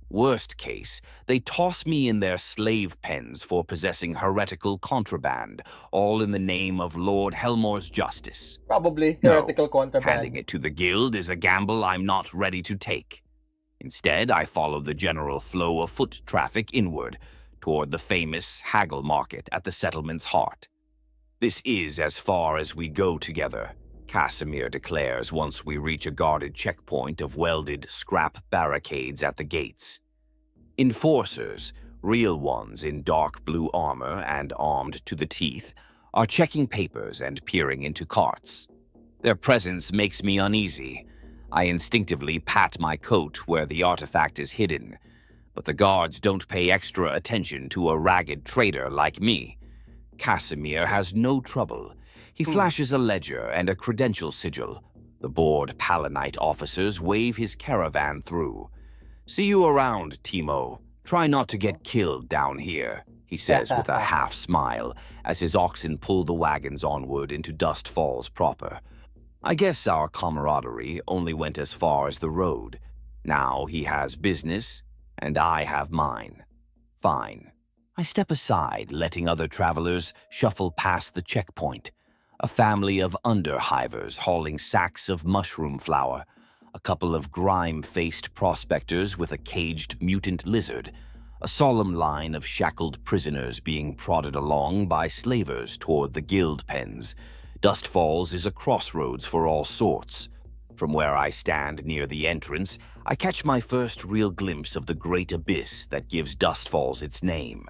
Worst case, they toss me in their slave pens for possessing heretical contraband, all in the name of Lord Helmore's justice. Probably No, heretical contraband. handing it to the guild is a gamble I'm not ready to take. Instead, I follow the general flow of foot traffic inward, toward the famous haggle market at the settlement's heart. This is as far as we go together, Casimir declares once we reach a guarded checkpoint of welded scrap barricades at the gates. Enforcers, real ones in dark blue armor and armed to the teeth, are checking papers and peering into carts. Their presence makes me uneasy. I instinctively pat my coat where the artifact is hidden, but the guards don't pay extra attention to a ragged trader like me. Casimir has no trouble. He flashes a ledger and a credential sigil. The bored Palanite officers wave his caravan through. "See you around, Timo. Try not to get killed down here," he says with a half-smile as his oxen pull the wagons onward into Dust Falls proper. I guess our camaraderie only went as far as the road. Now he has business, and I have mine. Fine. I step aside, letting other travelers shuffle past the checkpoint. A family of underhivers hauling sacks of mushroom flour, a couple of grime-faced prospectors with a caged mutant lizard, a solemn line of shackled prisoners being prodded along by slavers toward the guild pens. Dust Falls is a crossroads for all sorts. From where I stand near the entrance, I catch my first real glimpse of the great abyss that gives Dust Falls its name.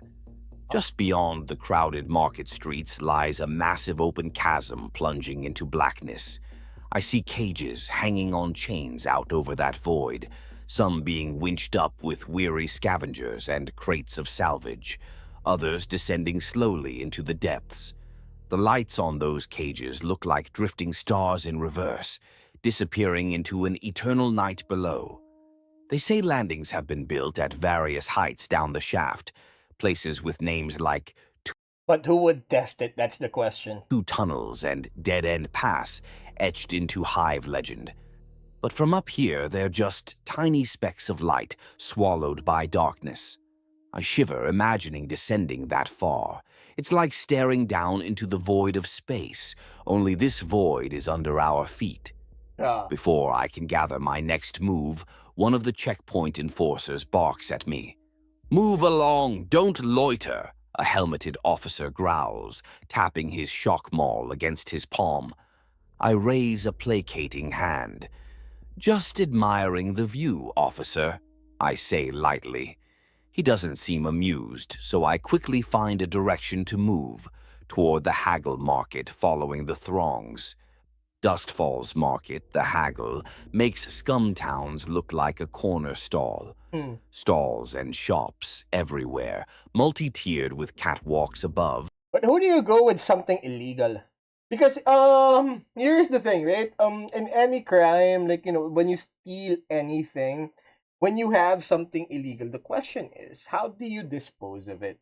Just beyond the crowded market streets lies a massive open chasm plunging into blackness. I see cages hanging on chains out over that void, some being winched up with weary scavengers and crates of salvage, others descending slowly into the depths. The lights on those cages look like drifting stars in reverse, disappearing into an eternal night below. They say landings have been built at various heights down the shaft, places with names like But who would test it? That's the question. Two Tunnels and Dead End Pass etched into Hive legend. But from up here, they're just tiny specks of light swallowed by darkness. I shiver imagining descending that far. It's like staring down into the void of space, only this void is under our feet. Before I can gather my next move, one of the checkpoint enforcers barks at me. "Move along, don't loiter," a helmeted officer growls, tapping his shock maul against his palm. I raise a placating hand. "Just admiring the view, officer," I say lightly. He doesn't seem amused, so I quickly find a direction to move, toward the haggle market following the throngs. Dust Falls Market, the haggle, makes scum towns look like a corner stall. Stalls and shops everywhere, multi-tiered with catwalks above. But who do you go with something illegal? Because here's the thing, right? In any crime, like when you steal anything, when you have something illegal, the question is, how do you dispose of it?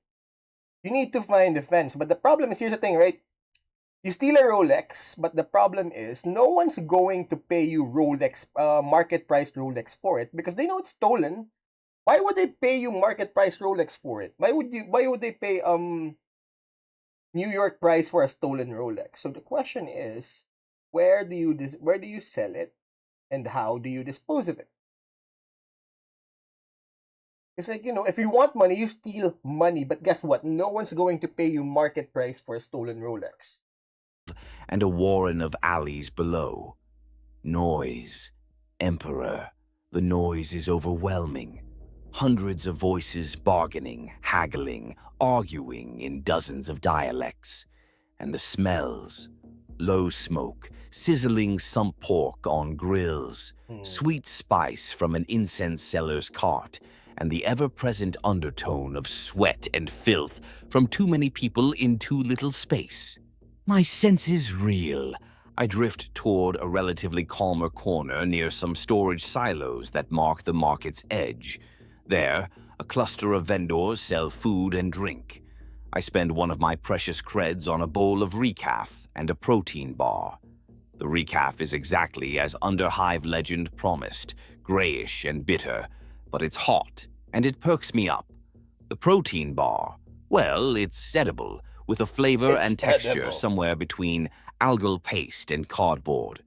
You need to find a fence. But the problem is, here's the thing, right? You steal a Rolex, but the problem is no one's going to pay you Rolex market price Rolex for it because they know it's stolen. Why would they pay you market price Rolex for it? Why would they pay New York price for a stolen Rolex? So the question is, where do you sell it and how do you dispose of it? It's like, if you want money, you steal money, but guess what? No one's going to pay you market price for a stolen Rolex. And a warren of alleys below. Noise. Emperor. The noise is overwhelming. Hundreds of voices bargaining, haggling, arguing in dozens of dialects. And the smells. Low smoke, sizzling some pork on grills, sweet spice from an incense seller's cart, and the ever-present undertone of sweat and filth from too many people in too little space. My senses reel. I drift toward a relatively calmer corner near some storage silos that mark the market's edge. There, a cluster of vendors sell food and drink. I spend one of my precious creds on a bowl of recaf and a protein bar. The recaf is exactly as Underhive legend promised, grayish and bitter, but it's hot, and it perks me up. The protein bar, well, it's edible, with a flavor It's and texture edible. somewhere between algal paste and cardboard.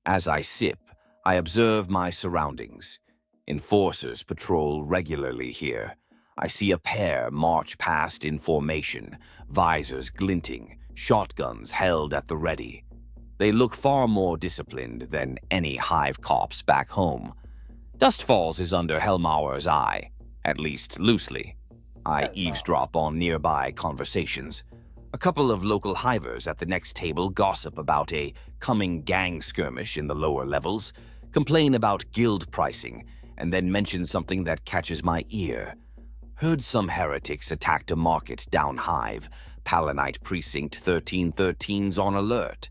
As I sip, I observe my surroundings. Enforcers patrol regularly here. I see a pair march past in formation, visors glinting, shotguns held at the ready. They look far more disciplined than any hive cops back home. Dust Falls is under Helmauer's eye, at least loosely. I eavesdrop on nearby conversations. A couple of local hivers at the next table gossip about a coming gang skirmish in the lower levels, complain about guild pricing, and then mention something that catches my ear. Heard some heretics attacked a market down Hive, Palanite Precinct 1313's on alert.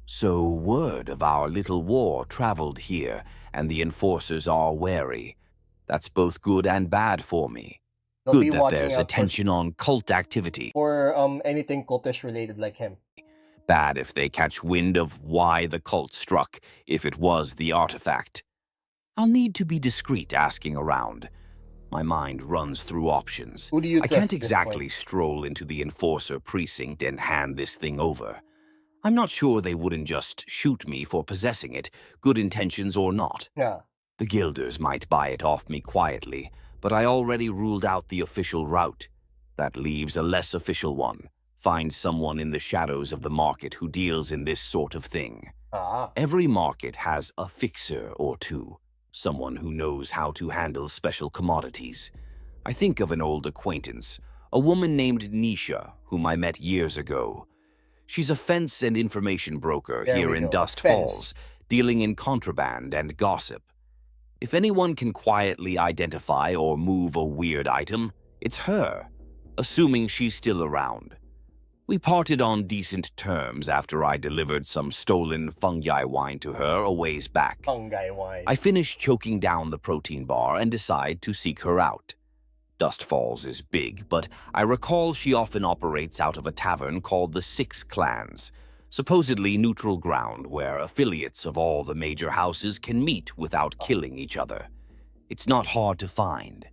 So word of our little war traveled here, and the enforcers are wary. That's both good and bad for me. They'll be Good that watching there's out attention on cult activity. for anything cultish related like him. Bad if they catch wind of why the cult struck, if it was the artifact. I'll need to be discreet asking around. My mind runs through options. Who do you I trust can't at this exactly point? stroll into the enforcer precinct and hand this thing over. I'm not sure they wouldn't just shoot me for possessing it, good intentions or not. Yeah. The guilders might buy it off me quietly, but I already ruled out the official route. That leaves a less official one. Find someone in the shadows of the market who deals in this sort of thing. Ah. Every market has a fixer or two, someone who knows how to handle special commodities. I think of an old acquaintance, a woman named Nisha, whom I met years ago. She's a fence and information broker There here we in go. Dust Fence. Falls, dealing in contraband and gossip. If anyone can quietly identify or move a weird item, it's her, assuming she's still around. We parted on decent terms after I delivered some stolen fungi wine to her a ways back. Fungi wine. I finish choking down the protein bar and decide to seek her out. Dust Falls is big, but I recall she often operates out of a tavern called the Six Clans, supposedly neutral ground where affiliates of all the major houses can meet without killing each other. It's not hard to find.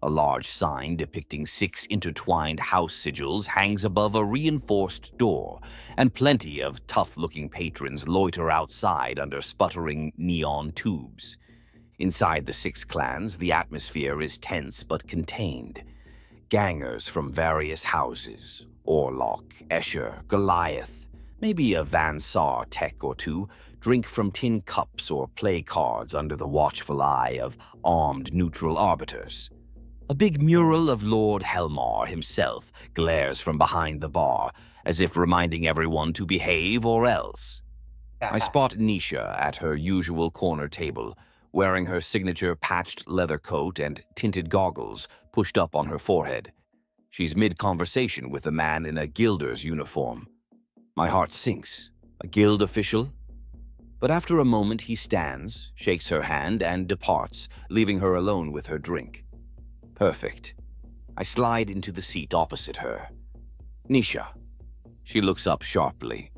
A large sign depicting 6 intertwined house sigils hangs above a reinforced door, and plenty of tough-looking patrons loiter outside under sputtering neon tubes. Inside the 6 clans, the atmosphere is tense but contained. Gangers from various houses, Orlok, Escher, Goliath, maybe a Van Saar tech or two, drink from tin cups or play cards under the watchful eye of armed neutral arbiters. A big mural of Lord Helmar himself glares from behind the bar, as if reminding everyone to behave or else. I spot Nisha at her usual corner table, wearing her signature patched leather coat and tinted goggles pushed up on her forehead. She's mid-conversation with a man in a guilder's uniform. My heart sinks. A guild official? But after a moment he stands, shakes her hand, and departs, leaving her alone with her drink. Perfect. I slide into the seat opposite her. Nisha. She looks up sharply,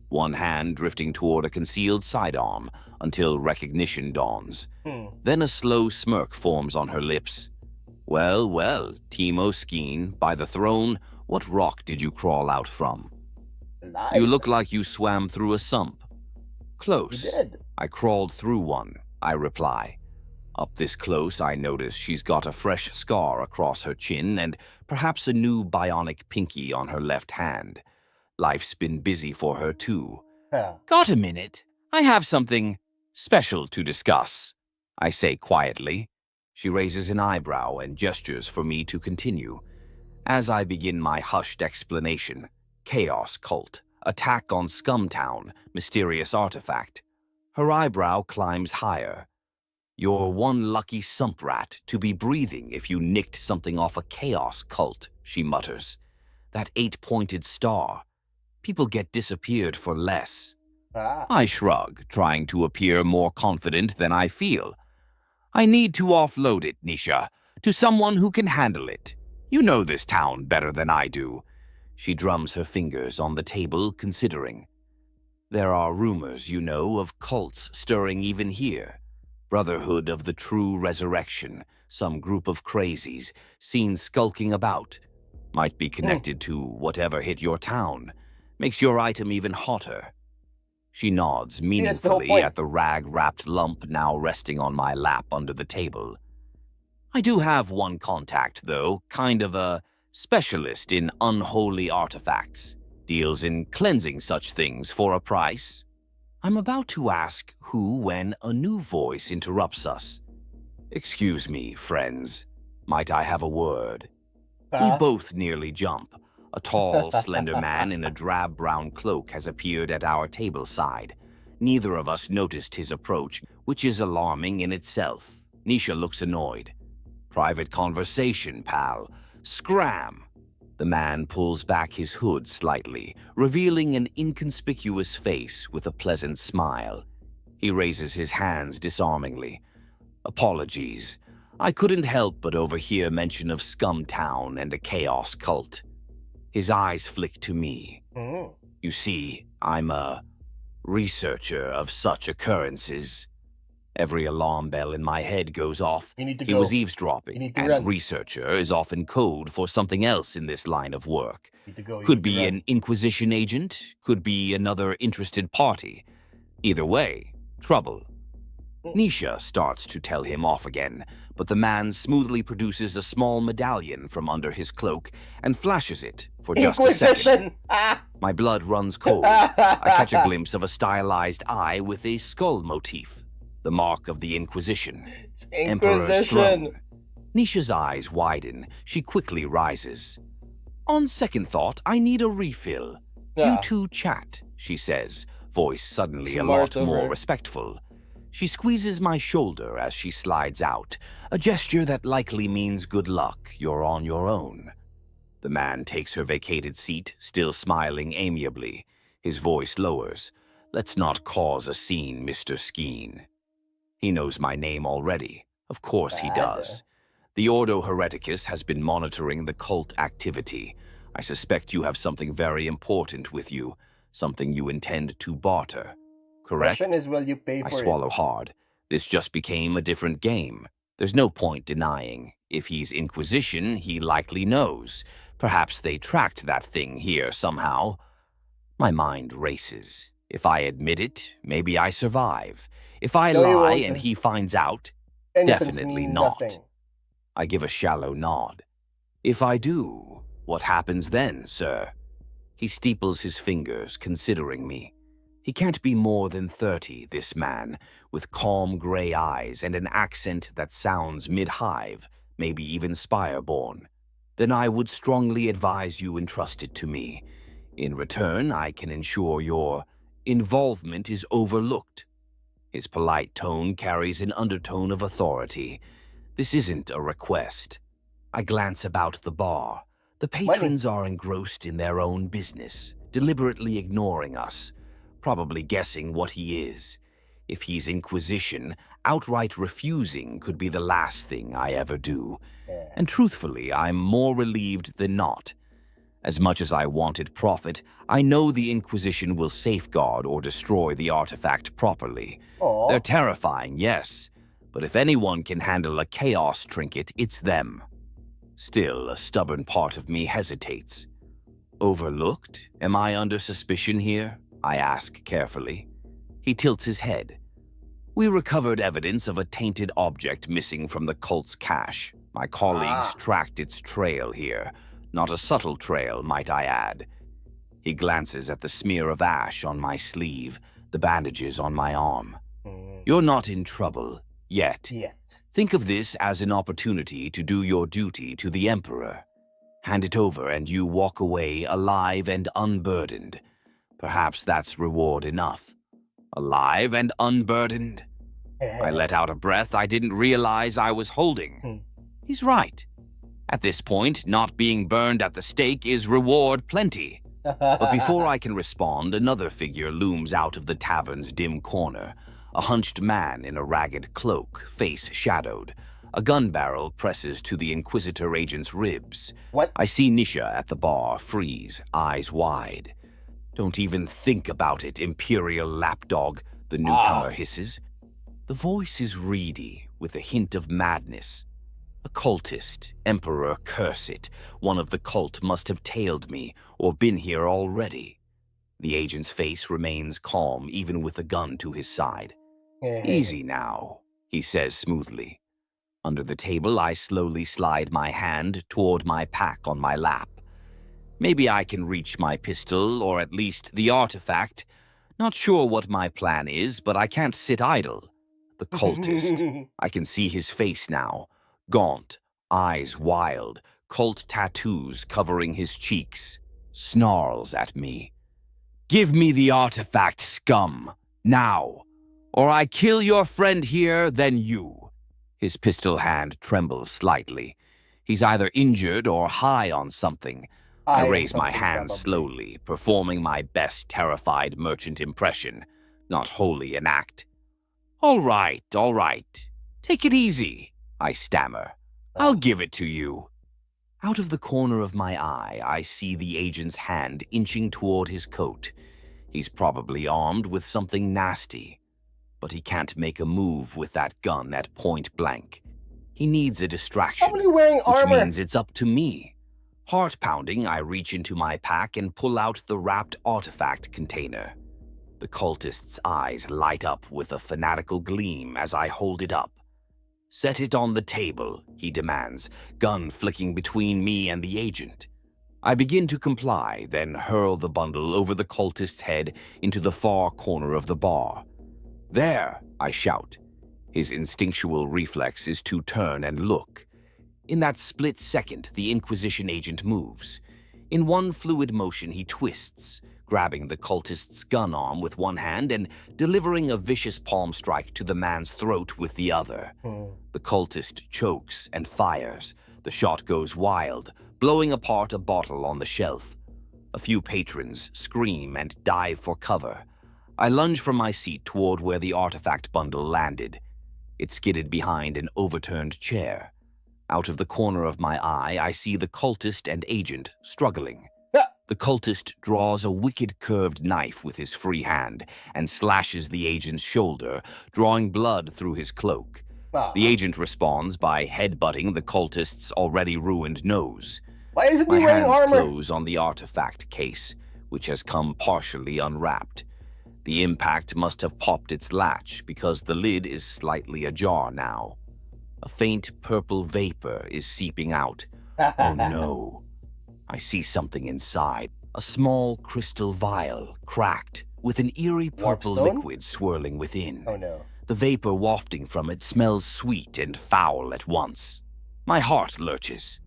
one hand drifting toward a concealed sidearm until recognition dawns. Then a slow smirk forms on her lips. Well, well, Timo Skeen, by the throne, what rock did you crawl out from? You look like you swam through a sump. Close. You did. I crawled through one, I reply. Up this close, I notice she's got a fresh scar across her chin and perhaps a new bionic pinky on her left hand. Life's been busy for her, too. Got a minute? I have something special to discuss, I say quietly. She raises an eyebrow and gestures for me to continue. As I begin my hushed explanation, chaos cult, attack on Scumtown, mysterious artifact. Her eyebrow climbs higher. You're one lucky sump rat to be breathing if you nicked something off a chaos cult, she mutters. That 8-pointed star. People get disappeared for less. I shrug, trying to appear more confident than I feel. I need to offload it, Nisha, to someone who can handle it. You know this town better than I do. She drums her fingers on the table, considering. There are rumors, you know, of cults stirring even here. Brotherhood of the True Resurrection, some group of crazies, seen skulking about. Might be connected to whatever hit your town. Makes your item even hotter. She nods meaningfully at the rag-wrapped lump now resting on my lap under the table. I do have one contact, though, kind of a specialist in unholy artifacts. Deals in cleansing such things for a price. I'm about to ask who when a new voice interrupts us. Excuse me, friends. Might I have a word? We both nearly jump. A tall, slender man in a drab brown cloak has appeared at our table side. Neither of us noticed his approach, which is alarming in itself. Nisha looks annoyed. Private conversation, pal. Scram! The man pulls back his hood slightly, revealing an inconspicuous face with a pleasant smile. He raises his hands disarmingly. Apologies. I couldn't help but overhear mention of Scumtown and a chaos cult. His eyes flick to me. You see, I'm a researcher of such occurrences. Every alarm bell in my head goes off. He was eavesdropping, and researcher is often code for something else in this line of work. Could be an Inquisition agent, could be another interested party. Either way, trouble. Nisha starts to tell him off again, but the man smoothly produces a small medallion from under his cloak and flashes it for just a second. My blood runs cold. I catch a glimpse of a stylized eye with a skull motif. The mark of the Inquisition. Emperor's throne. Nisha's eyes widen. She quickly rises. On second thought, I need a refill. You two chat, she says, voice suddenly a lot more respectful. She squeezes my shoulder as she slides out, a gesture that likely means good luck, you're on your own. The man takes her vacated seat, still smiling amiably. His voice lowers. Let's not cause a scene, Mr. Skeen. He knows my name already. Of course he does. The Ordo Hereticus has been monitoring the cult activity. I suspect you have something very important with you, something you intend to barter. Correct? Question is, will you pay for I swallow hard. This just became a different game. There's no point denying. If he's Inquisition, he likely knows. Perhaps they tracked that thing here somehow. My mind races. If I admit it, maybe I survive. If I lie and he finds out, definitely not. Nothing. I give a shallow nod. If I do, what happens then, sir? He steeples his fingers, considering me. He can't be more than 30, this man, with calm gray eyes and an accent that sounds mid-hive, maybe even Spireborn. Then I would strongly advise you entrust it to me. In return, I can ensure your involvement is overlooked. His polite tone carries an undertone of authority. This isn't a request. I glance about the bar. The patrons are engrossed in their own business, deliberately ignoring us, probably guessing what he is. If he's Inquisition, outright refusing could be the last thing I ever do. And truthfully, I'm more relieved than not. As much as I wanted profit, I know the Inquisition will safeguard or destroy the artifact properly. Aw. They're terrifying, yes, but if anyone can handle a chaos trinket, it's them. Still, a stubborn part of me hesitates. Overlooked? Am I under suspicion here? I ask carefully. He tilts his head. We recovered evidence of a tainted object missing from the cult's cache. My colleagues tracked its trail here. Not a subtle trail, might I add. He glances at the smear of ash on my sleeve, the bandages on my arm. You're not in trouble, yet. Think of this as an opportunity to do your duty to the Emperor. Hand it over and you walk away alive and unburdened. Perhaps that's reward enough. Alive and unburdened? I let out a breath I didn't realize I was holding. He's right. At this point, not being burned at the stake is reward plenty. But before I can respond, another figure looms out of the tavern's dim corner. A hunched man in a ragged cloak, face shadowed. A gun barrel presses to the Inquisitor agent's ribs. What? I see Nisha at the bar freeze, eyes wide. Don't even think about it, Imperial lapdog, the newcomer hisses. The voice is reedy, with a hint of madness. A cultist, Emperor curse it. One of the cult must have tailed me, or been here already. The agent's face remains calm, even with the gun to his side. Easy now, he says smoothly. Under the table, I slowly slide my hand toward my pack on my lap. Maybe I can reach my pistol, or at least the artifact. Not sure what my plan is, but I can't sit idle. The cultist. I can see his face now. Gaunt, eyes wild, cult tattoos covering his cheeks. Snarls at me. Give me the artifact, scum. Now. Or I kill your friend here, then you. His pistol hand trembles slightly. He's either injured or high on something. I raise my hand slowly, performing my best terrified merchant impression. Not wholly an act. All right. Take it easy, I stammer. I'll give it to you. Out of the corner of my eye, I see the agent's hand inching toward his coat. He's probably armed with something nasty. But he can't make a move with that gun at point blank. He needs a distraction, Probably wearing armor. which means it's up to me. Heart pounding, I reach into my pack and pull out the wrapped artifact container. The cultist's eyes light up with a fanatical gleam as I hold it up. Set it on the table, he demands, gun flicking between me and the agent. I begin to comply, then hurl the bundle over the cultist's head into the far corner of the bar. There, I shout. His instinctual reflex is to turn and look. In that split second, the Inquisition agent moves. In one fluid motion, he twists, grabbing the cultist's gun arm with one hand and delivering a vicious palm strike to the man's throat with the other. The cultist chokes and fires. The shot goes wild, blowing apart a bottle on the shelf. A few patrons scream and dive for cover. I lunge from my seat toward where the artifact bundle landed. It skidded behind an overturned chair. Out of the corner of my eye, I see the cultist and agent struggling. The cultist draws a wicked curved knife with his free hand and slashes the agent's shoulder, drawing blood through his cloak. The agent responds by headbutting the cultist's already ruined nose. Why isn't My he wearing hands armor? close on the artifact case, which has come partially unwrapped. The impact must have popped its latch because the lid is slightly ajar now. A faint purple vapor is seeping out. Oh no. I see something inside. A small crystal vial, cracked, with an eerie purple Warpstone? liquid swirling within. Oh no. The vapor wafting from it smells sweet and foul at once. My heart lurches.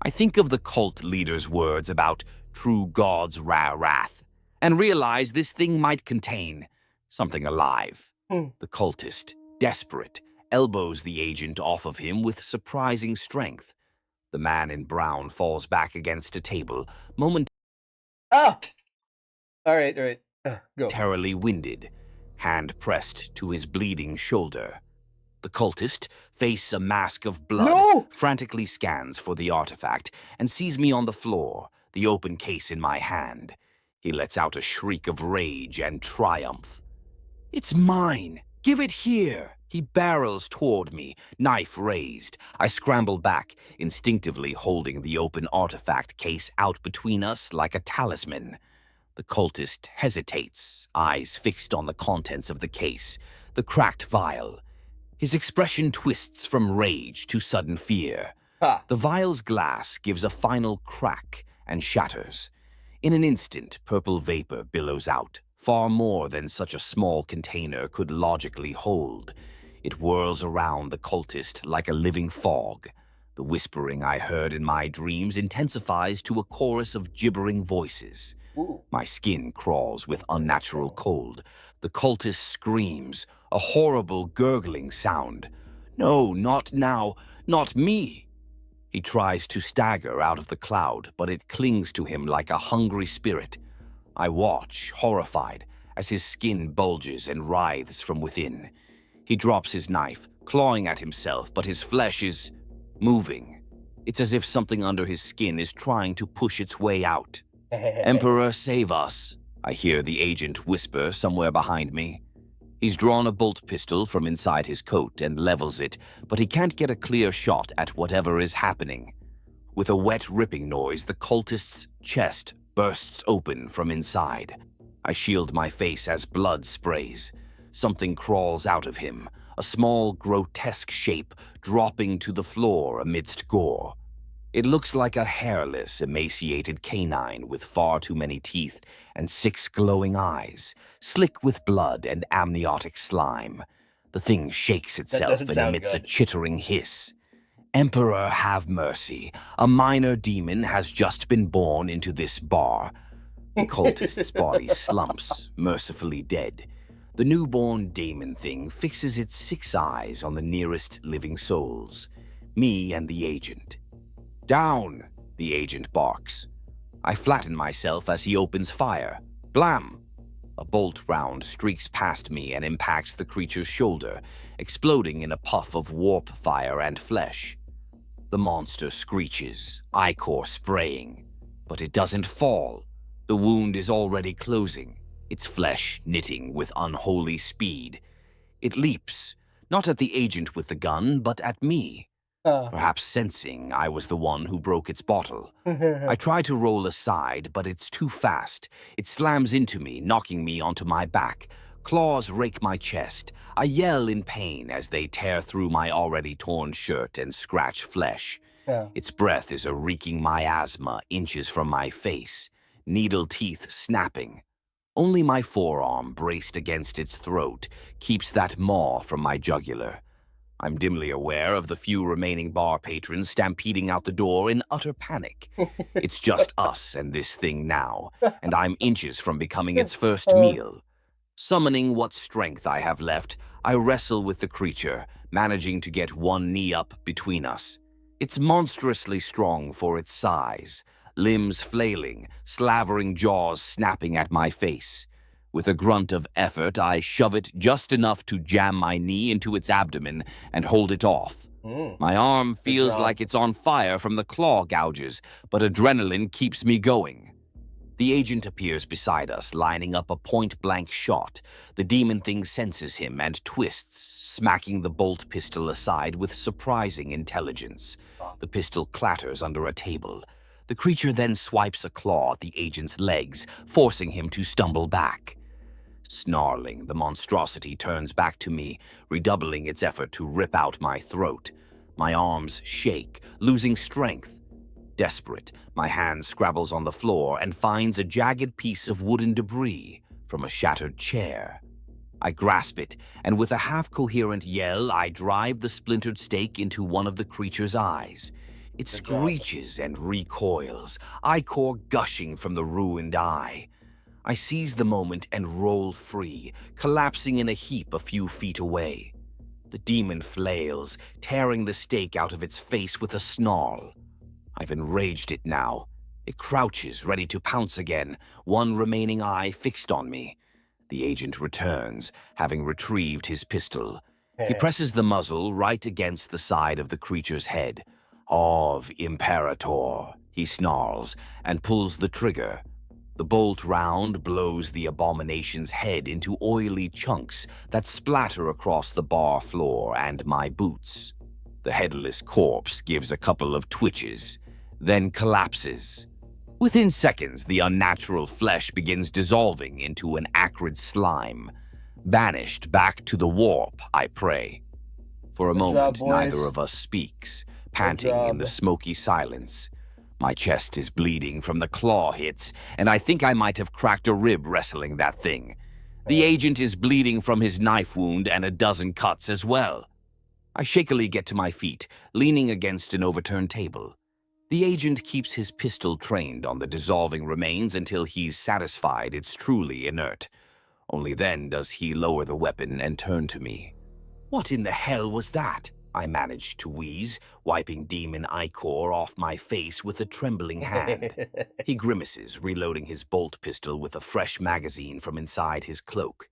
I think of the cult leader's words about true God's wrath, and realize this thing might contain something alive. The cultist, desperate, elbows the agent off of him with surprising strength. The man in brown falls back against a table, momentarily. Ah! All right. Go. Terribly winded, hand pressed to his bleeding shoulder. The cultist, face a mask of blood, No! frantically scans for the artifact and sees me on the floor, the open case in my hand. He lets out a shriek of rage and triumph. "It's mine! Give it here!" He barrels toward me, knife raised. I scramble back, instinctively holding the open artifact case out between us like a talisman. The cultist hesitates, eyes fixed on the contents of the case, the cracked vial. His expression twists from rage to sudden fear. Ha. The vial's glass gives a final crack and shatters. In an instant, purple vapor billows out, far more than such a small container could logically hold. It whirls around the cultist like a living fog. The whispering I heard in my dreams intensifies to a chorus of gibbering voices. Ooh. My skin crawls with unnatural cold. The cultist screams, a horrible gurgling sound. "No, not now, not me!" He tries to stagger out of the cloud, but it clings to him like a hungry spirit. I watch, horrified, as his skin bulges and writhes from within. He drops his knife, clawing at himself, but his flesh is moving. It's as if something under his skin is trying to push its way out. "Emperor, save us," I hear the agent whisper somewhere behind me. He's drawn a bolt pistol from inside his coat and levels it, but he can't get a clear shot at whatever is happening. With a wet ripping noise, the cultist's chest bursts open from inside. I shield my face as blood sprays. Something crawls out of him, a small, grotesque shape dropping to the floor amidst gore. It looks like a hairless, emaciated canine with far too many teeth and 6 glowing eyes, slick with blood and amniotic slime. The thing shakes itself doesn't and sound emits a good. chittering hiss. "Emperor, have mercy. A minor demon has just been born into this bar." The cultist's body slumps, mercifully dead. The newborn demon thing fixes its 6 eyes on the nearest living souls, me and the agent. "Down!" the agent barks. I flatten myself as he opens fire. Blam! A bolt round streaks past me and impacts the creature's shoulder, exploding in a puff of warp fire and flesh. The monster screeches, ichor spraying, but it doesn't fall. The wound is already closing, its flesh knitting with unholy speed. It leaps, not at the agent with the gun, but at me. Perhaps sensing I was the one who broke its bottle. I try to roll aside, but it's too fast. It slams into me, knocking me onto my back. Claws rake my chest. I yell in pain as they tear through my already torn shirt and scratch flesh. Its breath is a reeking miasma inches from my face, needle teeth snapping. Only my forearm, braced against its throat, keeps that maw from my jugular. I'm dimly aware of the few remaining bar patrons stampeding out the door in utter panic. It's just us and this thing now, and I'm inches from becoming its first meal. Summoning what strength I have left, I wrestle with the creature, managing to get one knee up between us. It's monstrously strong for its size, limbs flailing, slavering jaws snapping at my face. With a grunt of effort, I shove it just enough to jam my knee into its abdomen and hold it off. My arm feels like it's on fire from the claw gouges, but adrenaline keeps me going. The agent appears beside us, lining up a point-blank shot. The demon thing senses him and twists, smacking the bolt pistol aside with surprising intelligence. The pistol clatters under a table. The creature then swipes a claw at the agent's legs, forcing him to stumble back. Snarling, the monstrosity turns back to me, redoubling its effort to rip out my throat. My arms shake, losing strength. Desperate, my hand scrabbles on the floor and finds a jagged piece of wooden debris from a shattered chair. I grasp it, and with a half-coherent yell, I drive the splintered stake into one of the creature's eyes. It screeches and recoils, ichor gushing from the ruined eye. I seize the moment and roll free, collapsing in a heap a few feet away. The demon flails, tearing the stake out of its face with a snarl. I've enraged it now. It crouches, ready to pounce again, one remaining eye fixed on me. The agent returns, having retrieved his pistol. He presses the muzzle right against the side of the creature's head. "Of Imperator," he snarls, and pulls the trigger. The bolt round blows the abomination's head into oily chunks that splatter across the bar floor and my boots. The headless corpse gives a couple of twitches, then collapses. Within seconds, the unnatural flesh begins dissolving into an acrid slime. Banished back to the warp, I pray. For a Good moment, job, boys. neither of us speaks, panting in the job. smoky silence. My chest is bleeding from the claw hits, and I think I might have cracked a rib wrestling that thing. The agent is bleeding from his knife wound and a dozen cuts as well. I shakily get to my feet, leaning against an overturned table. The agent keeps his pistol trained on the dissolving remains until he's satisfied it's truly inert. Only then does he lower the weapon and turn to me. "What in the hell was that?" I managed to wheeze, wiping demon ichor off my face with a trembling hand. He grimaces, reloading his bolt pistol with a fresh magazine from inside his cloak.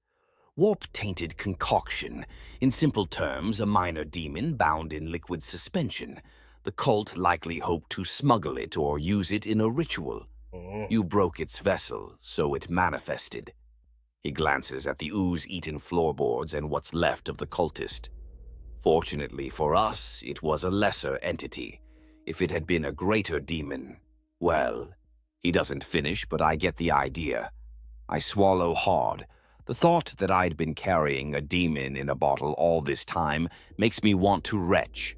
"Warp-tainted concoction. In simple terms, a minor demon bound in liquid suspension. The cult likely hoped to smuggle it or use it in a ritual. You broke its vessel, so it manifested." He glances at the ooze-eaten floorboards and what's left of the cultist. Fortunately for us, it was a lesser entity. If it had been a greater demon, well, he doesn't finish, but I get the idea. I swallow hard. The thought that I'd been carrying a demon in a bottle all this time makes me want to retch.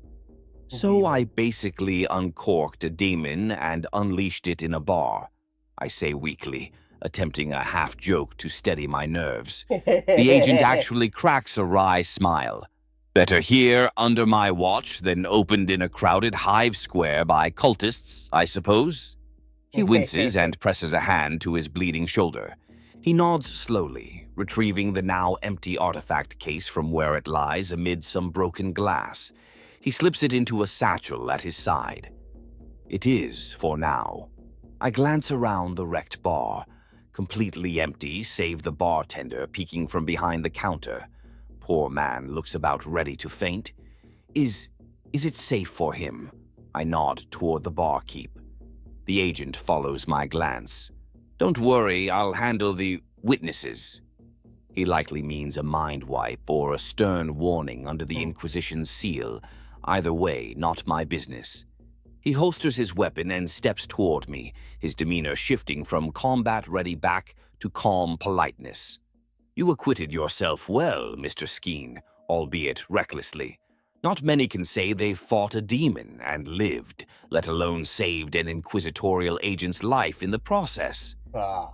So I basically uncorked a demon and unleashed it in a bar, I say weakly, attempting a half-joke to steady my nerves. The agent actually cracks a wry smile. "Better here under my watch than opened in a crowded hive square by cultists, I suppose?" He winces and presses a hand to his bleeding shoulder. He nods slowly, retrieving the now empty artifact case from where it lies amid some broken glass. He slips it into a satchel at his side. It is, for now. I glance around the wrecked bar, completely empty save the bartender peeking from behind the counter. Poor man looks about ready to faint. Is it safe for him? I nod toward the barkeep. The agent follows my glance. "Don't worry, I'll handle the witnesses." He likely means a mind wipe or a stern warning under the Inquisition's seal. Either way, not my business. He holsters his weapon and steps toward me, his demeanor shifting from combat-ready back to calm politeness. "You acquitted yourself well, Mr. Skeen, albeit recklessly. Not many can say they've fought a demon and lived, let alone saved an inquisitorial agent's life in the process."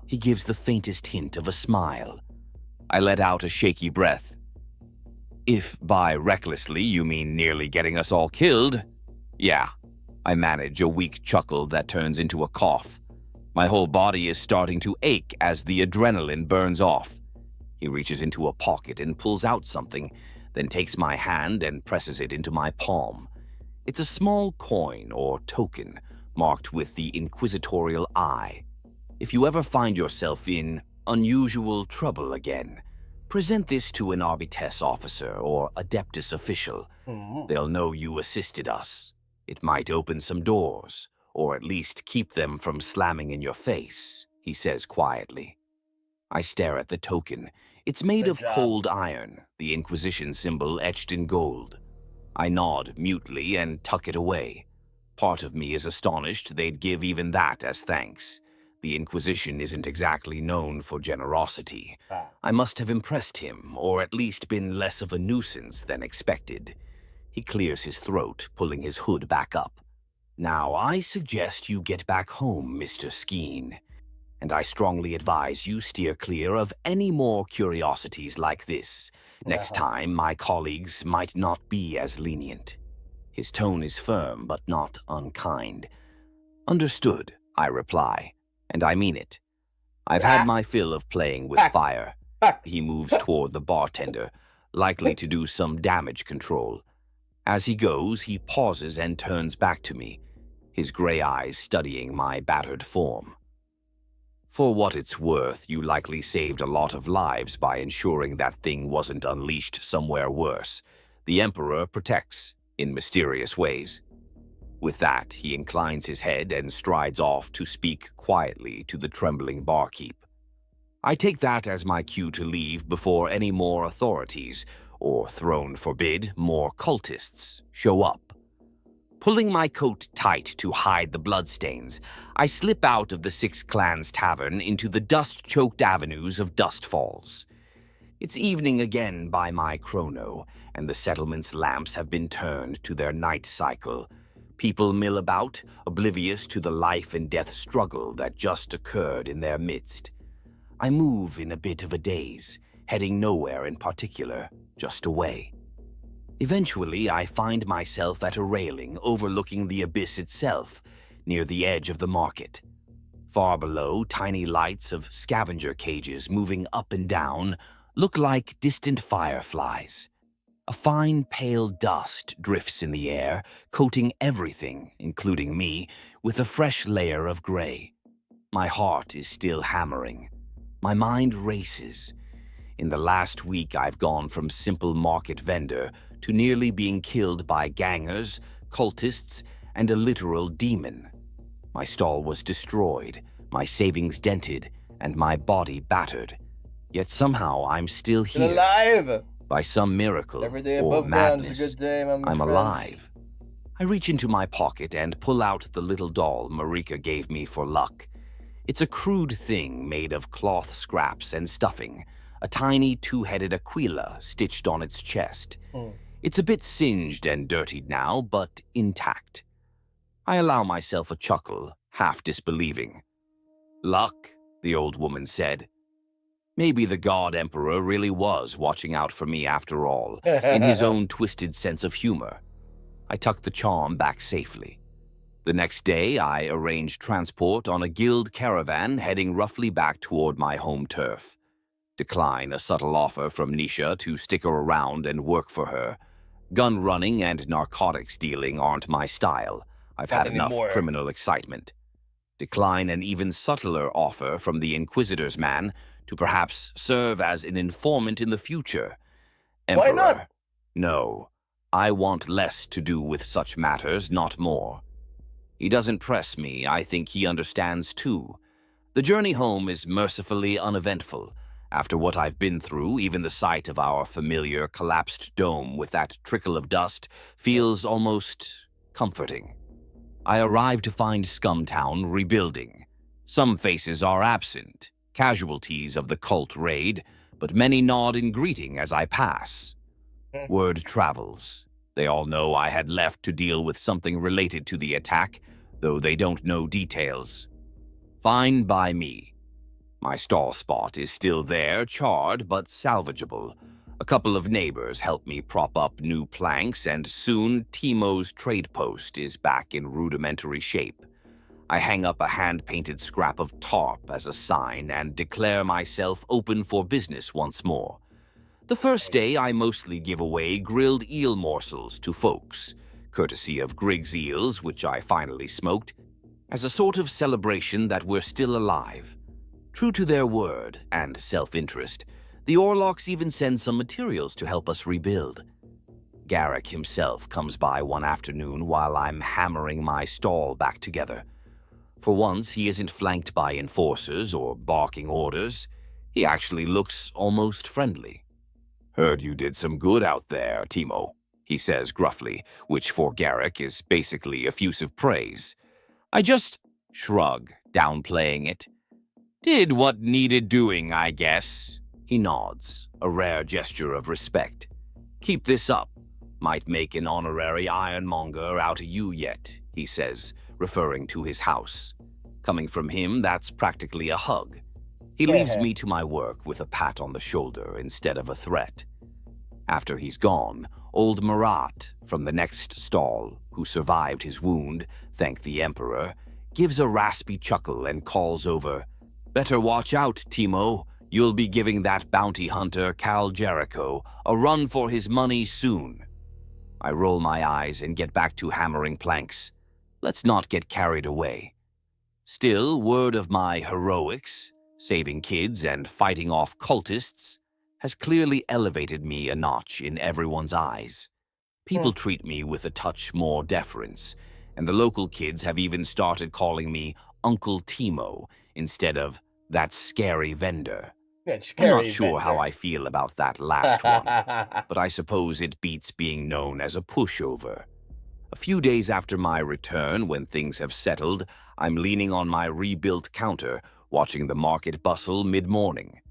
He gives the faintest hint of a smile. I let out a shaky breath. "If by recklessly you mean nearly getting us all killed, yeah." I manage a weak chuckle that turns into a cough. My whole body is starting to ache as the adrenaline burns off. He reaches into a pocket and pulls out something, then takes my hand and presses it into my palm. It's a small coin or token, marked with the inquisitorial eye. If you ever find yourself in unusual trouble again, present this to an Arbites officer or Adeptus official. They'll know you assisted us. It might open some doors, or at least keep them from slamming in your face, he says quietly. I stare at the token. It's made of cold iron, the Inquisition symbol etched in gold. I nod mutely and tuck it away. Part of me is astonished they'd give even that as thanks. The Inquisition isn't exactly known for generosity. I must have impressed him, or at least been less of a nuisance than expected. He clears his throat, pulling his hood back up. "Now, I suggest you get back home, Mr. Skeen. And I strongly advise you steer clear of any more curiosities like this. Next time, my colleagues might not be as lenient." His tone is firm, but not unkind. "Understood," I reply, and I mean it. I've had my fill of playing with fire. He moves toward the bartender, likely to do some damage control. As he goes, he pauses and turns back to me. his gray eyes studying my battered form. For what it's worth, you likely saved a lot of lives by ensuring that thing wasn't unleashed somewhere worse. The Emperor protects, in mysterious ways. With that, he inclines his head and strides off to speak quietly to the trembling barkeep. I take that as my cue to leave before any more authorities, or throne forbid, more cultists, show up. Pulling my coat tight to hide the bloodstains, I slip out of the Six Clans Tavern into the dust-choked avenues of Dust Falls. It's evening again by my chrono, and the settlement's lamps have been turned to their night cycle. People mill about, oblivious to the life and death struggle that just occurred in their midst. I move in a bit of a daze, heading nowhere in particular, just away. Eventually, I find myself at a railing overlooking the abyss itself, near the edge of the market. Far below, tiny lights of scavenger cages moving up and down look like distant fireflies. A fine, pale dust drifts in the air, coating everything, including me, with a fresh layer of gray. My heart is still hammering. My mind races. In the last week, I've gone from simple market vendor to nearly being killed by gangers, cultists, and a literal demon. My stall was destroyed, my savings dented, and my body battered. Yet somehow I'm still here. Alive! By some miracle Every day or above ground is a madness, good day, my I'm friends. alive. I reach into my pocket and pull out the little doll Marika gave me for luck. It's a crude thing made of cloth scraps and stuffing, a tiny two-headed aquila stitched on its chest. It's a bit singed and dirtied now, but intact. I allow myself a chuckle, half disbelieving. Luck, the old woman said. Maybe the God Emperor really was watching out for me after all, in his own twisted sense of humor. I tuck the charm back safely. The next day, I arrange transport on a guild caravan heading roughly back toward my home turf. Decline a subtle offer from Nisha to stick around and work for her. Gun running and narcotics dealing aren't my style. I've Not had enough anymore. criminal excitement. Decline an even subtler offer from the Inquisitor's man to perhaps serve as an informant in the future. Why Emperor, not? no. I want less to do with such matters, not more. He doesn't press me. I think he understands too. The journey home is mercifully uneventful. After what I've been through, even the sight of our familiar collapsed dome with that trickle of dust feels almost comforting. I arrive to find Scumtown rebuilding. Some faces are absent, casualties of the cult raid, but many nod in greeting as I pass. Word travels. They all know I had left to deal with something related to the attack, though they don't know details. Fine by me. My stall spot is still there, charred but salvageable. A couple of neighbors help me prop up new planks, and soon Timo's trade post is back in rudimentary shape. I hang up a hand-painted scrap of tarp as a sign and declare myself open for business once more. The first day, I mostly give away grilled eel morsels to folks, courtesy of Griggs eels, which I finally smoked, as a sort of celebration that we're still alive. True to their word and self-interest, the Orlocks even send some materials to help us rebuild. Garrick himself comes by one afternoon while I'm hammering my stall back together. For once, he isn't flanked by enforcers or barking orders. He actually looks almost friendly. "Heard you did some good out there, Timo," he says gruffly, which for Garrick is basically effusive praise. I just shrug, downplaying it. "Did what needed doing, I guess." He nods, a rare gesture of respect. "Keep this up. Might make an honorary ironmonger out of you yet," he says, referring to his house. Coming from him, that's practically a hug. He leaves me to my work with a pat on the shoulder instead of a threat. After he's gone, old Marat from the next stall, who survived his wound, thank the Emperor, gives a raspy chuckle and calls over, "Better watch out, Timo. You'll be giving that bounty hunter, Cal Jericho, a run for his money soon." I roll my eyes and get back to hammering planks. let's not get carried away. Still, word of my heroics, saving kids and fighting off cultists, has clearly elevated me a notch in everyone's eyes. People treat me with a touch more deference, and the local kids have even started calling me Uncle Timo instead of that scary vendor. I'm not sure how I feel about that last one, but I suppose it beats being known as a pushover. A few days after my return, when things have settled, I'm leaning on my rebuilt counter, watching the market bustle mid-morning.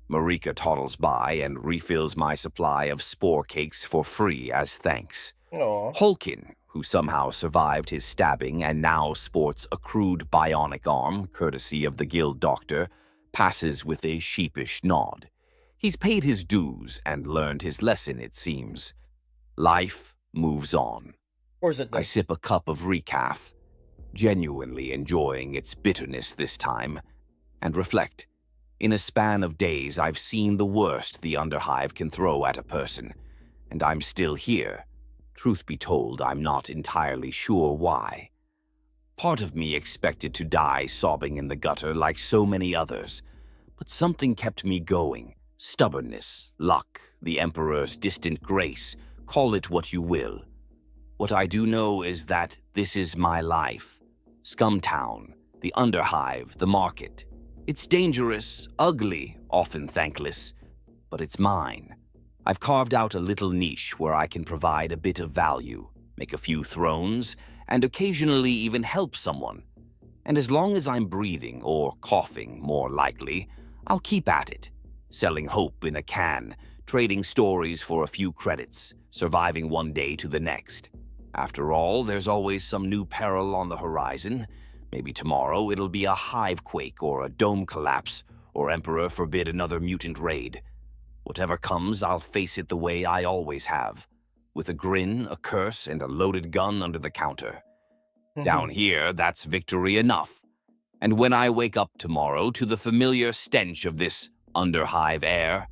Marika toddles by and refills my supply of spore cakes for free as thanks. Aw. Holkin, who somehow survived his stabbing and now sports a crude bionic arm, courtesy of the guild doctor, passes with a sheepish nod. He's paid his dues and learned his lesson, it seems. Life moves on. Of course it I does. sip a cup of recaf, genuinely enjoying its bitterness this time, and reflect. In a span of days, I've seen the worst the Underhive can throw at a person, and I'm still here. Truth be told, I'm not entirely sure why. Part of me expected to die sobbing in the gutter like so many others, but something kept me going. Stubbornness, luck, the Emperor's distant grace, call it what you will. What I do know is that this is my life. Scumtown, the Underhive, the market. It's dangerous, ugly, often thankless, but it's mine. I've carved out a little niche where I can provide a bit of value, make a few thrones, and occasionally even help someone. And as long as I'm breathing, or coughing more likely, I'll keep at it, selling hope in a can, trading stories for a few credits, surviving one day to the next. After all, there's always some new peril on the horizon. Maybe tomorrow it'll be a hive quake or a dome collapse, or Emperor forbid another mutant raid. Whatever comes, I'll face it the way I always have, with a grin, a curse, and a loaded gun under the counter. Down here, that's victory enough. And when I wake up tomorrow to the familiar stench of this Underhive air,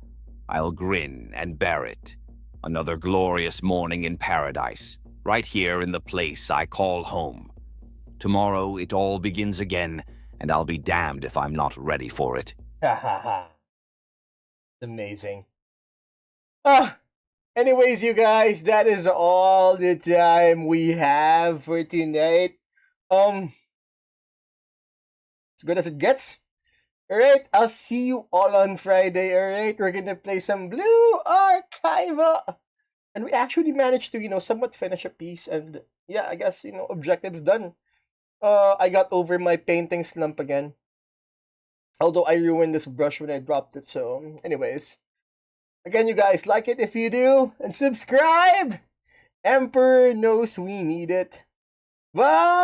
I'll grin and bear it. Another glorious morning in paradise, right here in the place I call home. Tomorrow it all begins again, and I'll be damned if I'm not ready for it. Ha ha ha. Amazing. Ah, anyways, you guys, that is all the time we have for tonight. As good as it gets. Alright, I'll see you all on Friday, alright? We're gonna play some Blue Archiva. And we actually managed to, somewhat finish a piece, and yeah, I guess, objectives done. I got over my painting slump again. Although I ruined this brush when I dropped it, so anyways. Again, you guys, like it if you do, and subscribe! Emperor knows we need it. Bye!